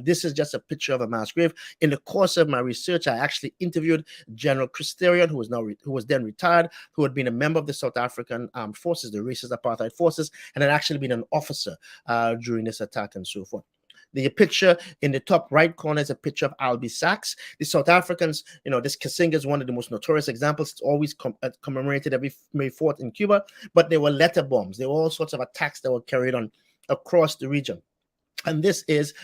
This is just a picture of a mass grave. In the course of my research, I actually interviewed General Christerian, who was then retired, who had been a member of the South African Armed Forces, the racist apartheid forces, and had actually been an officer during this attack and so forth. The picture in the top right corner is a picture of Albie Sachs. The South Africans, you know, this Kasinga is one of the most notorious examples. It's always commemorated every May 4th in Cuba, but there were letter bombs. There were all sorts of attacks that were carried on across the region. And this is,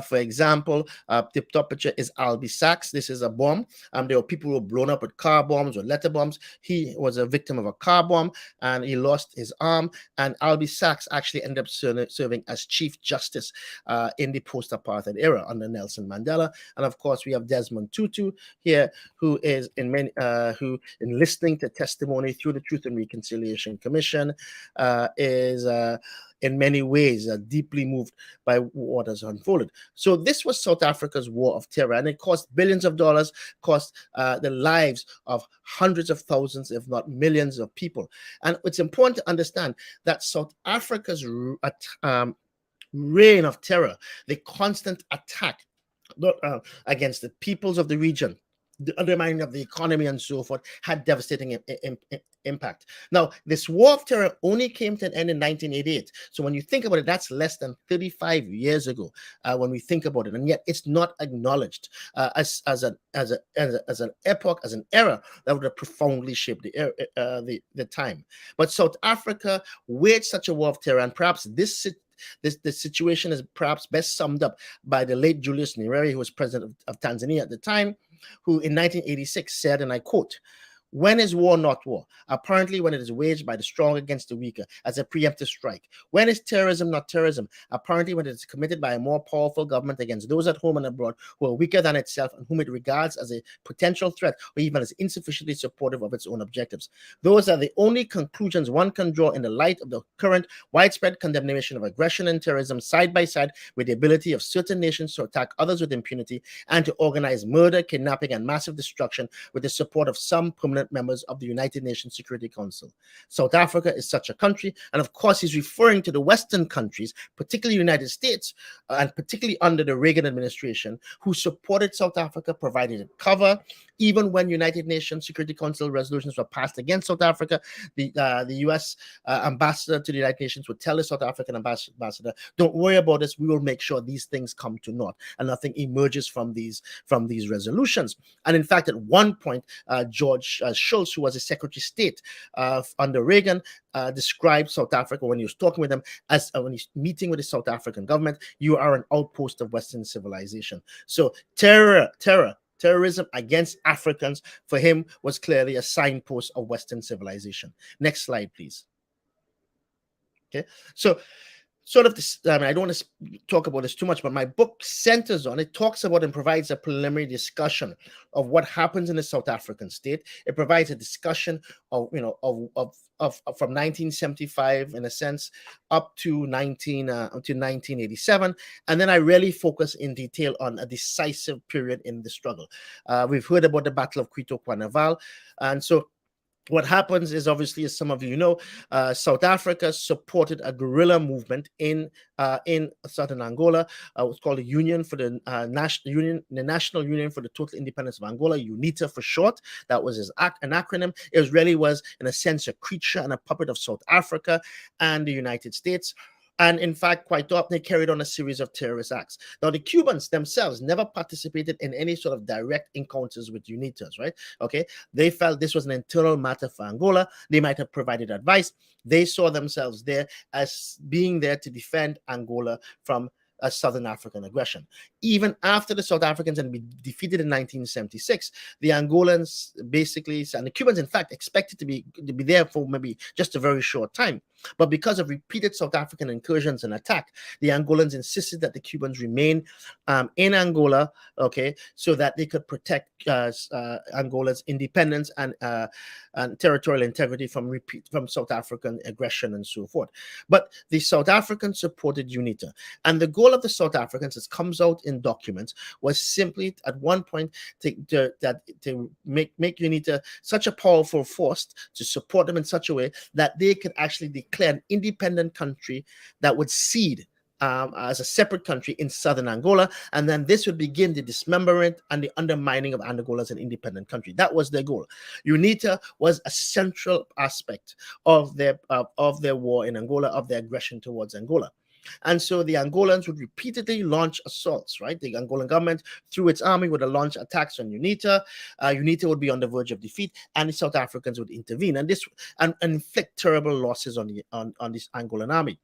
for example, the top picture is Albie Sachs. This is a bomb. There were people who were blown up with car bombs or letter bombs. He was a victim of a car bomb and he lost his arm. And Albie Sachs actually ended up serving as Chief Justice in the post-apartheid era under Nelson Mandela. And of course, we have Desmond Tutu here, who is in listening to testimony through the Truth and Reconciliation Commission, is in many ways deeply moved by what has unfolded. So this was South Africa's war of terror, and it cost billions of dollars, cost the lives of hundreds of thousands, if not millions of people. And it's important to understand that South Africa's reign of terror, the constant attack against the peoples of the region, the undermining of the economy and so forth, had devastating impact. Now, this war of terror only came to an end in 1988. So when you think about it, that's less than 35 years ago when we think about it. And yet it's not acknowledged as an epoch, as an era that would have profoundly shaped the time. But South Africa waged such a war of terror, and perhaps the situation is perhaps best summed up by the late Julius Nyerere, who was president of Tanzania at the time, who in 1986 said, and I quote, "When is war not war? Apparently when it is waged by the strong against the weaker as a preemptive strike. When is terrorism not terrorism? Apparently when it is committed by a more powerful government against those at home and abroad who are weaker than itself and whom it regards as a potential threat or even as insufficiently supportive of its own objectives. Those are the only conclusions one can draw in the light of the current widespread condemnation of aggression and terrorism side by side with the ability of certain nations to attack others with impunity and to organize murder, kidnapping, and massive destruction with the support of some permanent members of the United Nations Security Council. South Africa is such a country, and of course he's referring to the Western countries, particularly the United States, and particularly under the Reagan administration, who supported South Africa, provided it cover. Even when United Nations Security Council resolutions were passed against South Africa, the U.S. Ambassador to the United Nations would tell the South African ambassador, "Don't worry about this. We will make sure these things come to naught, and nothing emerges from these resolutions." And in fact, at one point, George Shultz, who was a Secretary of State under Reagan, described South Africa when he was talking with them as when he's meeting with the South African government, "You are an outpost of Western civilization." So terrorism against Africans for him was clearly a signpost of Western civilization. Next slide, please. Okay, so sort of this, I don't want to talk about this too much, but my book centers on it, talks about and provides a preliminary discussion of what happens in the South African state. It provides a discussion of from 1975 in a sense up to 1987, and then I really focus in detail on a decisive period in the struggle. We've heard about the Battle of Cuito Cuanavalle, and so what happens is, obviously, as some of you know, South Africa supported a guerrilla movement in southern Angola. It was called the Union for the National Union for the Total Independence of Angola, UNITA for short. That was an acronym. It really was, in a sense, a creature and a puppet of South Africa and the United States. And in fact, quite often they carried on a series of terrorist acts. Now, the Cubans themselves never participated in any sort of direct encounters with UNITAs, right? Okay, they felt this was an internal matter for Angola. They might have provided advice. They saw themselves there as being there to defend Angola from a Southern African aggression. Even after the South Africans had been defeated in 1976, the Angolans basically, and the Cubans in fact, expected to be there for maybe just a very short time. But because of repeated South African incursions and attack, the Angolans insisted that the Cubans remain in Angola, okay, so that they could protect Angola's independence and territorial integrity from South African aggression and so forth. But the South Africans supported UNITA, and the goal of the South Africans, as comes out in documents, was simply at one point to make UNITA such a powerful force, to support them in such a way that they could actually declare an independent country that would cede as a separate country in southern Angola, and then this would begin the dismemberment and the undermining of Angola as an independent country. That was their goal. UNITA was a central aspect of their war in Angola, of their aggression towards Angola. And so the Angolans would repeatedly launch assaults, right? The Angolan government, through its army, would launch attacks on UNITA. UNITA would be on the verge of defeat, and the South Africans would intervene and inflict terrible losses on this Angolan army.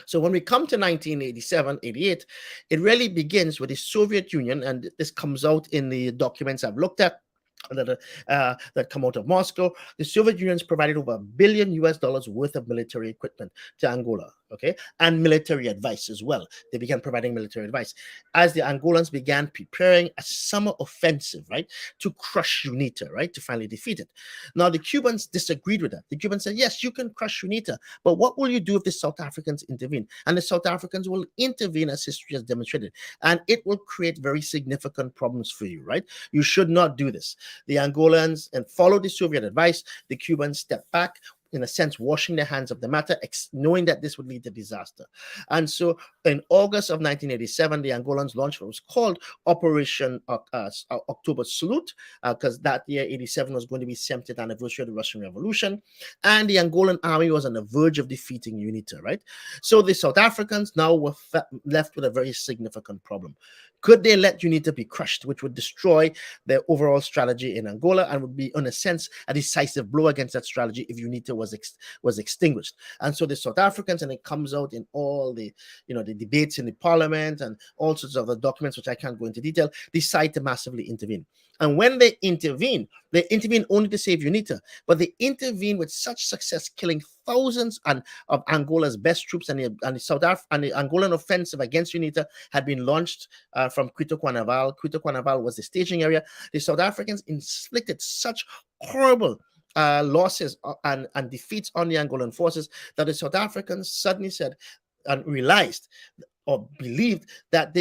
So when we come to 1987, 88, it really begins with the Soviet Union, and this comes out in the documents I've looked at that come out of Moscow. The Soviet Union's provided over $1 billion worth of military equipment to Angola, okay, and military advice as well. They began providing military advice as the Angolans began preparing a summer offensive, right, to crush UNITA, right, to finally defeat it. Now, the Cubans disagreed with that. The Cubans said, yes, you can crush UNITA, but what will you do if the South Africans intervene? And the South Africans will intervene, as history has demonstrated, and it will create very significant problems for you, right? You should not do this. The Angolans and followed the Soviet advice. The Cubans stepped back. in a sense, washing their hands of the matter, knowing that this would lead to disaster. And so in August of 1987, the Angolans launched what was called Operation October Salute, because that year, 87, was going to be 70th anniversary of the Russian Revolution. And the Angolan army was on the verge of defeating UNITA, right? So the South Africans now were left with a very significant problem. Could they let UNITA be crushed, which would destroy their overall strategy in Angola and would be, in a sense, a decisive blow against that strategy if UNITA was extinguished? And so the South Africans, and it comes out in all the, the debates in the parliament and all sorts of other documents, which I can't go into detail, decide to massively intervene. And when they intervene only to save UNITA, but they intervene with such success, killing thousands of Angola's best troops, and the Angolan offensive against UNITA had been launched from Cuito Cuanaval. Cuito Cuanaval was the staging area. The South Africans inflicted such horrible losses and defeats on the Angolan forces that the South Africans suddenly said and realized or believed that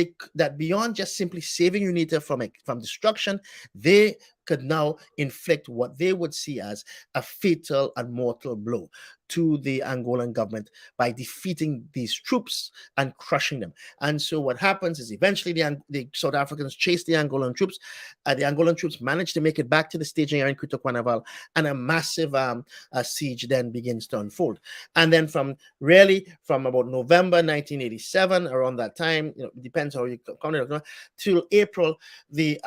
beyond just simply saving UNITA from destruction, they could now inflict what they would see as a fatal and mortal blow to the Angolan government by defeating these troops and crushing them. And so what happens is eventually the South Africans chase the Angolan troops. The Angolan troops manage to make it back to the staging area in Cuito Cuanaval, and a massive siege then begins to unfold. And then from about November 1987, around that time, it depends how you count it, till April, the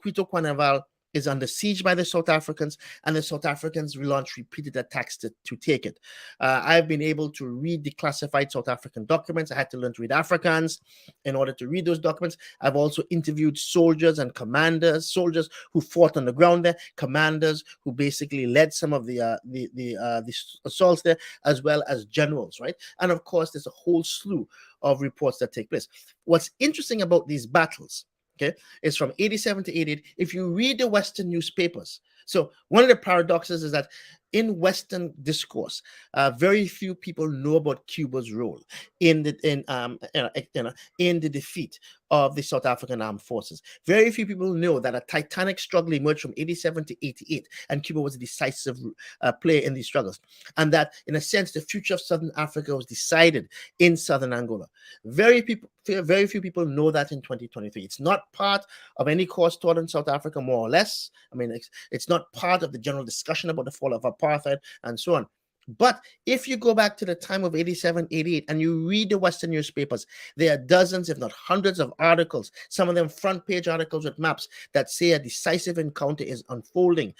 Cuito Cuanaval is under siege by the South Africans, and the South Africans relaunch repeated attacks to take it. I've been able to read the classified South African documents. I had to learn to read Afrikaans in order to read those documents. I've also interviewed soldiers and commanders, soldiers who fought on the ground there, commanders who basically led some of the assaults there, as well as generals, right? And of course, there's a whole slew of reports that take place. What's interesting about these battles, okay, it's from 87 to 88. If you read the Western newspapers, so one of the paradoxes is that in Western discourse, very few people know about Cuba's role in the defeat of the South African armed forces. Very few people know that a titanic struggle emerged from 87 to 88, and Cuba was a decisive player in these struggles, and that, in a sense, the future of Southern Africa was decided in Southern Angola. Very few people know that in 2023. It's not part of any course taught in South Africa, more or less. I mean, it's not part of the general discussion about the fall of apartheid and so on. But if you go back to the time of 87, 88, and you read the Western newspapers, there are dozens, if not hundreds of articles, some of them front page articles with maps that say a decisive encounter is unfolding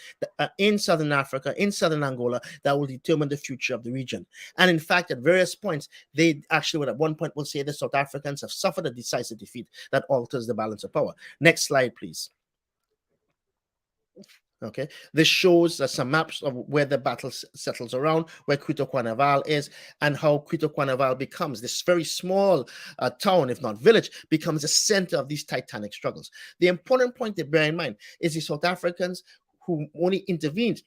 in Southern Africa, in Southern Angola, that will determine the future of the region. And in fact, at various points, they actually at one point will say the South Africans have suffered a decisive defeat that alters the balance of power. Next slide, please. Okay, this shows some maps of where the battle settles around, where Cuito Cuanaval is, and how Cuito Cuanaval becomes this very small town, if not village, becomes the center of these titanic struggles. The important point to bear in mind is the South Africans who only intervened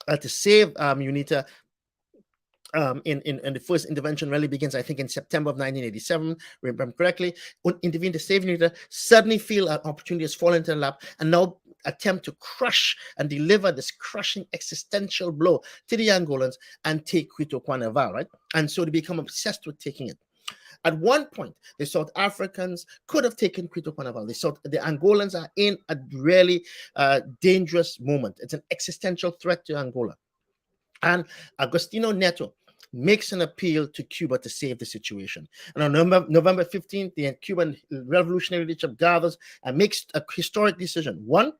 to save UNITA. In the first intervention really begins, I think, in September of 1987, remember correctly, intervene to save UNITA, suddenly feel an opportunity has fallen into their lap, and now attempt to crush and deliver this crushing existential blow to the Angolans and take Cuito Cuanaval, right? And so they become obsessed with taking it. At one point, the South Africans could have taken Cuito Cuanaval. The Angolans are in a really dangerous moment. It's an existential threat to Angola. And Agostinho Neto makes an appeal to Cuba to save the situation. And on November 15th, the Cuban revolutionary leadership gathers and makes a historic decision. One,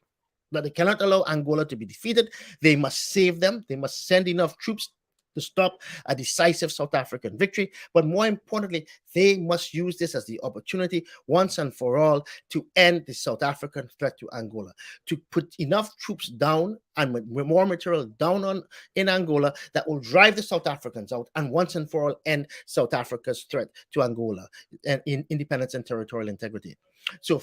that they cannot allow Angola to be defeated. They must save them. They must send enough troops to stop a decisive South African victory. But more importantly, they must use this as the opportunity once and for all to end the South African threat to Angola, to put enough troops down and more material down in Angola that will drive the South Africans out and once and for all end South Africa's threat to Angola and in independence and territorial integrity. So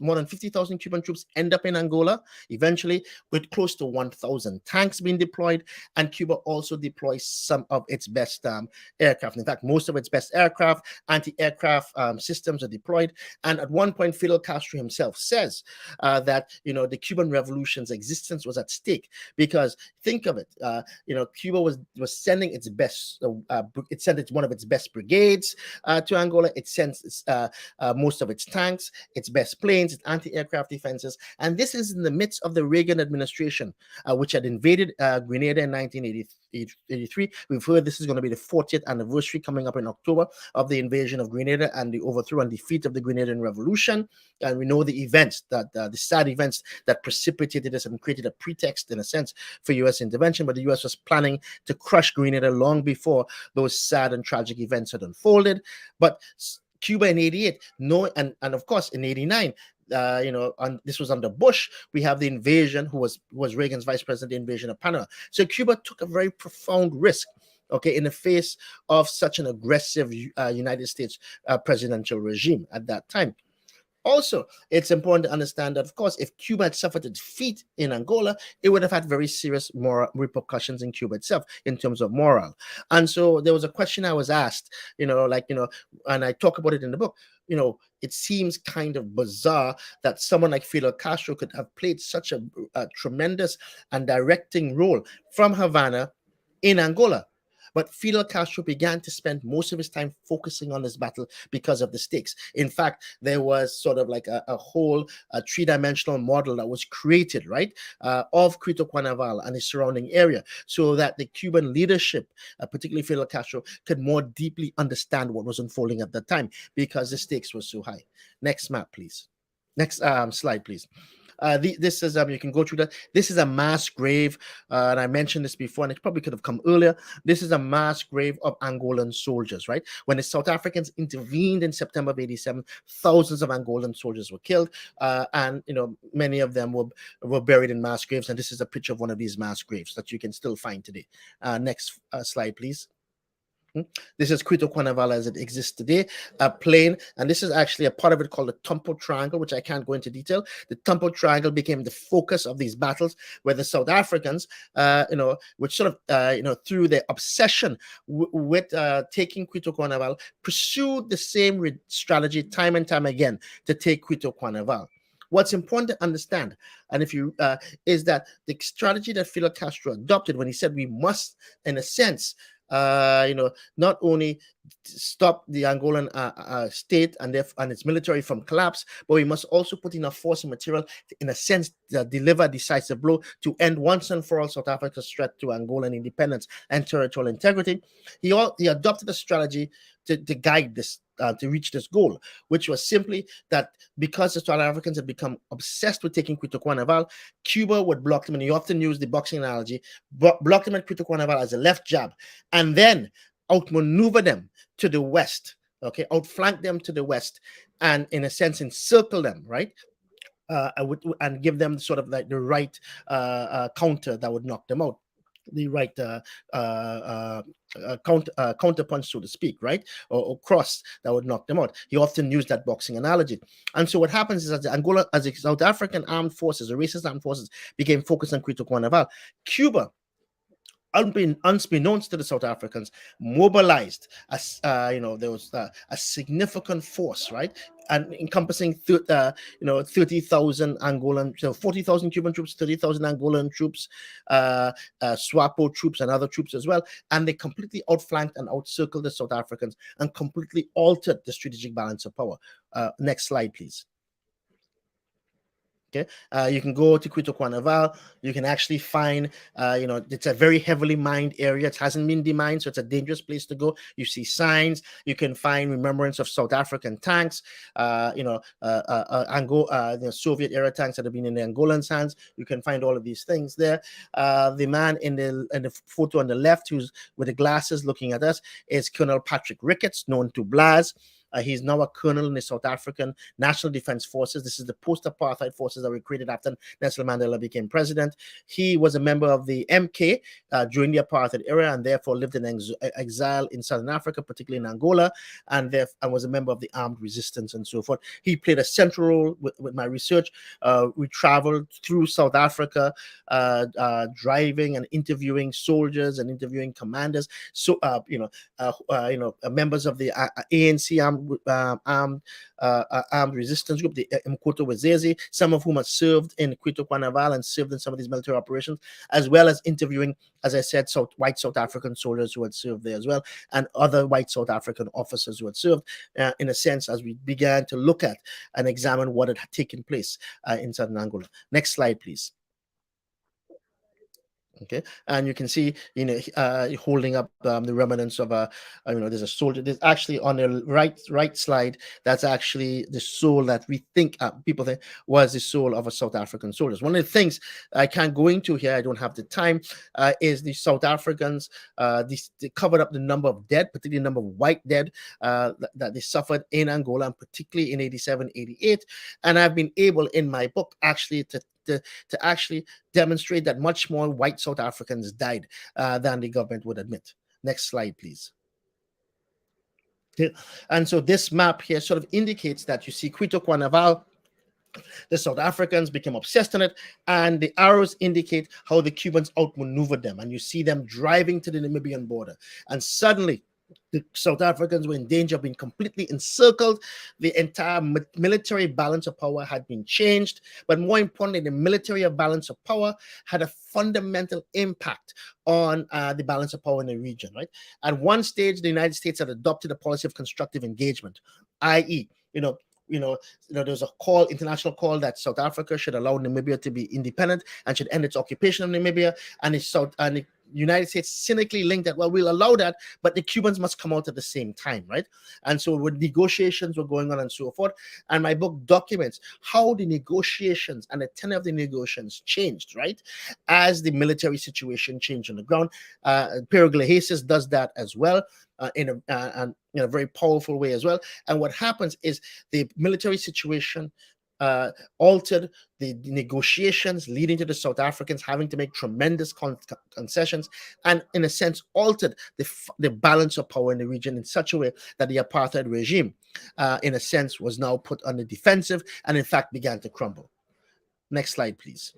more than 50,000 Cuban troops end up in Angola eventually, with close to 1,000 tanks being deployed. And Cuba also deploys some of its best aircraft. In fact, most of its best aircraft, anti-aircraft systems are deployed. And at one point, Fidel Castro himself says that, the Cuban Revolution's existence was at stake, because think of it, Cuba was sending its best, it sent one of its best brigades to Angola. It sent most of its tanks, its best planes, its anti-aircraft defenses. And this is in the midst of the Reagan administration, which had invaded Grenada in 1983. We've heard this is going to be the 40th anniversary coming up in October of the invasion of Grenada and the overthrow and defeat of the Grenadian Revolution. And we know the events, the sad events that precipitated this and created a pretext, in a sense, for U.S. intervention. But the U.S. was planning to crush Grenada long before those sad and tragic events had unfolded. But Cuba in 88, and of course in 89, this was under Bush. We have the invasion, who was Reagan's vice president, the invasion of Panama. So Cuba took a very profound risk, in the face of such an aggressive United States presidential regime at that time. Also, it's important to understand that, of course, if Cuba had suffered a defeat in Angola, it would have had very serious moral repercussions in Cuba itself in terms of morale. And so there was a question I was asked, and I talk about it in the book. It seems kind of bizarre that someone like Fidel Castro could have played such a tremendous and directing role from Havana in Angola. But Fidel Castro began to spend most of his time focusing on this battle because of the stakes. In fact, there was sort of like a whole three-dimensional model that was created, right, of Quito Cuanavale and the surrounding area, so that the Cuban leadership, particularly Fidel Castro, could more deeply understand what was unfolding at that time, because the stakes were so high. Next map, please. Next slide, please. This is you can go through that. This is a mass grave, and I mentioned this before, and it probably could have come earlier. This is a mass grave of Angolan soldiers, right? When the South Africans intervened in September of '87, thousands of Angolan soldiers were killed, and many of them were buried in mass graves. And this is a picture of one of these mass graves that you can still find today. Next slide, please. This is Quito Cuanavale as it exists today, a plain, and this is actually a part of it called the Tumpo Triangle, which I can't go into detail. The Tumpo Triangle became the focus of these battles, where the South Africans, which sort of, through their obsession with taking Quito Cuanavale, pursued the same strategy time and time again to take Quito Cuanavale. What's important to understand, and if you is that the strategy that Fidel Castro adopted when he said we must, in a sense, not only stop the Angolan state and its military from collapse, but we must also put enough force and material to, in a sense, deliver a decisive blow to end once and for all South Africa's threat to Angolan independence and territorial integrity. He adopted a strategy to guide this, to reach this goal, which was simply that because the South Africans had become obsessed with taking Quito Cuanavale, Cuba would block them, and he often used the boxing analogy, block them at Quito Cuanavale as a left jab, and then outmaneuver them to the west, outflank them to the west, and in a sense encircle them, right? And give them sort of like the right counter that would knock them out. The right counterpunch, so to speak, right, or cross that would knock them out. He often used that boxing analogy. And so what happens is that Angola, as the South African armed forces, the racist armed forces, became focused on Quito Cuanavale, Cuba, unbeknownst to the South Africans, mobilized there was a significant force, right, and encompassing 30,000 Angolan, so 40,000 Cuban troops, 30,000 Angolan troops, SWAPO troops, and other troops as well, and they completely outflanked and outcircled the South Africans and completely altered the strategic balance of power. Next slide, please. Okay, you can go to Quito Cuanavale. You can actually find, it's a very heavily mined area. It hasn't been demined, so it's a dangerous place to go. You see signs. You can find remembrance of South African tanks, Soviet era tanks that have been in the Angolans' hands. You can find all of these things there. The man in the photo on the left, who's with the glasses looking at us, is Colonel Patrick Ricketts, known to Blas. He's now a colonel in the South African National Defense Forces. This is the post-apartheid forces that were created after Nelson Mandela became president. He was a member of the MK during the apartheid era, and therefore lived in exile in Southern Africa, particularly in Angola, and was a member of the armed resistance and so forth. He played a central role with my research. We traveled through South Africa, driving and interviewing soldiers and interviewing commanders. So, members of the ANC armed resistance group, the Mkoto Wezezi, some of whom have served in Quito Carnival and served in some of these military operations, as well as interviewing, as I said, white South African soldiers who had served there as well, and other white South African officers who had served, in a sense, as we began to look at and examine what had taken place in Southern Angola. Next slide, please. Okay, and you can see, holding up the remnants of there's a soldier. There's actually on the right slide. That's actually the soul that we think people think was the soul of a South African soldier. One of the things I can't go into here, I don't have the time, is the South Africans. They covered up the number of dead, particularly the number of white dead that they suffered in Angola, and particularly in 87, 88. And I've been able in my book actually to actually demonstrate that much more white South Africans died than the government would admit. Next slide, please. Okay. And so this map here sort of indicates that you see Quito Carnival. The South Africans became obsessed on it, and the arrows indicate how the Cubans outmaneuvered them. And you see them driving to the Namibian border, and suddenly the South Africans were in danger of being completely encircled. The entire military balance of power had been changed, but more importantly, the military balance of power had a fundamental impact on the balance of power in the region. Right, at one stage, the United States had adopted a policy of constructive engagement, i.e., there's a international call that South Africa should allow Namibia to be independent and should end its occupation of Namibia, and the United States cynically linked that, well, we'll allow that, but the Cubans must come out at the same time, right? And so when negotiations were going on and so forth, and my book documents how the negotiations and the tenor of the negotiations changed, right? As the military situation changed on the ground. Peregrinations does that as well. In a very powerful way as well. And what happens is the military situation altered the negotiations, leading to the South Africans having to make tremendous concessions, and in a sense altered the balance of power in the region in such a way that the apartheid regime, in a sense, was now put on the defensive and in fact began to crumble. Next slide, please.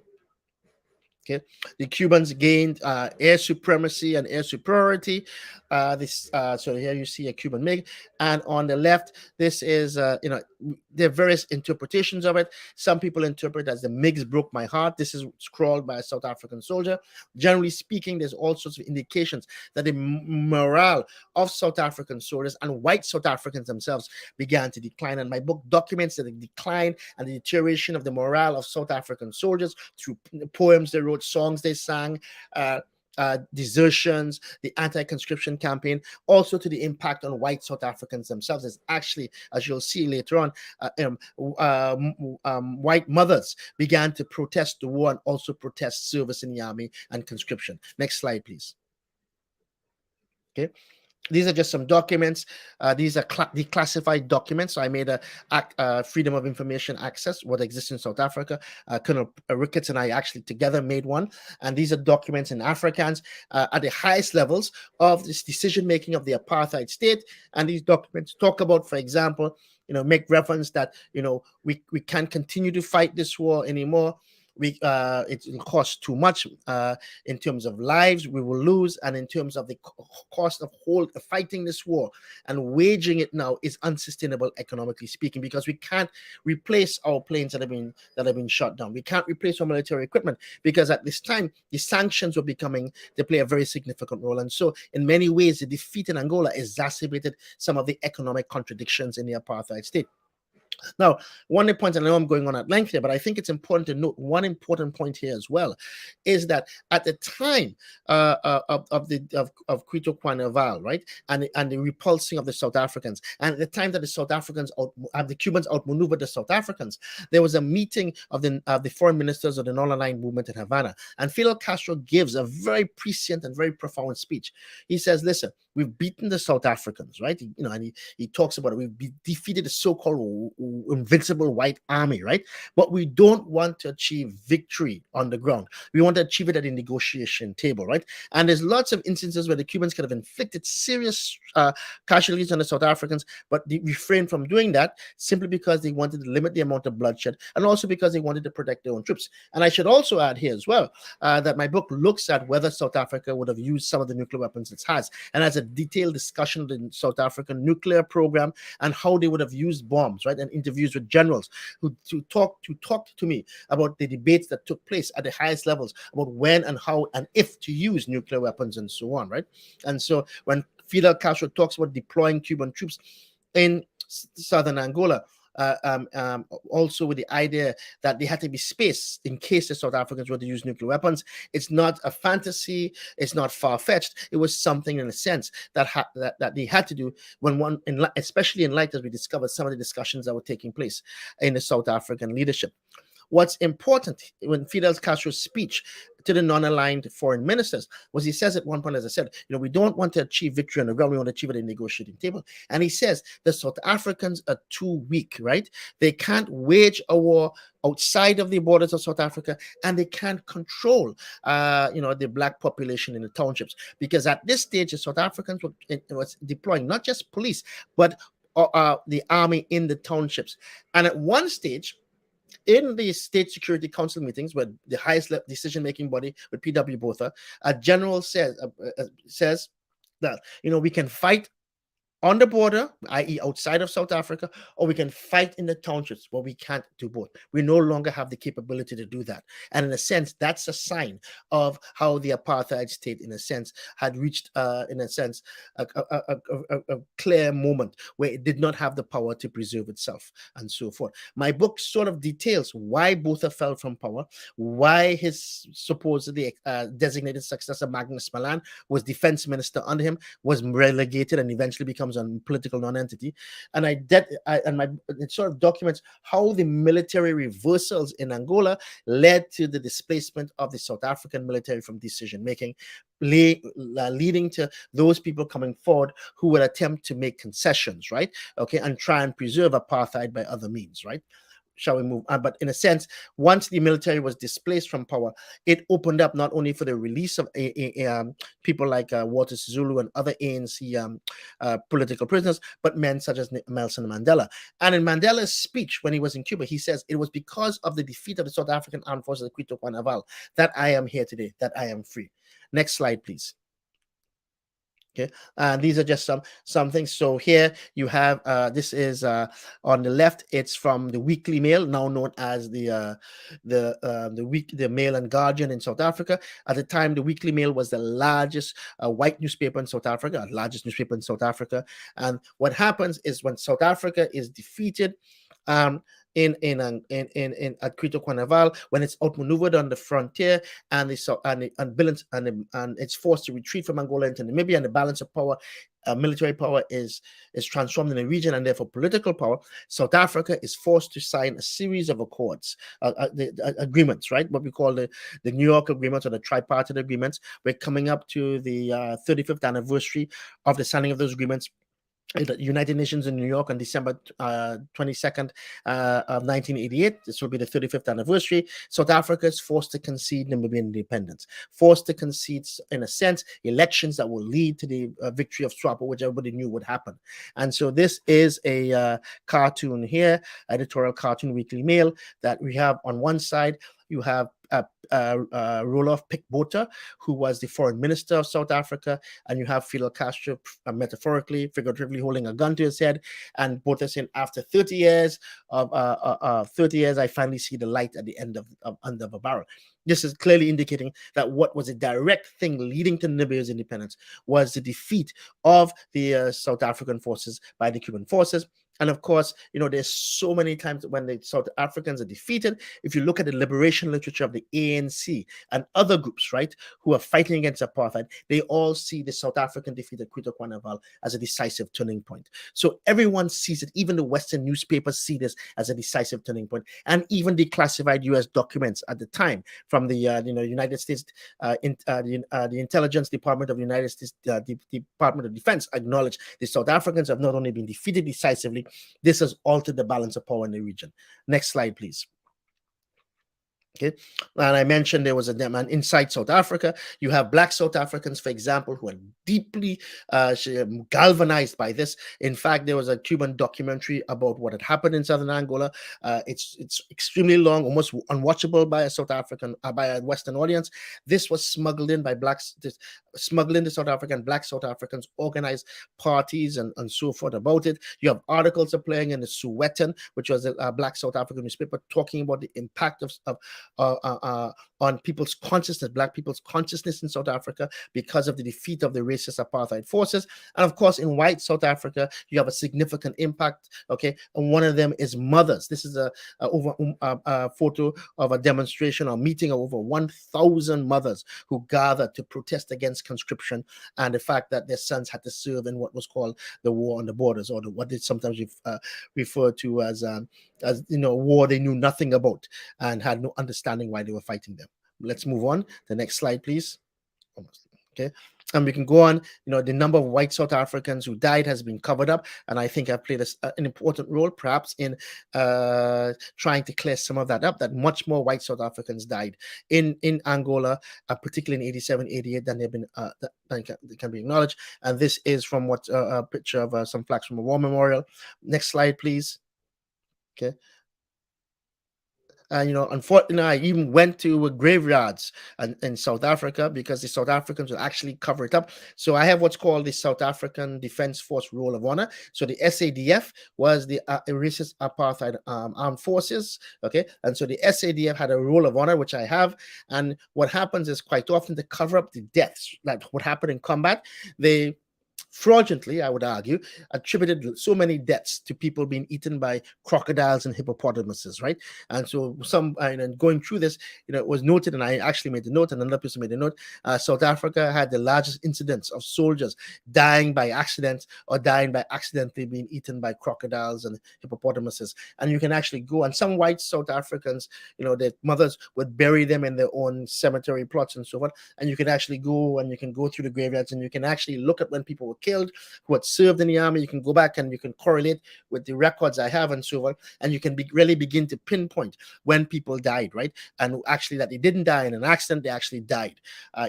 Okay, the Cubans gained air supremacy and air superiority. So here you see a Cuban MiG, and on the left, this is there are various interpretations of it. Some people interpret as the MiGs broke my heart. This is scrawled by a South African soldier. Generally speaking, there's all sorts of indications that the morale of South African soldiers and white South Africans themselves began to decline. And my book documents the decline and the deterioration of the morale of South African soldiers through poems they wrote, songs they sang, desertions, the anti-conscription campaign, also to the impact on white South Africans themselves. Is actually, as you'll see later on, white mothers began to protest the war and also protest service in the army and conscription. Next slide, please. Okay. These are just some documents. These are declassified documents. So I made a Freedom of Information Access, what exists in South Africa. Colonel Ricketts and I actually together made one. And these are documents in Afrikaans at the highest levels of this decision-making of the apartheid state. And these documents talk about, for example, make reference that, we can't continue to fight this war anymore. It will cost too much in terms of lives we will lose, and in terms of the cost of fighting this war and waging it now is unsustainable economically speaking, because we can't replace our planes that have been shot down. We can't replace our military equipment, because at this time the sanctions were they play a very significant role. And so in many ways the defeat in Angola exacerbated some of the economic contradictions in the apartheid state. Now, one point, and I know I'm going on at length here, but I think it's important to note one important point here as well, is that at the time of Quito Carnival, right, and the repulsing of the South Africans, and at the time that the South Africans the Cubans outmaneuvered the South Africans, there was a meeting of the foreign ministers of the non-aligned movement in Havana, and Fidel Castro gives a very prescient and very profound speech. He says, "Listen, we've beaten the South Africans, right? And he talks about it. We've defeated the so-called invincible white army, right? But we don't want to achieve victory on the ground. We want to achieve it at the negotiation table, right? And there's lots of instances where the Cubans could have inflicted serious casualties on the South Africans, but they refrained from doing that simply because they wanted to limit the amount of bloodshed, and also because they wanted to protect their own troops. And I should also add here as well that my book looks at whether South Africa would have used some of the nuclear weapons it has, and has a detailed discussion of the South African nuclear program and how they would have used bombs, right? And interviews with generals who talked to me about the debates that took place at the highest levels about when and how and if to use nuclear weapons and so on, right? And so when Fidel Castro talks about deploying Cuban troops in southern Angola, also with the idea that they had to be space in case the South Africans were to use nuclear weapons. It's not a fantasy. It's not far-fetched. It was something, in a sense, that they had to do when especially in light, as we discovered some of the discussions that were taking place in the South African leadership. What's important when Fidel Castro's speech to the non-aligned foreign ministers was he says at one point, as I said, we don't want to achieve victory on the ground, we want to achieve it at a negotiating table. And he says the South Africans are too weak, right? They can't wage a war outside of the borders of South Africa, and they can't control, the black population in the townships, because at this stage, the South Africans was deploying not just police, but the army in the townships. And at one stage, in the State Security Council meetings, where the highest decision-making body with P.W. Botha, a general says that we can fight on the border, i.e. outside of South Africa, or we can fight in the townships, but we can't do both. We no longer have the capability to do that. And in a sense, that's a sign of how the apartheid state, in a sense, had reached, a clear moment where it did not have the power to preserve itself, and so forth. My book sort of details why Botha fell from power, why his supposedly designated successor, Magnus Malan, was defense minister under him, was relegated and eventually becomes a political non-entity, and it sort of documents how the military reversals in Angola led to the displacement of the South African military from decision making, leading to those people coming forward who would attempt to make concessions, right? Okay, and try and preserve apartheid by other means, right? Shall we move on? But in a sense, once the military was displaced from power, it opened up not only for the release of people like Walter Sisulu and other ANC political prisoners, but men such as Nelson Mandela. And in Mandela's speech when he was in Cuba, he says, it was because of the defeat of the South African armed forces at Quito Carnival that I am here today, that I am free. Next slide, please. Okay, these are just some things. So here you have this is on the left. It's from the Weekly Mail, now known as the Mail and Guardian in South Africa. At the time, the Weekly Mail was the largest white newspaper in South Africa, largest newspaper in South Africa. And what happens is when South Africa is defeated, at Quito Carnival, when it's outmaneuvered on the frontier and it's forced to retreat from Angola into Namibia, and the balance of power, military power is transformed in the region, and therefore political power, South Africa is forced to sign a series of accords, agreements, right? What we call the New York agreements or the tripartite agreements. We're coming up to the 35th anniversary of the signing of those agreements the United Nations in New York on December 22nd of 1988. This will be the 35th anniversary. South Africa is forced to concede Namibian independence, forced to concede, in a sense, elections that will lead to the victory of SWAPO, which everybody knew would happen. And so this is a cartoon here, editorial cartoon, Weekly Mail, that we have on one side. You have Roloff Pick-Botha, who was the foreign minister of South Africa, and you have Fidel Castro, metaphorically, figuratively holding a gun to his head, and Botha saying, after 30 years, I finally see the light at the end of under the barrel. This is clearly indicating that what was a direct thing leading to Namibia's independence was the defeat of the South African forces by the Cuban forces. And of course, there's so many times when the South Africans are defeated. If you look at the liberation literature of the ANC and other groups, right, who are fighting against apartheid, they all see the South African defeat at Cuba as a decisive turning point. So everyone sees it. Even the Western newspapers see this as a decisive turning point. And even the classified U.S. documents at the time from the United States, the Intelligence Department of the United States, the Department of Defense acknowledged the South Africans have not only been defeated decisively, this has altered the balance of power in the region. Next slide, please. Okay, and I mentioned there was a demand inside South Africa. You have Black South Africans, for example, who are deeply galvanized by this. In fact, there was a Cuban documentary about what had happened in southern Angola. It's extremely long, almost unwatchable by a South African, by a Western audience. This was smuggled in by blacks, smuggled into South Africa, and Black South Africans organized parties and so forth about it. You have articles playing in the Sowetan, which was a Black South African newspaper, talking about the impact on people's consciousness, Black people's consciousness in South Africa because of the defeat of the racist apartheid forces. And of course, in white South Africa, you have a significant impact. Okay, and one of them is mothers. This is a photo of a demonstration or meeting of over 1,000 mothers who gathered to protest against conscription and the fact that their sons had to serve in what was called the war on the borders, or what they sometimes refer to as war they knew nothing about and had no understanding why they were fighting them. Let's move on. The next slide, please. Okay, and we can go on. The number of white South Africans who died has been covered up, and I think I've played an important role, perhaps, in trying to clear some of that up. That much more white South Africans died in Angola, particularly in 87, 88, than they've been that can be acknowledged. And this is from what a picture of some flags from a war memorial. Next slide, please. Okay. And unfortunately, I even went to graveyards in South Africa because the South Africans would actually cover it up. So I have what's called the South African Defense Force Roll of Honor. So the SADF was the racist apartheid armed forces. Okay, and so the SADF had a Roll of Honor, which I have. And what happens is quite often to cover up the deaths, like what happened in combat, they fraudulently, I would argue, attributed so many deaths to people being eaten by crocodiles and hippopotamuses, right? And so and going through this, it was noted, and I actually made a note, and another person made a note, South Africa had the largest incidence of soldiers dying by accident or dying by accidentally being eaten by crocodiles and hippopotamuses. And you can actually go, and some white South Africans, their mothers would bury them in their own cemetery plots and so on. And you can actually go, and you can go through the graveyards, and you can actually look at when people were killed, who had served in the army. You can go back and you can correlate with the records I have and so on, and you can really begin to pinpoint when people died, right? And actually that they didn't die in an accident, they actually died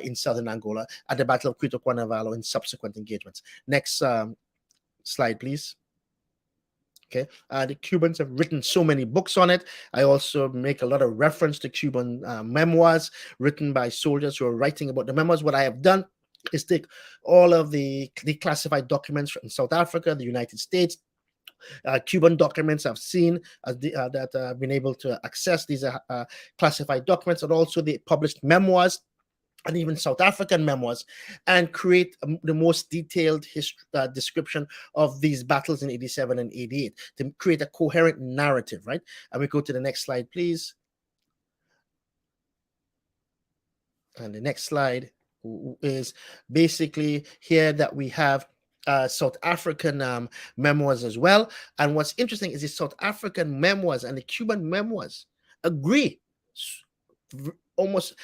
in southern Angola at the Battle of Cuba in subsequent engagements. Next slide, please. Okay, the Cubans have written so many books on it. I also make a lot of reference to Cuban memoirs written by soldiers who are writing about the memoirs. What I have done is take all of the declassified documents from South Africa, the United States, Cuban documents I've seen that I've been able to access. These are classified documents, and also the published memoirs and even South African memoirs, and create the most detailed description of these battles in 87 and 88 to create a coherent narrative, right? And we go to the next slide, please. And the next slide is basically here that we have South African memoirs as well. And what's interesting is the South African memoirs and the Cuban memoirs agree almost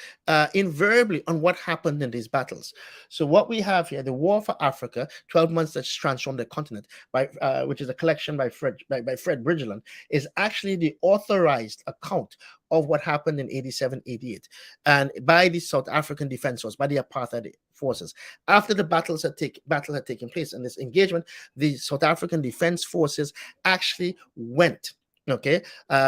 invariably on what happened in these battles. So what we have here, the War for Africa, 12 months that transformed the continent, which is a collection by Fred Bridgeland, is actually the authorized account of what happened in 87, 88, and by the South African Defense Force, by the apartheid forces. After the battle had taken place in this engagement, the South African Defense Forces actually went,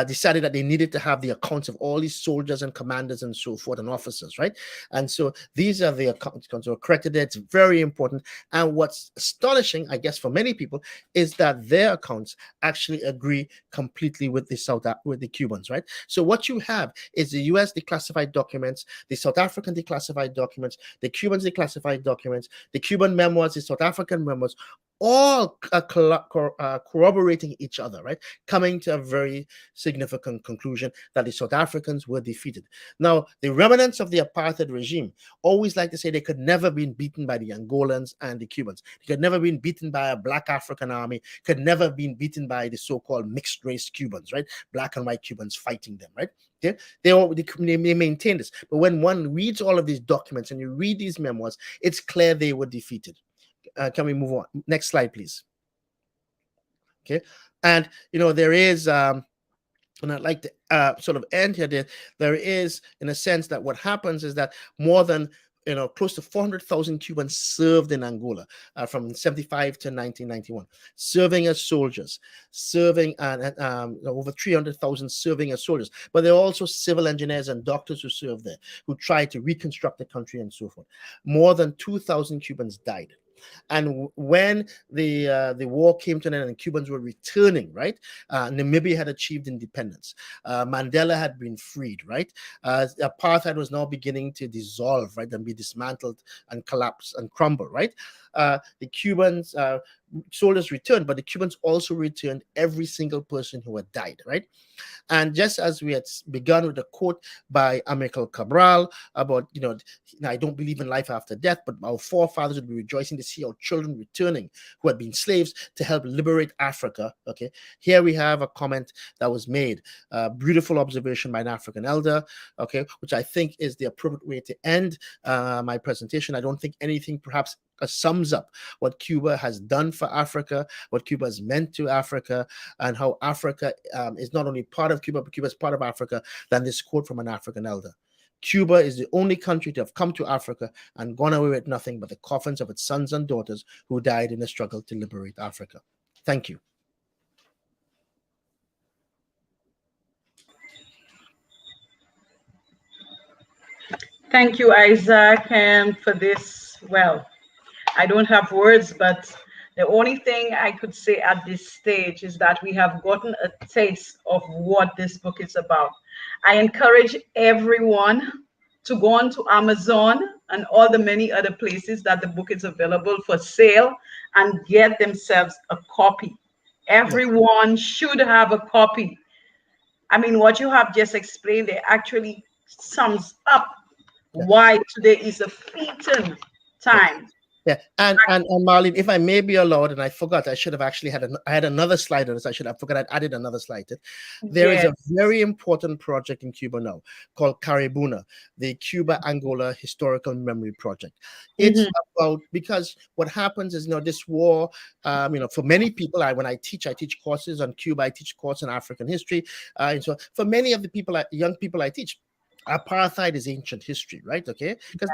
decided that they needed to have the accounts of all these soldiers and commanders and so forth and officers, right? And so these are the accounts accredited. It's very important. And what's astonishing, I guess, for many people, is that their accounts actually agree completely with the Cubans, right? So what you have is the U.S. declassified documents, the South African declassified documents, the Cubans declassified documents, the Cuban memoirs, the South African memoirs, all corroborating each other, right? Coming to a very significant conclusion that the South Africans were defeated. Now, the remnants of the apartheid regime always like to say they could never been beaten by the Angolans and the Cubans. They could never been beaten by a black African army, could never been beaten by the so-called mixed race Cubans, right? Black and white Cubans fighting them, right? Okay? They maintain this. But when one reads all of these documents and you read these memoirs, it's clear they were defeated. Can we move on? Next slide, please. Okay. And, there is, and I'd like to sort of end here. There is, in a sense, that what happens is that more than, close to 400,000 Cubans served in Angola from 75 to 1991, serving as soldiers, serving over 300,000 serving as soldiers. But there are also civil engineers and doctors who served there, who tried to reconstruct the country and so forth. More than 2,000 Cubans died. And when the war came to an end and Cubans were returning, right? Namibia had achieved independence. Mandela had been freed, right? Apartheid was now beginning to dissolve, right, and be dismantled and collapse and crumble, right? The Cubans soldiers returned, but the Cubans also returned every single person who had died, right? And just as we had begun with a quote by Amilcar Cabral about, I don't believe in life after death, but our forefathers would be rejoicing to see our children returning who had been slaves to help liberate Africa. Okay, here we have a comment that was made, beautiful observation by an African elder, okay, which I think is the appropriate way to end my presentation. I don't think anything perhaps sums up what Cuba has done for Africa, what Cuba has meant to Africa, and how Africa is not only part of Cuba, but Cuba is part of Africa, than this quote from an African elder. Cuba is the only country to have come to Africa and gone away with nothing but the coffins of its sons and daughters who died in the struggle to liberate Africa. Thank you. Thank you, Isaac, and for this, well, I don't have words, but the only thing I could say at this stage is that we have gotten a taste of what this book is about. I encourage everyone to go on to Amazon and all the many other places that the book is available for sale and get themselves a copy. Everyone should have a copy. I mean, what you have just explained, it actually sums up why today is a fleeting time. Yeah, and Marlene, if I may be allowed, and I forgot, I should have actually I had another slide on this. I forgot I'd added another slide. There is a very important project in Cuba now called Caribuna, the Cuba-Angola Historical Memory Project. It's about, because what happens is, this war, for many people, when I teach courses on Cuba, I teach courses on African history. And so for many of the people, young people I teach, apartheid is ancient history, right? Okay, because,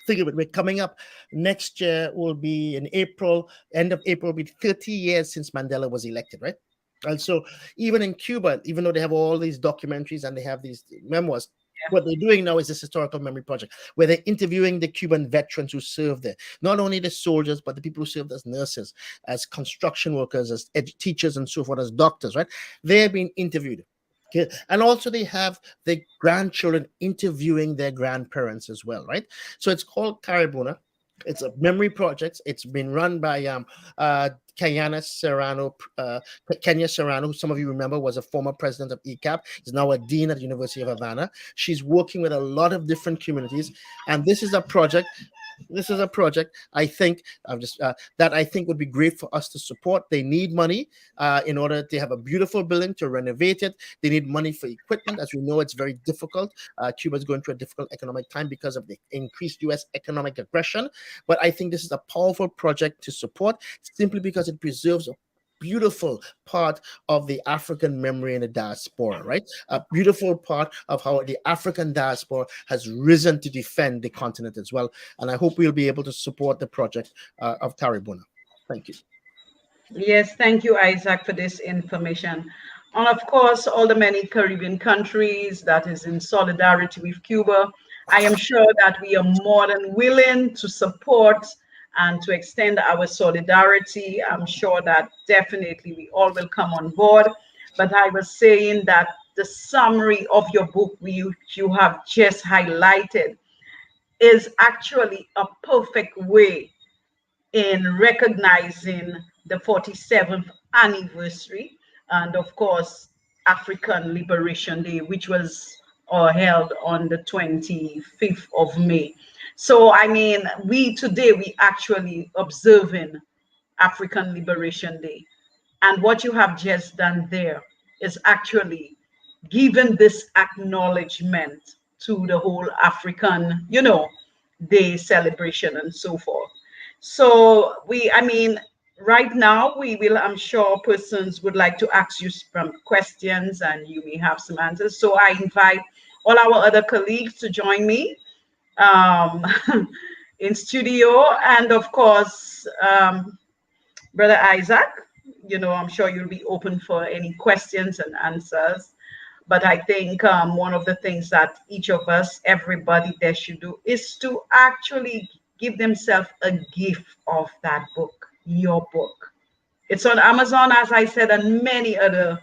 think of it, we're coming up next year, will be in April, end of April, will be 30 years since Mandela was elected, right? And so even in Cuba, even though they have all these documentaries and they have these memoirs, what they're doing now is this historical memory project where they're interviewing the Cuban veterans who served there, not only the soldiers, but the people who served as nurses, as construction workers, as teachers and so forth, as doctors, right? They're being interviewed. Okay. And also they have the grandchildren interviewing their grandparents as well, right? So it's called Caribuna. It's a memory project. It's been run by Kenya Serrano, who some of you remember was a former president of ECAP. Is now a dean at the University of Havana. She's working with a lot of different communities, and this is a project. I think that I think would be great for us to support. They need money in order to have a beautiful building, to renovate it. They need money for equipment. As we know, it's very difficult. Cuba is going through a difficult economic time because of the increased U.S. economic aggression. But I think this is a powerful project to support, simply because it preserves a beautiful part of the African memory in the diaspora, right? A beautiful part of how the African diaspora has risen to defend the continent as well. And I hope we'll be able to support the project of Caribuna. Thank you. Yes, thank you, Isaac, for this information. And of course, all the many Caribbean countries that is in solidarity with Cuba, I am sure that we are more than willing to support and to extend our solidarity. I'm sure that definitely we all will come on board. But I was saying that the summary of your book you have just highlighted is actually a perfect way in recognizing the 47th anniversary and, of course, African Liberation Day, which was held on the 25th of May. So, I mean, today we actually observing African Liberation Day. And what you have just done there is actually given this acknowledgement to the whole African, day celebration and so forth. So I mean, right now we will, I'm sure persons would like to ask you some questions and you may have some answers. So I invite all our other colleagues to join me um, in studio. And of course, Brother Isaac, I'm sure you'll be open for any questions and answers. But I think one of the things that each of us, everybody there should do is to actually give themselves a gift of that book, your book. It's on Amazon, as I said, and many other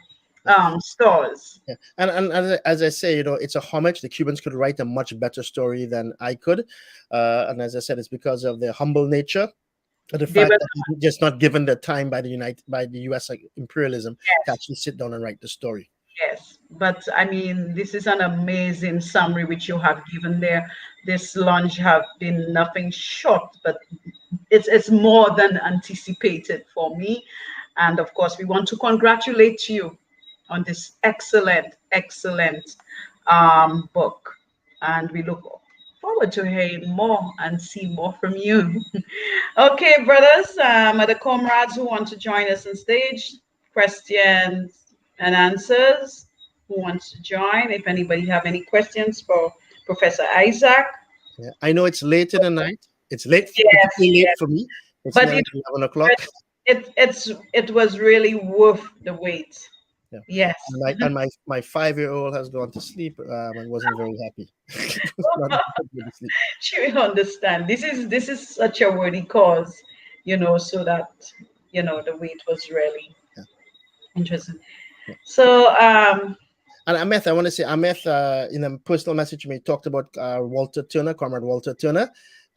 stores. Yeah. And as I say, it's a homage. The Cubans could write a much better story than I could. And as I said, it's because of their humble nature. The fact that they're just not given the time by the U.S. imperialism to actually sit down and write the story. Yes, but I mean, this is an amazing summary which you have given there. This launch have been nothing short, but it's more than anticipated for me. And of course, we want to congratulate you on this excellent book. And we look forward to hearing more and see more from you. Okay, brothers, other comrades who want to join us on stage, questions and answers, who wants to join? If anybody have any questions for Professor Isaac. Yeah, I know it's late in the night. It's late. Yes, it's late for me. It's but now 11 o'clock. It was really worth the wait. Yeah. Yes. And my 5-year-old has gone to sleep and wasn't very happy. She will understand. This is such a worthy cause, so that the wait was really interesting. Yeah. So and Ameth, I want to say, in a personal message to me, talked about Walter Turner, Comrade Walter Turner.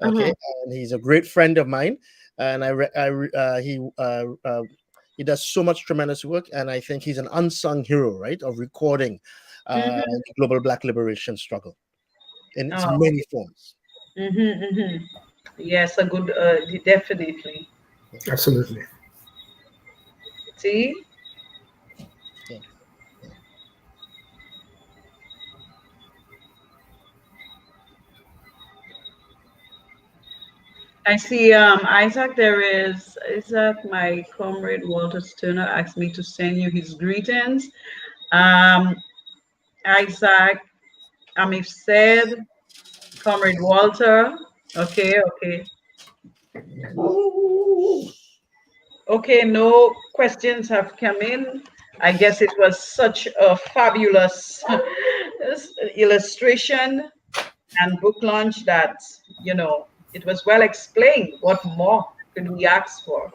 Okay, and he's a great friend of mine, and he does so much tremendous work, and I think he's an unsung hero, right, of recording the global Black liberation struggle in its many forms. Yes, a good, definitely. Absolutely. See? Yeah. I see, Isaac, there is Isaac, my comrade Walter Turner asked me to send you his greetings. Isaac, Amif said, comrade Walter. Okay. Okay, no questions have come in. I guess it was such a fabulous illustration and book launch that, it was well explained. What more could we ask for?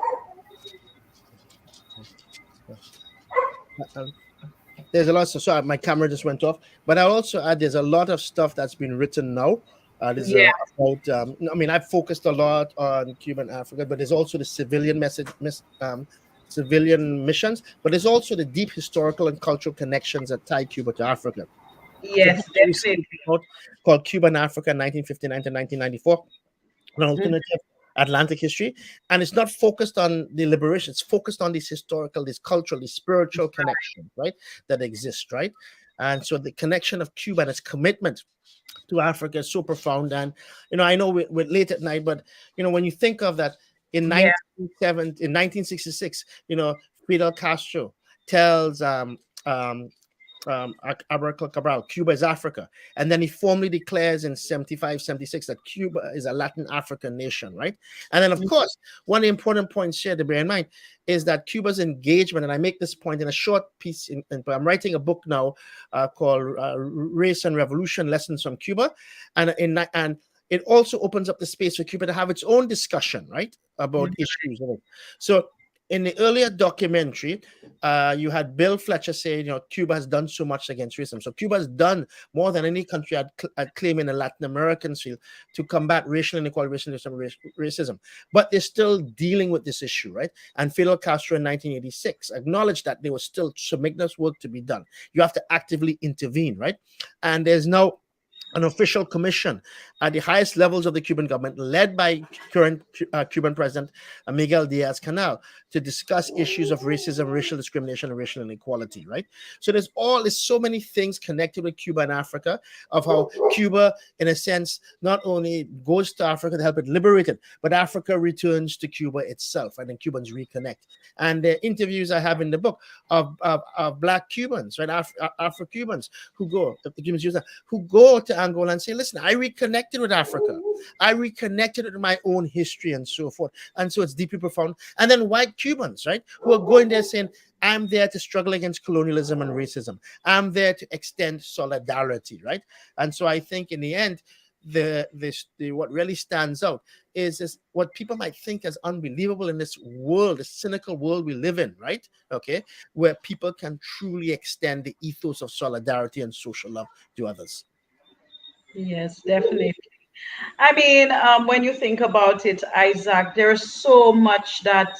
There's a lot. So my camera just went off, but I'll also add there's a lot of stuff that's been written now. About. I mean, I've focused a lot on Cuba and Africa, but there's also the civilian civilian missions. But there's also the deep historical and cultural connections that tie Cuba to Africa. Yes, definitely. Called Cuba and Africa, 1959 to 1994, an alternative Atlantic history, and it's not focused on the liberation. It's focused on these historical, these cultural, these spiritual connections, right, that exist, right? And so the connection of Cuba and its commitment to Africa is so profound. And I know we're late at night, but when you think of that, in 1966, Fidel Castro tells Abraham Cabral, Cuba is Africa. And then he formally declares in 75, 76 that Cuba is a Latin African nation, right? And then, of course, one of the important points here to bear in mind is that Cuba's engagement, and I make this point in a short piece, I'm writing a book now called Race and Revolution, Lessons from Cuba. And it also opens up the space for Cuba to have its own discussion, right, about issues. So in the earlier documentary, you had Bill Fletcher say, Cuba has done so much against racism. So Cuba has done more than any country I'd claim in the Latin American field to combat racial inequality, racism. But they're still dealing with this issue, right? And Fidel Castro in 1986 acknowledged that there was still tremendous work to be done. You have to actively intervene, right? And there's now an official commission at the highest levels of the Cuban government, led by current Cuban President Miguel Diaz-Canel, to discuss issues of racism, racial discrimination, and racial inequality, right? So there's so many things connected with Cuba and Africa, of how Cuba, in a sense, not only goes to Africa to help it liberate it, but Africa returns to Cuba itself, and then Cubans reconnect. And the interviews I have in the book of Black Cubans, right, Afro-Cubans who go, the Cubans use that, who go to Angola and say, listen, I reconnected with Africa. I reconnected with my own history and so forth. And so it's deeply profound. And then white Cubans, right, who are going there saying, I'm there to struggle against colonialism and racism. I'm there to extend solidarity, right? And so I think in the end, what really stands out is what people might think as unbelievable in this world, this cynical world we live in, right? Okay, where people can truly extend the ethos of solidarity and social love to others. Yes, definitely. I mean, when you think about it, Isaac, there's so much that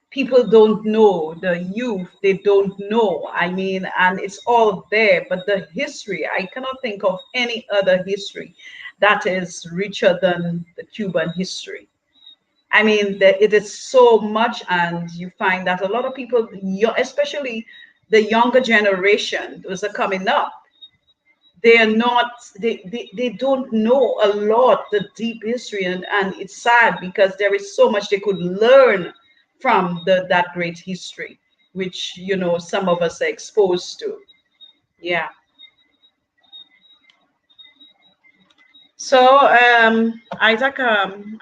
people don't know. The youth, they don't know. I mean, and it's all there. But the history, I cannot think of any other history that is richer than the Cuban history. I mean, it is so much, and you find that a lot of people, especially the younger generation, those are coming up, they are not, they don't know a lot the deep history, and it's sad because there is so much they could learn from that great history, which some of us are exposed to. Yeah. So, Isaac,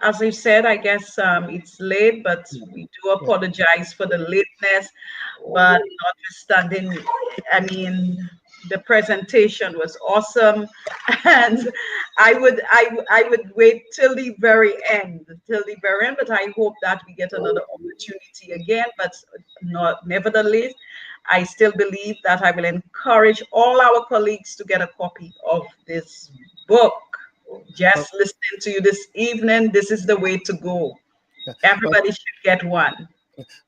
as I said, I guess it's late, but we do apologize for the lateness. But notwithstanding, I mean, the presentation was awesome, and I would wait till the very end, But I hope that we get another opportunity again. But nevertheless, I still believe that I will encourage all our colleagues to get a copy of this book. Just listening to you this evening, this is the way to go. Everybody should get one.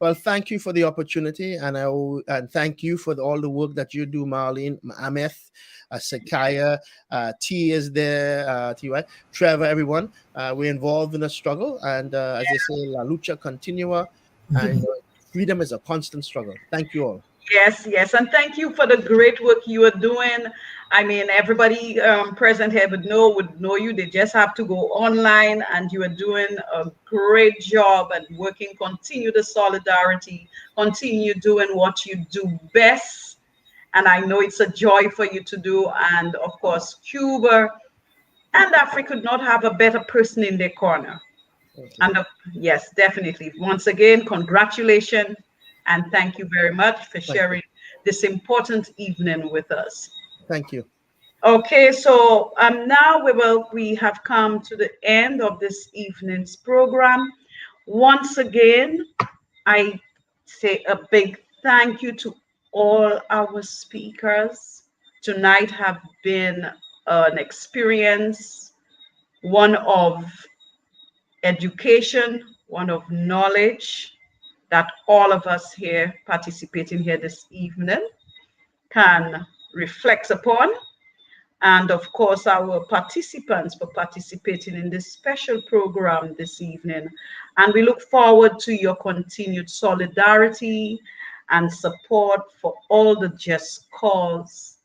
Well, thank you for the opportunity, and thank you for all the work that you do, Marlene, Ameth, Sakaya, T is there, T.Y., Trevor, everyone. We're involved in a struggle, and as they say, la lucha continua, and freedom is a constant struggle. Thank you all. Yes, and thank you for the great work you are doing. I mean, everybody present here would know you. They just have to go online, and you are doing a great job and working. Continue the solidarity. Continue doing what you do best, and I know it's a joy for you to do. And of course, Cuba and Africa could not have a better person in their corner. And yes, definitely. Once again, congratulations. And thank you very much for sharing this important evening with us. Thank you. Okay, so now we have come to the end of this evening's program. Once again, I say a big thank you to all our speakers. Tonight have been an experience, one of education, one of knowledge, that all of us here participating here this evening can reflect upon. And of course, our participants for participating in this special program this evening. And we look forward to your continued solidarity and support for all the just cause,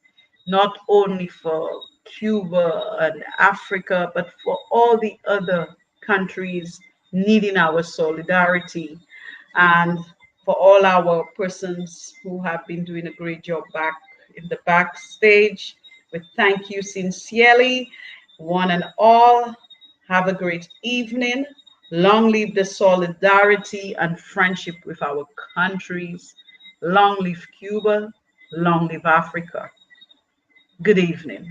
not only for Cuba and Africa, but for all the other countries needing our solidarity. And for all our persons who have been doing a great job back in the backstage, we thank you sincerely, one and all. Have a great evening. Long live the solidarity and friendship with our countries. Long live Cuba. Long live Africa. Good evening.